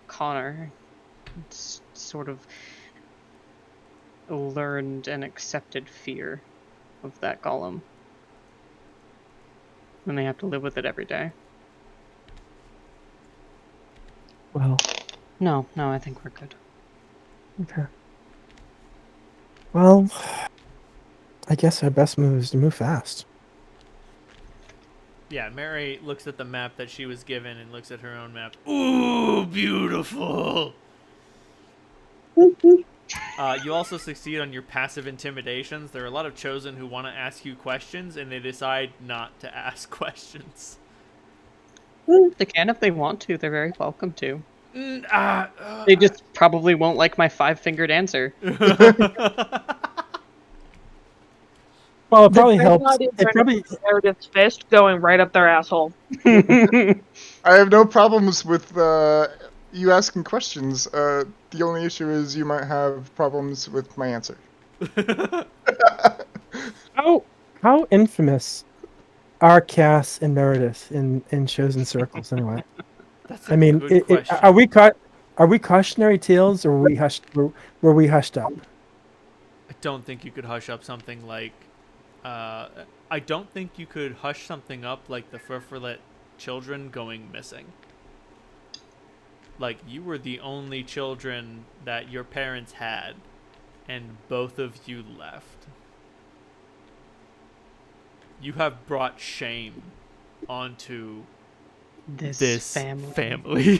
Connor. It's sort of a learned and accepted fear of that golem. And they have to live with it every day. Well, No, I think we're good. okay. Well, I guess our best move is to move fast. Yeah, Mary looks at the map that she was given and looks at her own map. Ooh, beautiful! You also succeed on your passive intimidations. There are a lot of Chosen who want to ask you questions, and they decide not to ask questions. They can if they want to. They're very welcome to. They They just probably won't like my 5-fingered answer. Well, it The probably helps. Dreadnought is It ready probably for Meredith's fist going right up their asshole. I have no problems with you asking questions. The only issue is you might have problems with my answer. how infamous are Cass and Meredith in chosen circles anyway? That's a I mean, good question. are we cautionary tales or were we hushed up? I don't think you could hush up something like... I don't think you could hush something up like the Furfurlet children going missing. Like, you were the only children that your parents had, and both of you left. You have brought shame onto this family.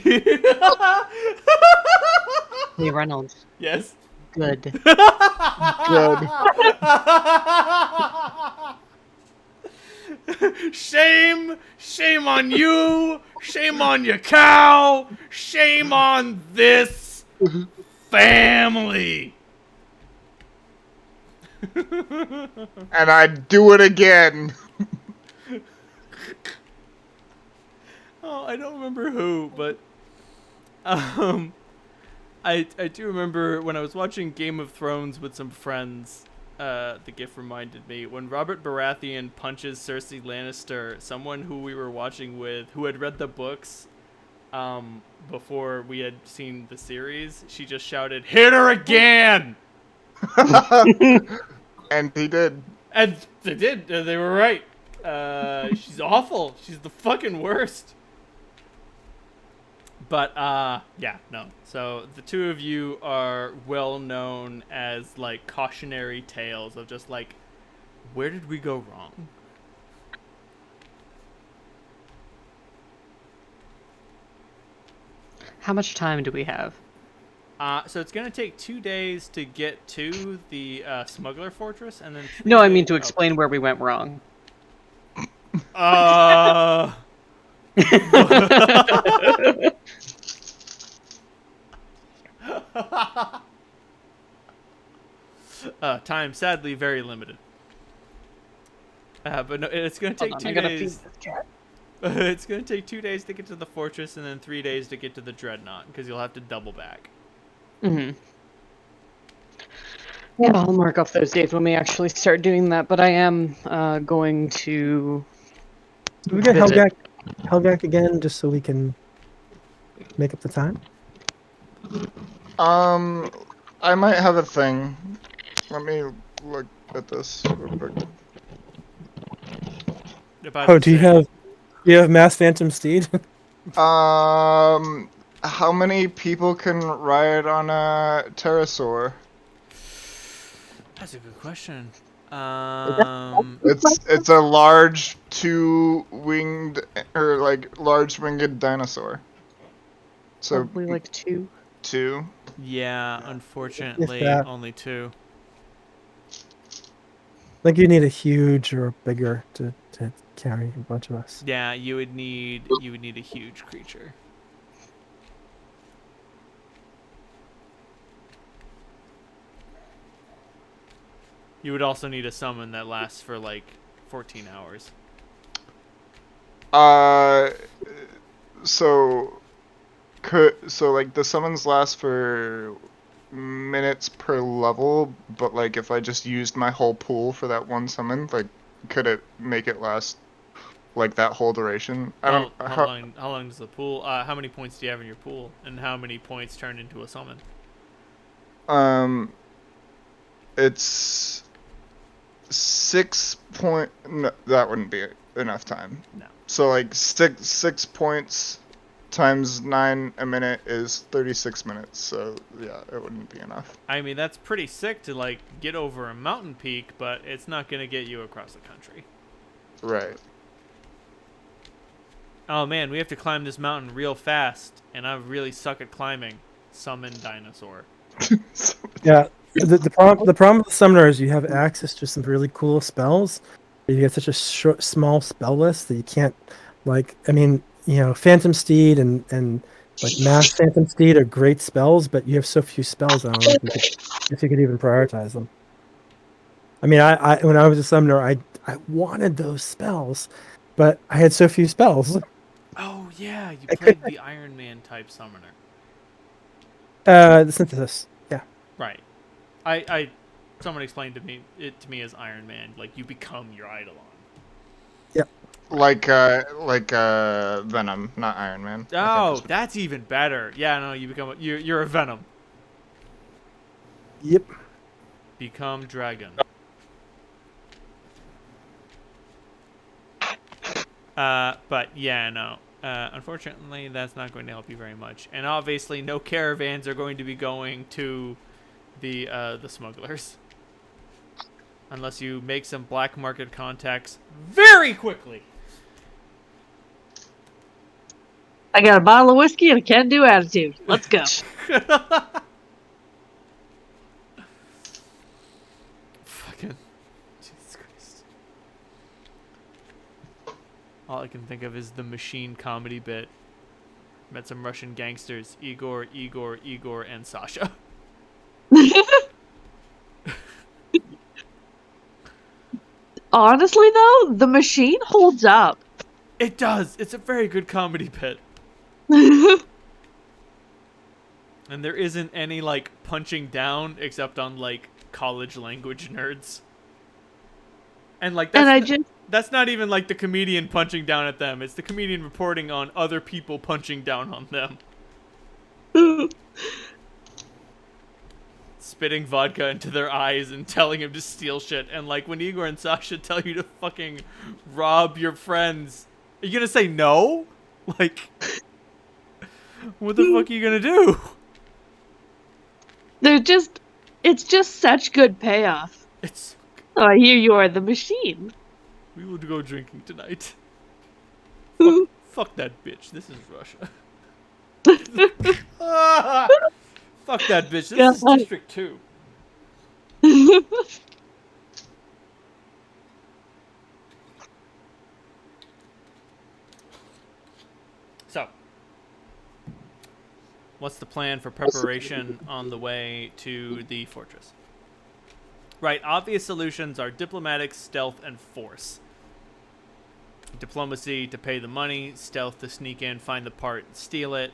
Hey, Reynolds. Yes? Good. Good. Shame on you, shame on your cow, shame on this family. And I'd do it again. Oh, I don't remember who, but I do remember when I was watching Game of Thrones with some friends. The GIF reminded me when Robert Baratheon punches Cersei Lannister. Someone who we were watching with, who had read the books, before we had seen the series, she just shouted, "Hit her again!" And he did. And they did. They were right. She's awful. She's the fucking worst. But, yeah, no. So, the two of you are well known as, like, cautionary tales of just, like, where did we go wrong? How much time do we have? So it's gonna take 2 days to get to the, Smuggler Fortress, and then... No, I mean to explain where we went wrong. Time, sadly, very limited. But no, it's gonna take 2 days. It's gonna take 2 days to get to the fortress, and then 3 days to get to the Dreadnought, because you'll have to double back. Mm-hmm. Yeah, I'll mark off those days when we actually start doing that, but I am going to... Do we get Helgak again just so we can make up the time? I might have a thing. Let me look at this real quick. Oh, do you have Mass Phantom Steed? How many people can ride on a Pterosaur? That's a good question. It's a large two-winged or like large-winged dinosaur. So Probably like 2. two. Yeah, unfortunately, that. only 2. Like you need a huge or bigger to carry a bunch of us. Yeah, you would need a huge creature. You would also need a summon that lasts for like 14 hours. So like the summons last for minutes per level, but like if I just used my whole pool for that one summon, like could it make it last like that whole duration? I don't. How How, long? How long does the pool? How many points do you have in your pool, and how many points turn into a summon? it's 6 point. No, that wouldn't be enough time. No. So like six points times 9 a minute is 36 minutes. So yeah, it wouldn't be enough. I mean, that's pretty sick to like get over a mountain peak, but it's not gonna get you across the country. Right. Oh man, we have to climb this mountain real fast, and I really suck at climbing. Summon dinosaur. Yeah, the problem with Summoner is you have access to some really cool spells. But you get such a small spell list that you can't, like, I mean, Phantom Steed and like Mass Phantom Steed are great spells, but you have so few spells. I don't know if you could even prioritize them. I mean, I when I was a Summoner, I wanted those spells, but I had so few spells. Oh yeah, you I played could- the Iron Man type summoner. The Synthesis, yeah. Right. Someone explained to me as Iron Man, like you become your Eidolon. Like Venom, not Iron Man. Oh, that's even better. Yeah, no, you become you're a Venom. Yep. Become Dragon. But yeah, no. Unfortunately, that's not going to help you very much. And obviously, no caravans are going to be going to the smugglers. Unless you make some black market contacts very quickly. I got a bottle of whiskey and a can-do attitude. Let's go. Fucking Jesus Christ. All I can think of is the machine comedy bit. Met some Russian gangsters, Igor, and Sasha. Honestly, though, the machine holds up. It does. It's a very good comedy bit. And there isn't any, like, punching down except on, like, college language nerds. And, like, that's not even, like, the comedian punching down at them. It's the comedian reporting on other people punching down on them. Spitting vodka into their eyes and telling him to steal shit. And, like, when Igor and Sasha tell you to fucking rob your friends, are you gonna say no? Like, what the fuck are you gonna do? It's just such good payoff. It's... Oh, here you are, the machine. We will go drinking tonight. Fuck that bitch. This is Russia. Ah! Fuck that bitch. This is District 2. So, what's the plan for preparation on the way to the fortress? Right, obvious solutions are diplomatic, stealth, and force. Diplomacy to pay the money, stealth to sneak in, find the part, steal it,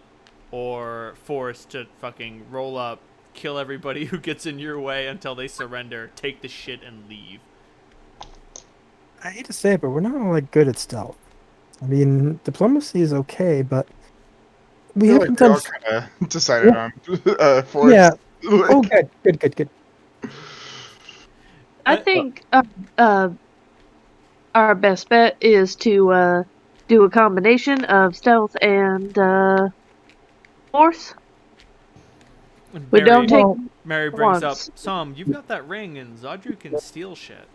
or force to fucking roll up, kill everybody who gets in your way until they surrender, take the shit, and leave. I hate to say it, but we're not all like good at stealth. I mean, diplomacy is okay, but we have Like we all sometimes. kind of decided on force. Yeah. Like, Oh, good. I think our best bet is to do a combination of stealth and force. We don't take Mary brings once. up, Sam, you've got that ring, and Zadru can steal shit.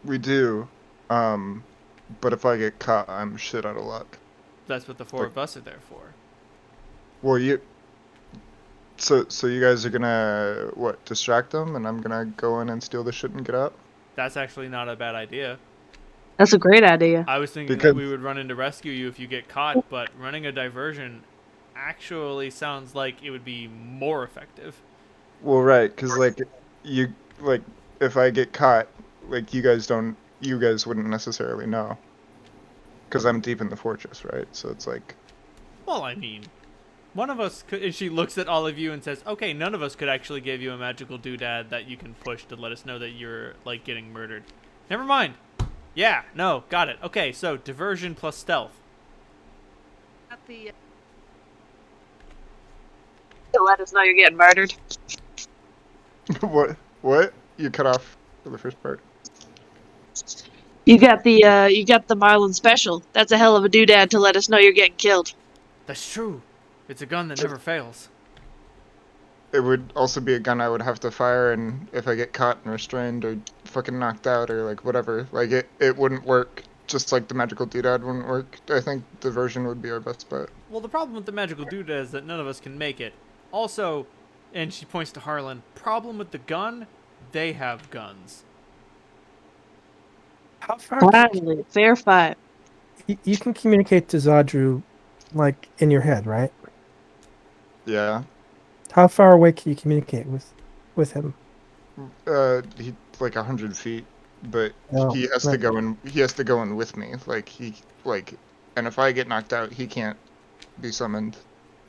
we do. But if I get caught, I'm shit out of luck. That's what the four of us are there for. Well, So you guys are gonna what? Distract them, and I'm gonna go in and steal the shit and get out. That's actually not a bad idea. That's a great idea. I was thinking Because- that we would run in to rescue you if you get caught, but running a diversion actually sounds like it would be more effective. Well, right, because like if I get caught, like you guys wouldn't necessarily know, because I'm deep in the fortress, right? So it's like, Well, I mean, One of us could, and she looks at all of you and says, okay, none of us could actually give you a magical doodad that you can push to let us know that you're, like, getting murdered. Never mind. Yeah, no, got it. Okay, so diversion plus stealth. To let us know you're getting murdered. What? You cut off for the first part. You got the Marlin special. That's a hell of a doodad to let us know you're getting killed. That's true. It's a gun that never fails. It would also be a gun I would have to fire, and if I get caught and restrained or fucking knocked out or like whatever, like it wouldn't work. Just like the magical doodad wouldn't work. I think diversion would be our best bet. Well, the problem with the magical doodad is that none of us can make it. Also, and she points to Harlan, problem with the gun, they have guns. How far? Finally, fair fight. You can communicate to Zadru, like in your head, right? Yeah. How far away can you communicate with him? He like 100 feet, but Oh, he has to go in. He has to go in with me. And if I get knocked out, he can't be summoned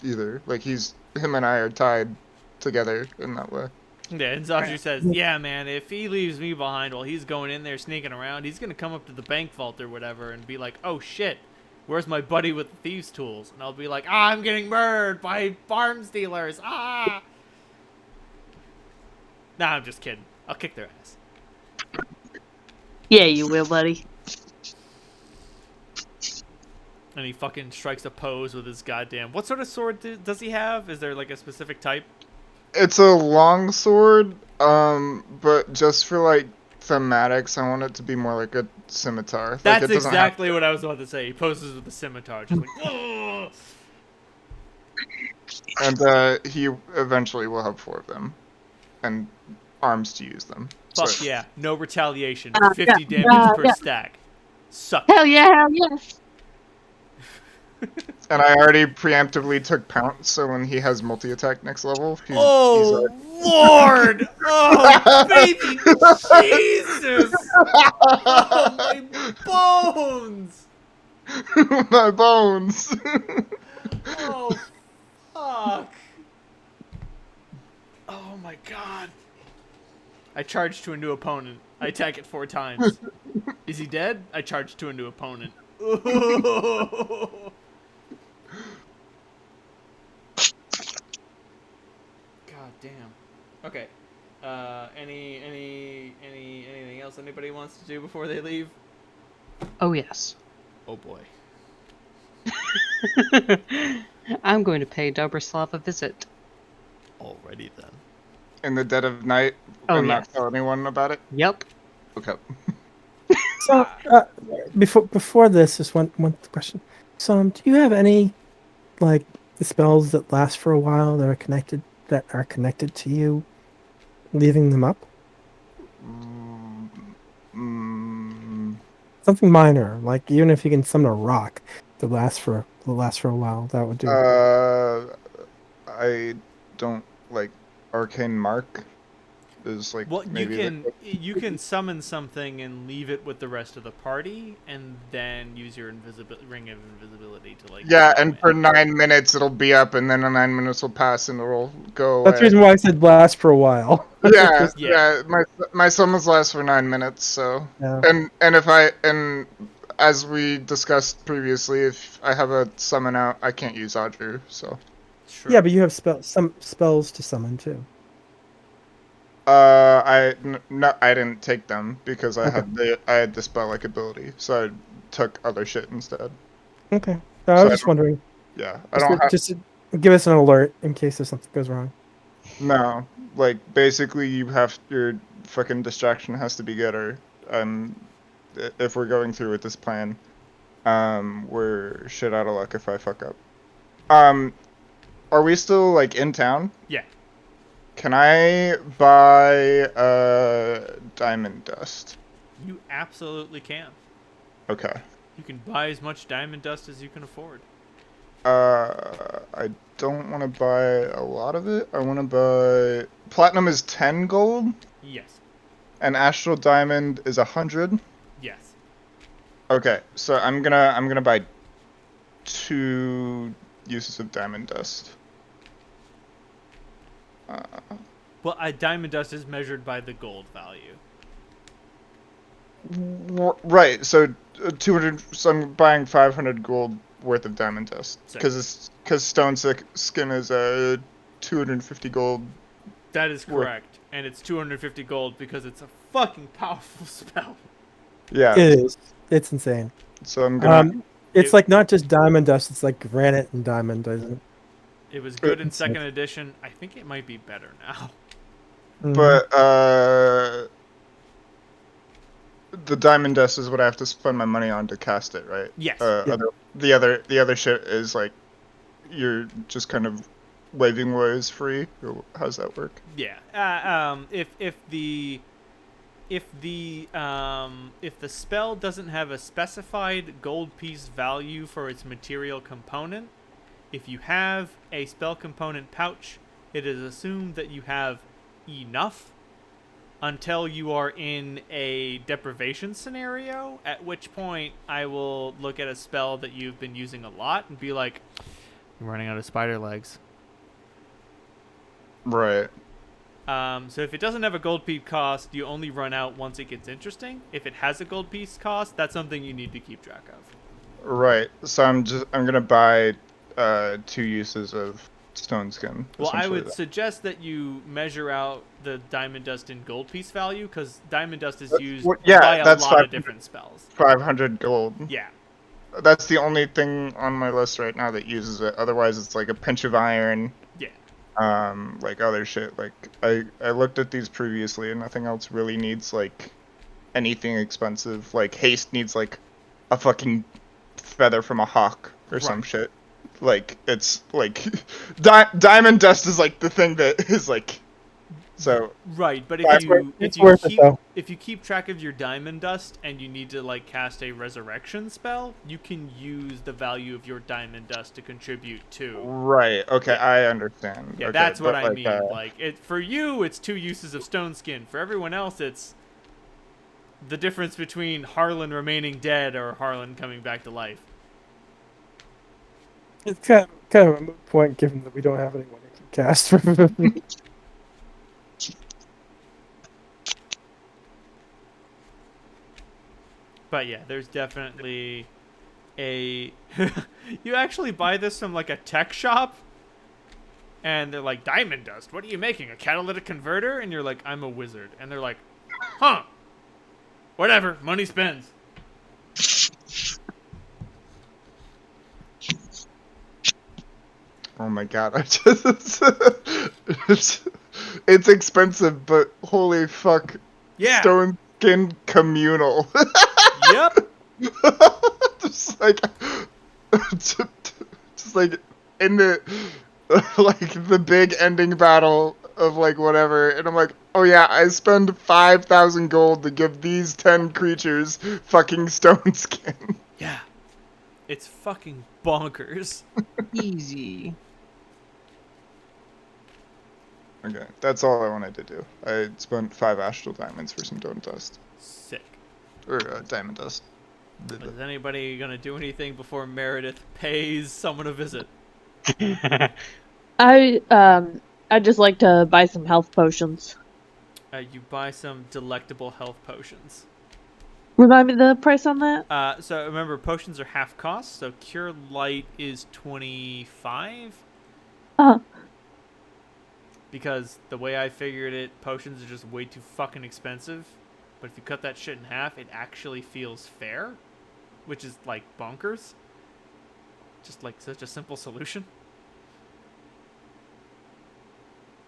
either. Like him and I are tied together in that way. Yeah, and Zadru says, yeah, man, if he leaves me behind while he's going in there sneaking around, he's going to come up to the bank vault or whatever and be like, oh shit, where's my buddy with the thieves' tools? And I'll be like, I'm getting murdered by farm stealers. Ah! Nah, I'm just kidding. I'll kick their ass. Yeah, you will, buddy. And he fucking strikes a pose with his goddamn... What sort of sword does he have? Is there like a specific type? It's a long sword, but just for like thematics, I want it to be more like a scimitar. That's like, it doesn't exactly what I was about to say. He poses with a scimitar, just like, oh! And he eventually will have 4 of them, and arms to use them. Fuck So- yeah, no retaliation, Yeah, 50 damage per yeah. stack. Suck. Hell yeah, hell yeah. And I already preemptively took Pounce, so when he has multi-attack next level, he's Lord! Oh, baby Jesus! Oh, my bones! my bones. Oh, fuck. Oh, my God. I charge to a new opponent. I attack it 4 times. Is he dead? I charge to a new opponent. God damn. Okay. Anything else anybody wants to do before they leave? Oh, yes. Oh boy. I'm going to pay Dobrislav a visit. Alrighty then. In the dead of night, Oh, and yes. not tell anyone about it. Yep. Okay. So before this, just one question. So, do you have any like the spells that last for a while that are connected to you, leaving them up? Something minor, like even if you can summon a rock that lasts for a while, that would do. I don't like Arcane Mark. Is like Well, maybe you can summon something and leave it with the rest of the party, and then use your ring of invisibility to like. yeah, go and in. for 9 minutes it'll be up, and then 9 minutes will pass, and it'll go away. That's the reason why I said last for a while. Yeah, Yeah. yeah. My summons last for 9 minutes, so Yeah. and as we discussed previously, if I have a summon out, I can't use Audrey, so. Sure. Yeah, but you have some spells to summon too. I didn't take them because I Okay. had the spell like ability, so I took other shit instead. Okay. So I So was I just wondering. Yeah, I don't have Just to give us an alert in case if something goes wrong. no. Like basically, your fucking distraction has to be good, or if we're going through with this plan, we're shit out of luck if I fuck up. Are we still like in town? Yeah. Can I buy diamond dust? You absolutely can. Okay. You can buy as much diamond dust as you can afford. I don't want to buy a lot of it. I want to buy platinum is 10 gold, Yes. and astral diamond is 100. Yes. Okay, so I'm gonna buy 2 uses of diamond dust. Well, diamond dust is measured by the gold value. Right. So 200. So I'm buying 500 gold worth of diamond dust Sick. because stone skin is 250 gold. That is Worth. correct, and it's 250 gold because it's a fucking powerful spell. Yeah. It is. It's insane. So I'm gonna. It's like not just diamond dust. It's like granite and diamond, isn't it? It was good in It's second edition. I think it might be better now. But the diamond dust is what I have to spend my money on to cast it, right? Yes. Yeah. The other shit is like you're just kind of waving ways free. Or how's that work? Yeah. If the spell doesn't have a specified gold piece value for its material component, if you have a spell component pouch, it is assumed that you have enough until you are in a deprivation scenario, at which point I will look at a spell that you've been using a lot and be like, you're running out of spider legs. Right. So if it doesn't have a gold piece cost, you only run out once it gets interesting. If it has a gold piece cost, that's something you need to keep track of. Right. So I'm gonna buy 2 uses of stone skin. Well, I essentially would then. suggest that you measure out the diamond dust in gold piece value, because diamond dust is used yeah, by a that's lot of 500. different spells. 500 gold. Yeah. That's the only thing on my list right now that uses it. Otherwise, it's like a pinch of iron. Yeah. Like other shit. Like I looked at these previously, and nothing else really needs like anything expensive. Like haste needs like a fucking feather from a hawk or some Right. shit. Like it's like diamond dust is like the thing that is like so. Right, but That's it's worth it, though. if you keep track of your diamond dust and you need to like cast a resurrection spell, you can use the value of your diamond dust to contribute to. Right. Okay, I understand. Yeah, Okay, that's what but, I like, mean. Like it for you, it's 2 uses of stone skin. For everyone else, it's the difference between Harlan remaining dead or Harlan coming back to life. It's kind of a moot point given that we don't have anyone who can cast. But yeah, there's definitely a you actually buy this from like a tech shop and they're like, diamond dust, what are you making, a catalytic converter? And you're like, I'm a wizard. And they're like, huh, whatever, money spends. Oh my god, I just it's expensive, but holy fuck. Yeah. Stone skin communal. Yep. just like just like in the like the big ending battle of like whatever, and I'm like, oh yeah, I spend 5,000 gold to give these 10 creatures fucking stone skin. Yeah. It's fucking bonkers. Easy. Okay, that's all I wanted to do. I spent 5 astral diamonds for some stone dust. Sick. Or diamond dust. But is anybody gonna do anything before Meredith pays someone a visit? I'd just like to buy some health potions. You buy some delectable health potions. Remind me the price on that? So remember, potions are half cost. So Cure Light is 25. Uh-huh. Because the way I figured it, potions are just way too fucking expensive. But if you cut that shit in half, it actually feels fair, which is like bonkers. Just like such a simple solution.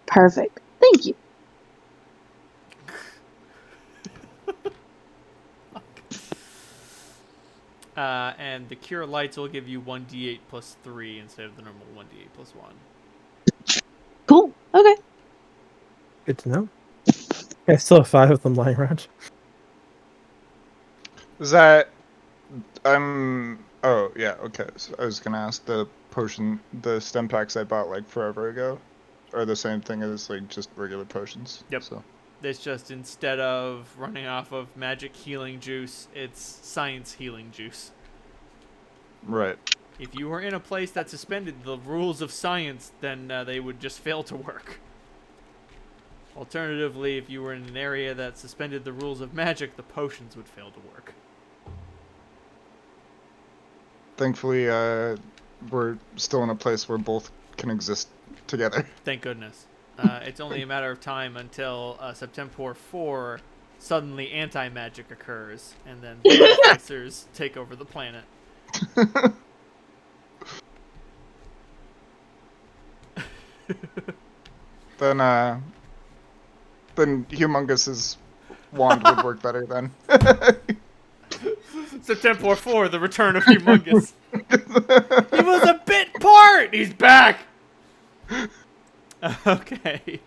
Perfect. Thank you. And the Cure Lights will give you 1d8 plus 3 instead of the normal 1d8 plus 1. Cool. Okay. Good to know. I still have 5 of them lying around. Is that oh yeah, okay. So I was gonna ask, the stem packs I bought like forever ago are the same thing as like just regular potions. Yep. So It's just instead of running off of magic healing juice, it's science healing juice. right. If you were in a place that suspended the rules of science, then they would just fail to work. Alternatively, if you were in an area that suspended the rules of magic, the potions would fail to work. Thankfully, we're still in a place where both can exist together. Thank goodness. It's only a matter of time until Septemport 4 suddenly anti-magic occurs, and then the artificers take over the planet. Then Humongous's wand would work better then. Septemport 4, the return of Humongous. He was a bit part! He's back! Okay.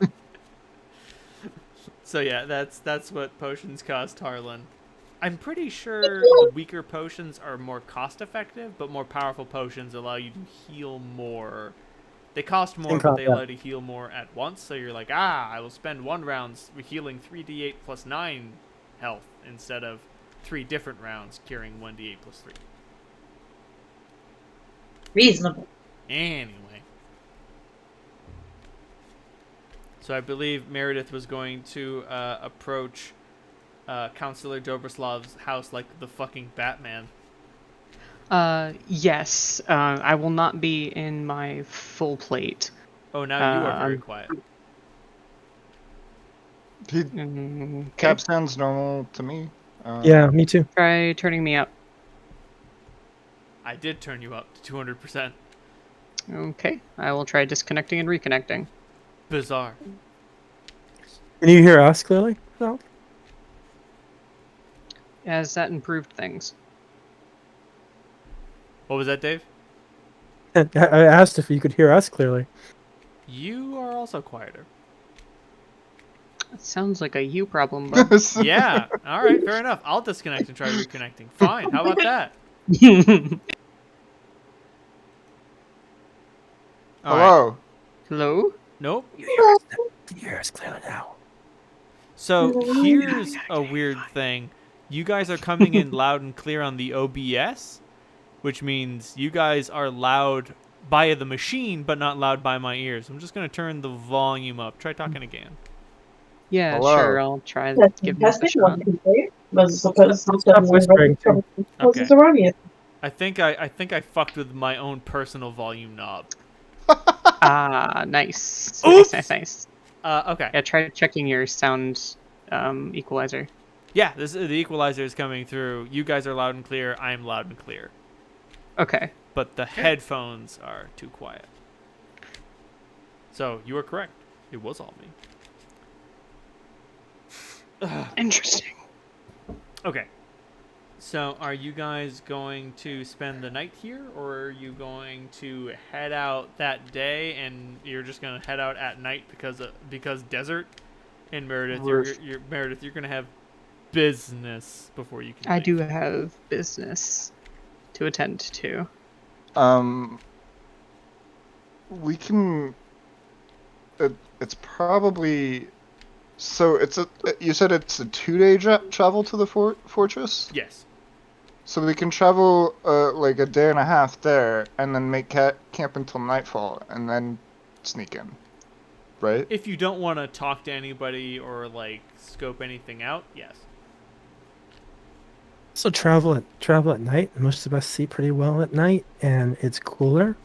So yeah, that's what potions cost Harlan. I'm pretty sure the weaker potions are more cost effective, but more powerful potions allow you to heal more. They cost more, but they allow you to heal more at once, so you're like, I will spend 1 round healing 3d8 plus 9 health instead of 3 different rounds curing 1d8 plus 3. Reasonable. Anyway. So I believe Meredith was going to approach Counselor Dobrslav's house like the fucking Batman. Yes. I will not be in my full plate. Oh, now you are very quiet. Cap sounds normal to me. Yeah, me too. Try turning me up. I did turn you up to 200%. Okay. I will try disconnecting and reconnecting. Bizarre. Can you hear us clearly? No. Has that improved things? What was that, Dave? I asked if you could hear us clearly. You are also quieter. That sounds like a you problem, bud. Yeah. All right. Fair enough. I'll disconnect and try reconnecting. Fine. How about that? All right. Hello. Hello? Nope. You hear us clearly now. So here's a weird thing. You guys are coming in loud and clear on the OBS, which means you guys are loud by the machine, but not loud by my ears. I'm just going to turn the volume up. Try talking again. Yeah, Hello. sure. I'll try That's give this a fantastic. shot. Was supposed to Stop whispering, too. Okay. erroneous. I think I fucked with my own personal volume knob. Ah, nice. Oops! Nice. Okay. Yeah, try checking your sound equalizer. Yeah, the equalizer is coming through. You guys are loud and clear. I'm loud and clear. Okay. But the headphones are too quiet. So you were correct. It was all me. Interesting. Okay. So are you guys going to spend the night here, or are you going to head out that day and you're just going to head out at night because desert? And Meredith, you're going to have business before you can I leave. do have business to attend to. We can. It's probably. So you said it's a 2-day travel to the fortress? Yes. So we can travel like a day and a half there, and then make camp until nightfall, and then sneak in, right? If you don't want to talk to anybody or like scope anything out, yes. So travel at night. Most of us see pretty well at night, and it's cooler.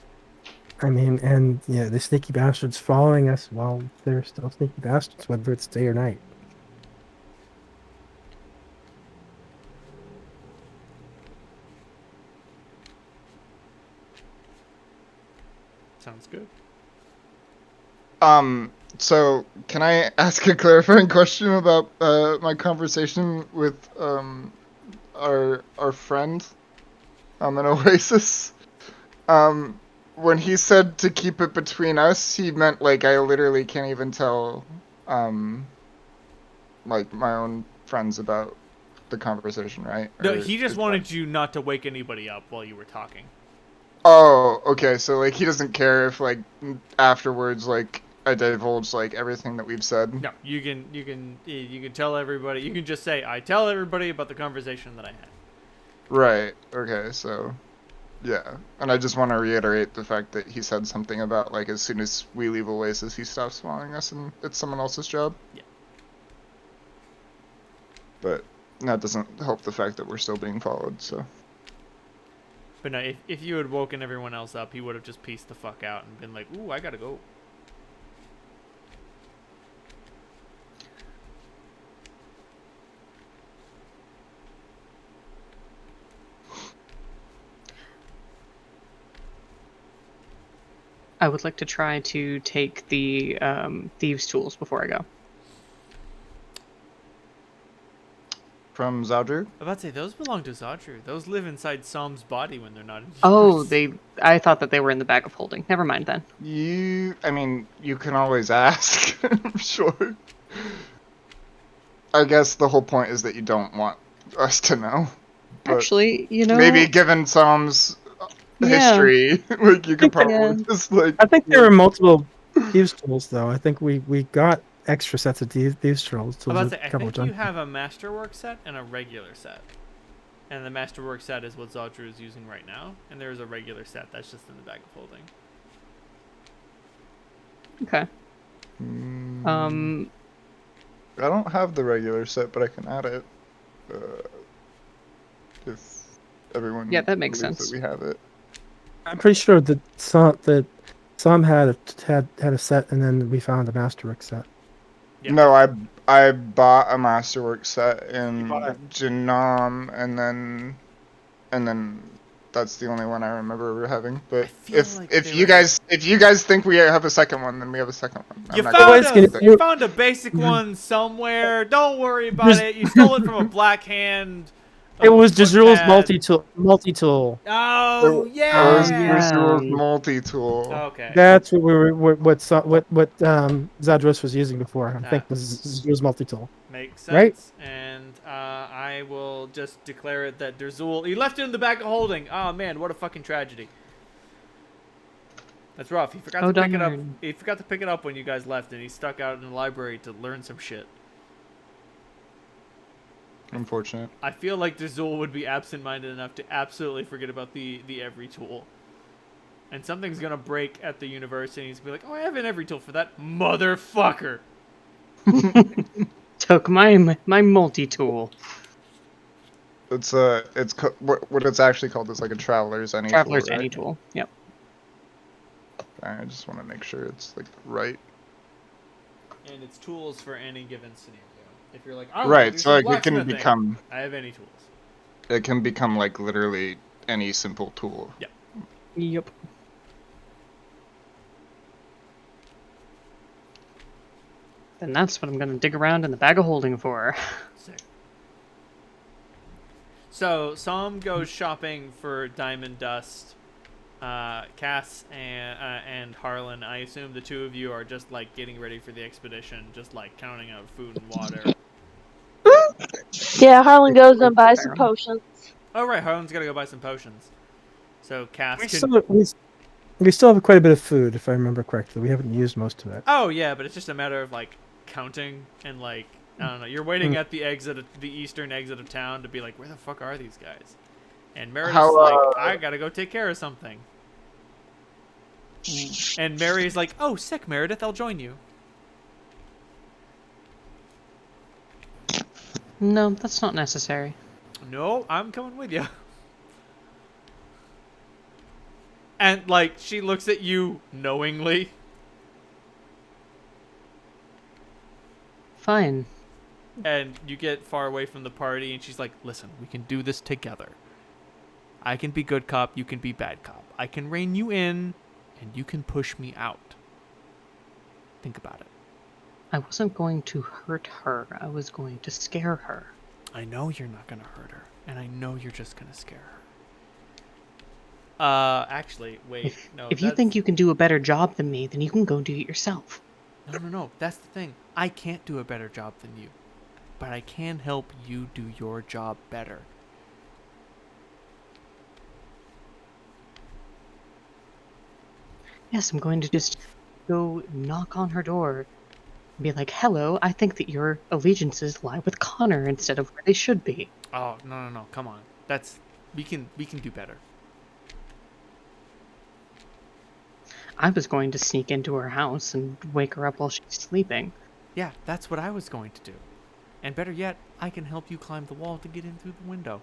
I mean, and yeah, the sneaky bastards following us while they're still sneaky bastards, whether it's day or night. Sounds good. So can I ask a clarifying question about my conversation with our friend in Oasis? When he said to keep it between us, he meant like I literally can't even tell like my own friends about the conversation, right? No, Or he just is wanted that- you not to wake anybody up while you were talking. Oh, okay. So like he doesn't care if like afterwards like I divulge like everything that we've said. No, you can tell everybody. You can just say, "I tell everybody about the conversation that I had." Right. Okay. So Yeah, and I just want to reiterate the fact that he said something about, like, as soon as we leave Oasis, he stops following us and it's someone else's job. Yeah. But that doesn't help the fact that we're still being followed, so. But no, if you had woken everyone else up, he would have just pieced the fuck out and been like, ooh, I gotta go. I would like to try to take the thieves' tools before I go. From Zadru? I'm about to say, those belong to Zadru. Those live inside Psalm's body when they're not in Oh, yours. I thought that they were in the bag of holding. Never mind then. I mean, you can always ask, I'm sure. I guess the whole point is that you don't want us to know. But Actually, you know, maybe given Psalm's Yeah. history, like, you could probably Yeah. just, like... I think there were multiple thieves tools, though. I think we got extra sets of thieves tools I'm about to say, a I couple of think you times. have a masterwork set and a regular set. And the masterwork set is what Zadru is using right now. And there is a regular set that's just in the bag of holding. okay. I don't have the regular set, but I can add it. If everyone Yeah, that makes believes sense. that we have it. I'm pretty sure that some had a set, and then we found a masterwork set. Yeah. No, I bought a masterwork set in bought it? Janam, and then that's the only one I remember having. But feel if like if they you were- guys think we have a second one, then we have a second one. You not found, gonna- Guys, you found a basic one somewhere. Don't worry about There's- it. You stole it from a black hand. It was Jazrul's footpad. multi-tool. Oh, It yeah. was yeah. Visual's multi-tool. Okay. That's what Zadros was using before. I think was Jazrul's multi-tool. Makes sense. Right? And I will just declare it that Derzul, he left it in the bag of holding. Oh man, what a fucking tragedy. That's rough. He forgot Oh, to pick it up. darn. He forgot to pick it up when you guys left, and he stuck out in the library to learn some shit. Unfortunate. I feel like Derzul would be absent-minded enough to absolutely forget about the every tool. And something's gonna break at the university, and he's gonna be like, "Oh, I have an every tool for that motherfucker." Took my multi-tool. It's what it's actually called is like a traveler's any Traveler's tool, right? any tool. Yep. I just want to make sure it's like right. And it's tools for any given scenario. If you're like, I wanna Right, do so some like it can blacksmithing, become I have any tools. like literally any simple tool. Yep. Then that's what I'm gonna dig around in the bag of holding for. Sick. So Sam goes shopping for diamond dust. Cass and Harlan, I assume the two of you are just like getting ready for the expedition, just like counting out food and water. Yeah, Harlan goes and buys some potions. Oh right, Harlan's gotta go buy some potions. So Cass We can. still have quite a bit of food, if I remember correctly. We haven't used most of it. Oh yeah, but it's just a matter of like counting and like I don't know. You're waiting at the eastern exit of town to be like, where the fuck are these guys? And Meredith's like, I gotta go take care of something. And Mary's like, oh, sick, Meredith, I'll join you. No, that's not necessary. No, I'm coming with you. And like, she looks at you knowingly. Fine. And you get far away from the party, and she's like, listen, we can do this together. I can be good cop, you can be bad cop. I can rein you in, and you can push me out. Think about it. I wasn't going to hurt her. I was going to scare her. I know you're not going to hurt her, and I know you're just going to scare her. Actually, wait. If you think you can do a better job than me, then you can go do it yourself. No. That's the thing. I can't do a better job than you. But I can help you do your job better. Yes, I'm going to just go knock on her door and be like, hello, I think that your allegiances lie with Connor instead of where they should be. Oh, no. Come on. We can do better. I was going to sneak into her house and wake her up while she's sleeping. Yeah, that's what I was going to do. And better yet, I can help you climb the wall to get in through the window.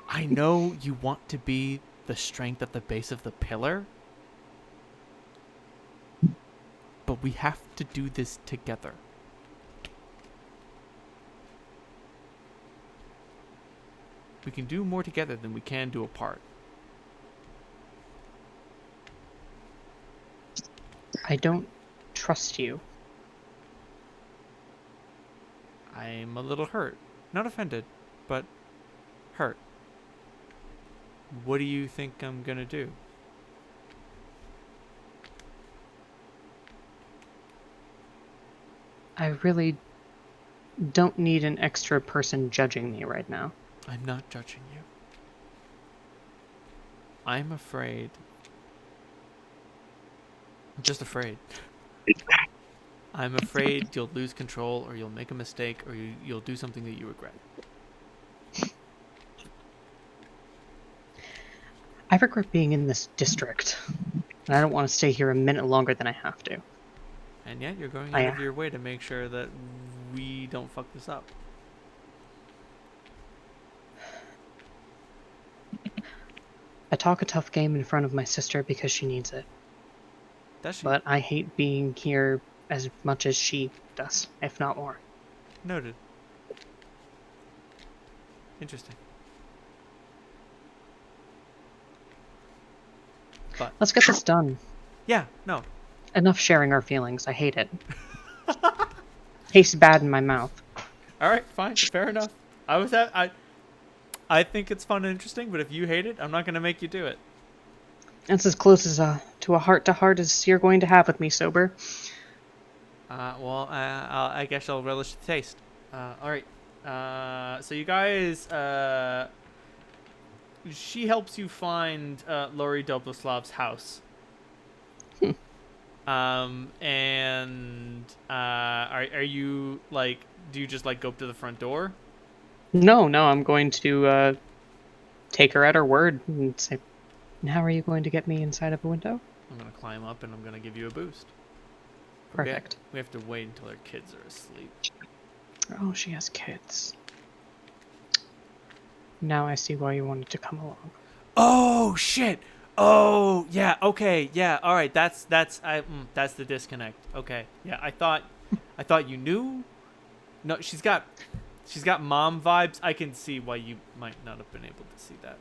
I know you want to be the strength at the base of the pillar, but we have to do this together. We can do more together than we can do apart. I don't trust you. I'm a little hurt. Not offended, but hurt. What do you think I'm gonna do? I really don't need an extra person judging me right now. I'm not judging you. I'm afraid. I'm just afraid. I'm afraid you'll lose control, or you'll make a mistake, or you'll do something that you regret. I regret being in this district, and I don't want to stay here a minute longer than I have to. And yet you're going out of your way to make sure that we don't fuck this up. I talk a tough game in front of my sister because she needs it. Does she? But I hate being here as much as she does, if not more. Noted. Interesting. But Let's get this done. yeah, no. Enough sharing our feelings. I hate it. Tastes bad in my mouth. All right, fine, fair enough. I think it's fun and interesting, but if you hate it, I'm not gonna make you do it. That's as close as to a heart-to-heart as you're going to have with me, sober. I guess I'll relish the taste. All right. So you guys, she helps you find Lori Doboslav's house. Are you like? Do you just like go up to the front door? No, I'm going to take her at her word and say, and how are you going to get me inside of a window? I'm gonna climb up and I'm gonna give you a boost. Perfect. We have to wait until her kids are asleep. Oh, she has kids. Now I see why you wanted to come along. Oh shit! Oh yeah. Okay. Yeah. All right. That's the disconnect. Okay. Yeah. I thought you knew. No, she's got mom vibes. I can see why you might not have been able to see that.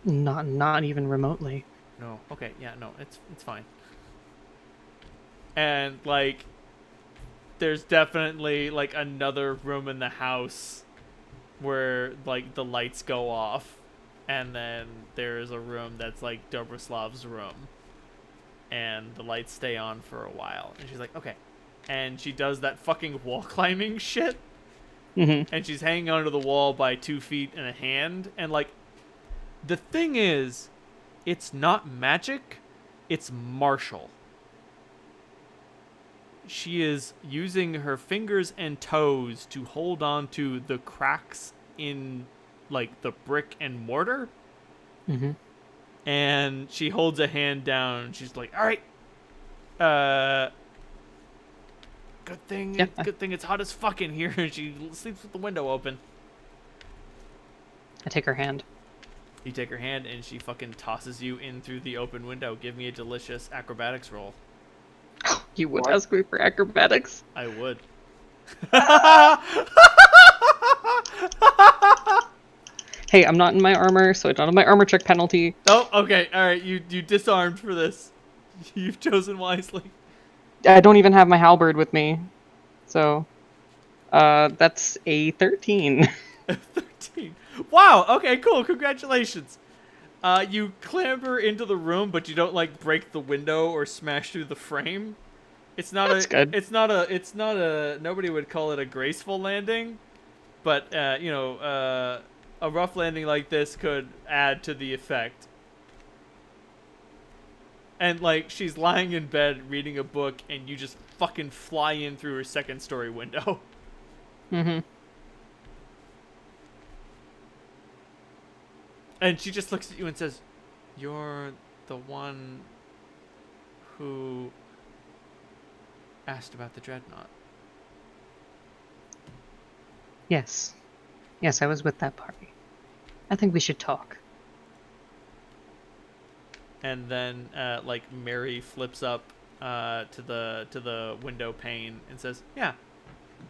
Not even remotely. No. Okay. Yeah. No. It's fine. And like, there's definitely like another room in the house where like the lights go off, and then there's a room that's like Dobroslav's room, and the lights stay on for a while. And she's like, okay, and she does that fucking wall climbing shit. Mm-hmm. And she's hanging onto the wall by 2 feet and a hand. And like, the thing is, it's not magic, it's martial. She is using her fingers and toes to hold on to the cracks in like the brick and mortar. Mm-hmm. And she holds a hand down and she's like, all right, good thing it's hot as fuck in here. And she sleeps with the window open. I take her hand. You take her hand and she fucking tosses you in through the open window. Give me a delicious acrobatics roll. You would ask me for acrobatics? I would. Hey, I'm not in my armor, so I don't have my armor check penalty. Oh, okay. All right. You disarmed for this. You've chosen wisely. I don't even have my halberd with me. So, that's a 13. 13. Wow. Okay, cool. Congratulations. You clamber into the room, but you don't like break the window or smash through the frame. It's not good. It's not a nobody would call it a graceful landing, but a rough landing like this could add to the effect. And like, she's lying in bed reading a book and you just fucking fly in through her second story window. Mm-hmm. And she just looks at you and says, "You're the one who asked about the dreadnought." Yes. Yes, I was with that party. I think we should talk. And then, like, Mary flips up to the window pane and says, "Yeah,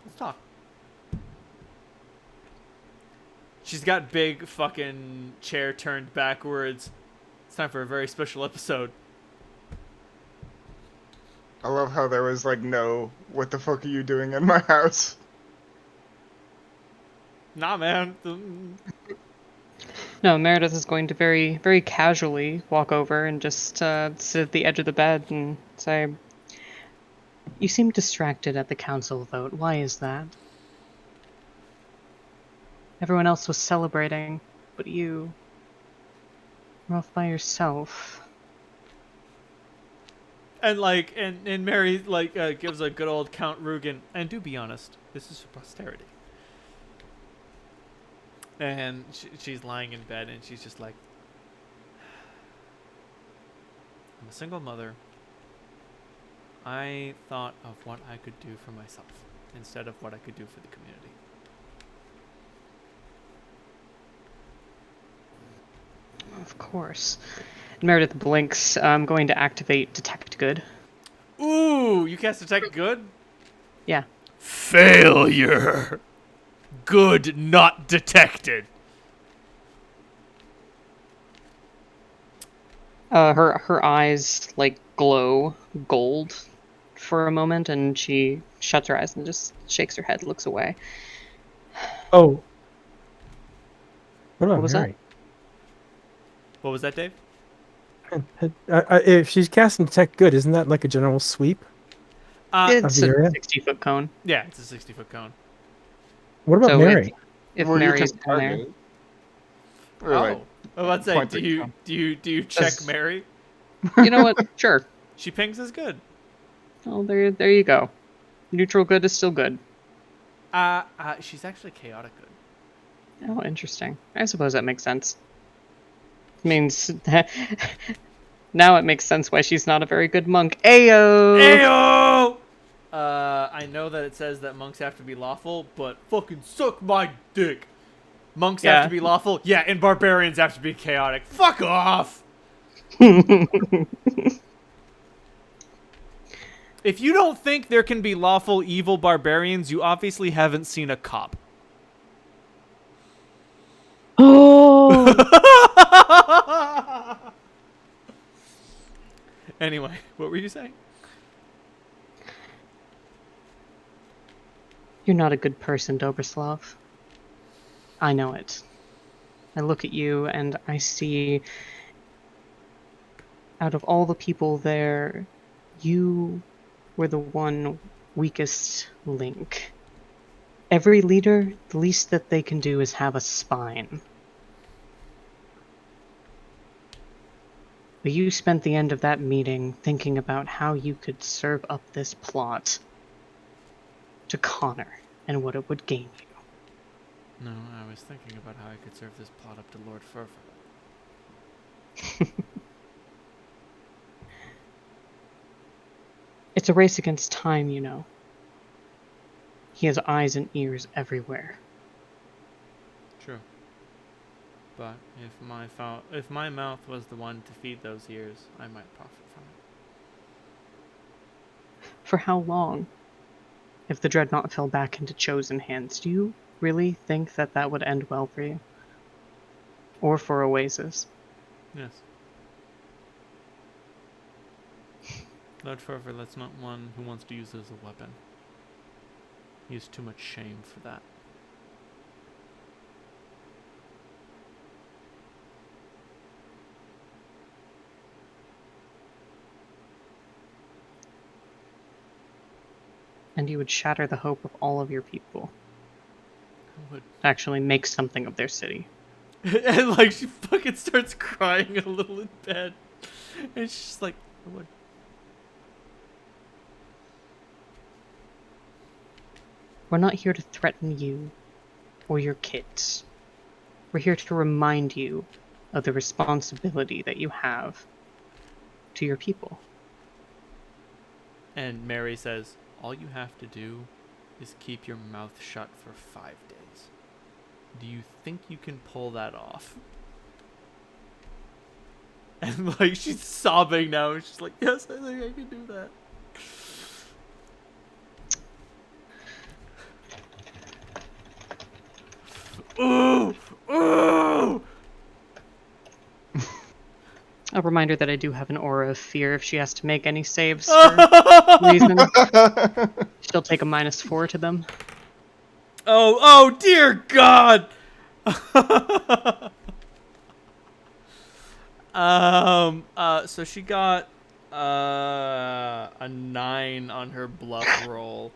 let's talk." She's got big fucking chair turned backwards. It's time for a very special episode. I love how there was like no, what the fuck are you doing in my house? Nah, man. No, Meredith is going to very, very casually walk over and just sit at the edge of the bed and say, "You seem distracted at the council vote. Why is that? Everyone else was celebrating, but you were off by yourself." And like, and Mary like gives a good old Count Rugen. And do be honest, this is for posterity. And she's lying in bed, and she's just like, "I'm a single mother. I thought of what I could do for myself instead of what I could do for the community." Of course. Meredith blinks. I'm going to activate Detect Good. Ooh, you cast Detect Good? Yeah. Failure. Good not detected. Her eyes like glow gold for a moment, and she shuts her eyes and just shakes her head, looks away. Oh. What about What was Mary? What was that, Dave? If she's casting Detect Good, isn't that like a general sweep? It's the a area? 60-foot cone. Yeah, it's a 60-foot cone. What about So Mary? If Well, you Mary's can in there. target it. Or, like, I was about to say, point do you check Does- Mary? You know what? Sure. She pings as good. Oh, there you go. Neutral good is still good. She's actually chaotic good. Oh, interesting. I suppose that makes sense. Means that now it makes sense why she's not a very good monk. Ayo! Ayo! I know that it says that monks have to be lawful, but fucking suck my dick. Monks have Yeah. to be lawful, yeah, and barbarians have to be chaotic. Fuck off! If you don't think there can be lawful evil barbarians, you obviously haven't seen a cop. Oh, Anyway, what were you saying? You're not a good person, Dobroslav. I know it. I look at you and I see, out of all the people there, you were the one weakest link. Every leader, the least that they can do is have a spine. But you spent the end of that meeting thinking about how you could serve up this plot to Connor and what it would gain you. No, I was thinking about how I could serve this plot up to Lord Furfur. It's a race against time, you know. He has eyes and ears everywhere. True. But if my mouth was the one to feed those ears, I might profit from it. For how long? If the Dreadnought fell back into chosen hands, do you really think that that would end well for you? Or for Oasis? Yes. Lord Furfur, that's not one who wants to use it as a weapon. He has too much shame for that. And you would shatter the hope of all of your people I would. to actually make something of their city. And like she fucking starts crying a little in bed. And she's just like, I would. We're not here to threaten you or your kids. We're here to remind you of the responsibility that you have to your people. And Mary says, all you have to do is keep your mouth shut for 5 days. Do you think you can pull that off? And like she's sobbing now, and she's like, yes, I think I can do that. Ooh! Ooh! A reminder that I do have an aura of fear if she has to make any saves for reason. She'll take a -4 to them. Oh dear God! So she got a 9 on her bluff roll.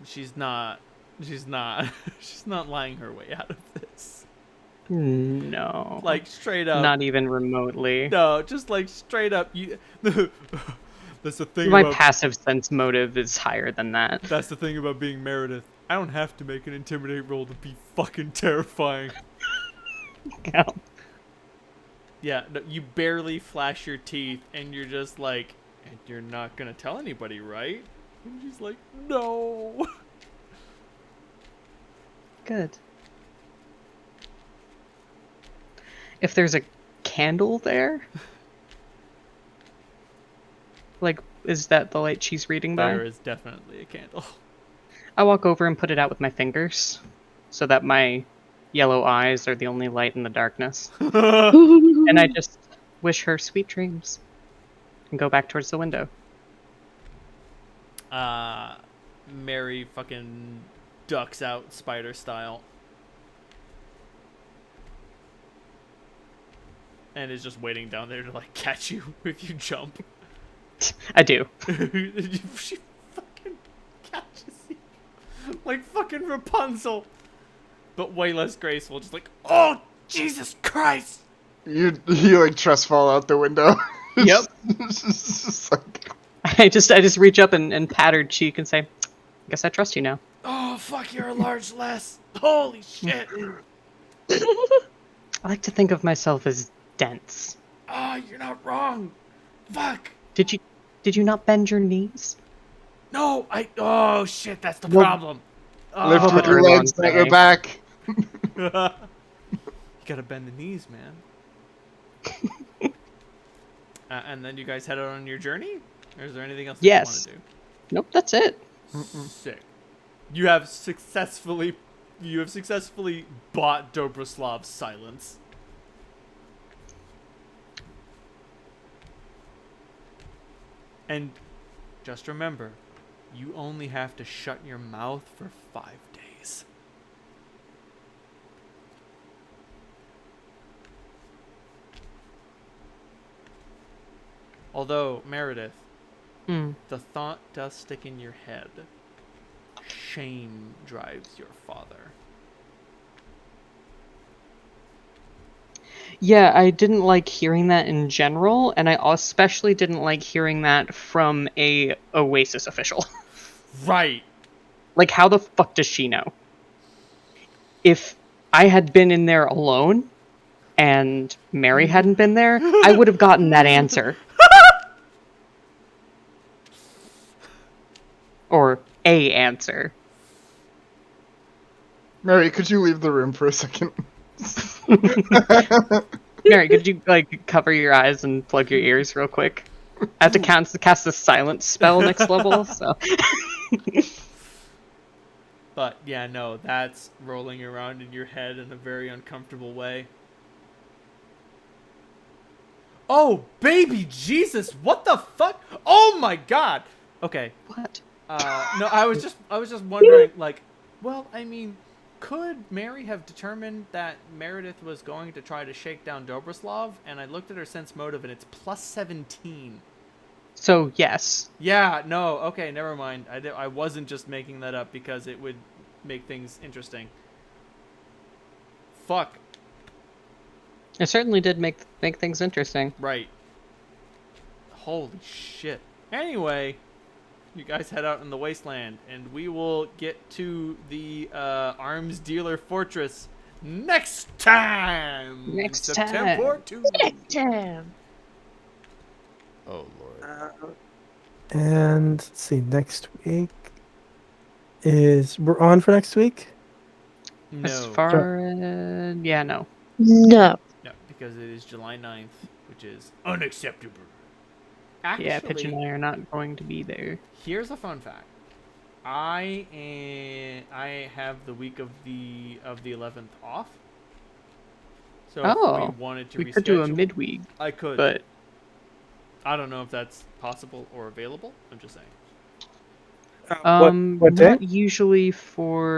She's not she's not lying her way out of this. No. Like straight up. Not even remotely. No, just like straight up. You. That's the thing. My about, passive sense motive is higher than that. That's the thing about being Meredith. I don't have to make an intimidate roll to be fucking terrifying. Yeah. Yeah, no, you barely flash your teeth, and you're just like, and you're not gonna tell anybody, right? And she's like, no. Good. If there's a candle there, like, is that the light she's reading by? There is definitely a candle. I walk over and put it out with my fingers, so that my yellow eyes are the only light in the darkness. And I just wish her sweet dreams and go back towards the window. Mary fucking ducks out spider style. And is just waiting down there to like catch you if you jump. I do. She fucking catches you. Like fucking Rapunzel. But way less graceful, just like, oh Jesus Christ! You like trust fall out the window. Yep. It's just like... I just reach up and pat her cheek and say, guess I trust you now. Oh fuck, you're a large less. Holy shit. I like to think of myself as dense. Oh, you're not wrong. Fuck. Did you not bend your knees? No, oh shit, that's the Well, problem. Lift Put with her your in legs, one not your day. back. You gotta bend the knees, man. And then you guys head out on your journey? Or is there anything else that you want Yes. to do? Nope, that's it. Sick. You have successfully bought Dobroslav's silence. And just remember, you only have to shut your mouth for 5 days. Although, Meredith, the thought does stick in your head. Shame drives your father. Yeah, I didn't like hearing that in general, and I especially didn't like hearing that from a Oasis official. Right. Like, how the fuck does she know? If I had been in there alone, and Mary hadn't been there, I would have gotten that answer. Or a answer. Mary, could you leave the room for a second? Mary, could you, like, cover your eyes and plug your ears real quick? I have to cast the silence spell next level, so... But, yeah, no, that's rolling around in your head in a very uncomfortable way. Oh, baby Jesus, what the fuck? Oh my god! Okay. What? No, I was just wondering, like, well, I mean, could Mary have determined that Meredith was going to try to shake down Dobroslav? And I looked at her sense motive, and it's +17. So, yes. Yeah, no, okay, never mind. I wasn't just making that up because it would make things interesting. Fuck. It certainly did make things interesting. Right. Holy shit. Anyway, you guys head out in the wasteland, and we will get to the arms dealer fortress next time. Next in time. Septemport 2. Damn. Oh lord. And let's see, next week we're on for next week? No. As far as yeah, no. No. No, because it is July 9th, which is unacceptable. Actually, Yeah, Pitch and I are not going to be there. here's a fun fact. I have the week of the 11th off. So if Oh, we wanted to we reschedule, could do a midweek, I could. but I don't know if that's possible or available. I'm just saying. What day? not usually for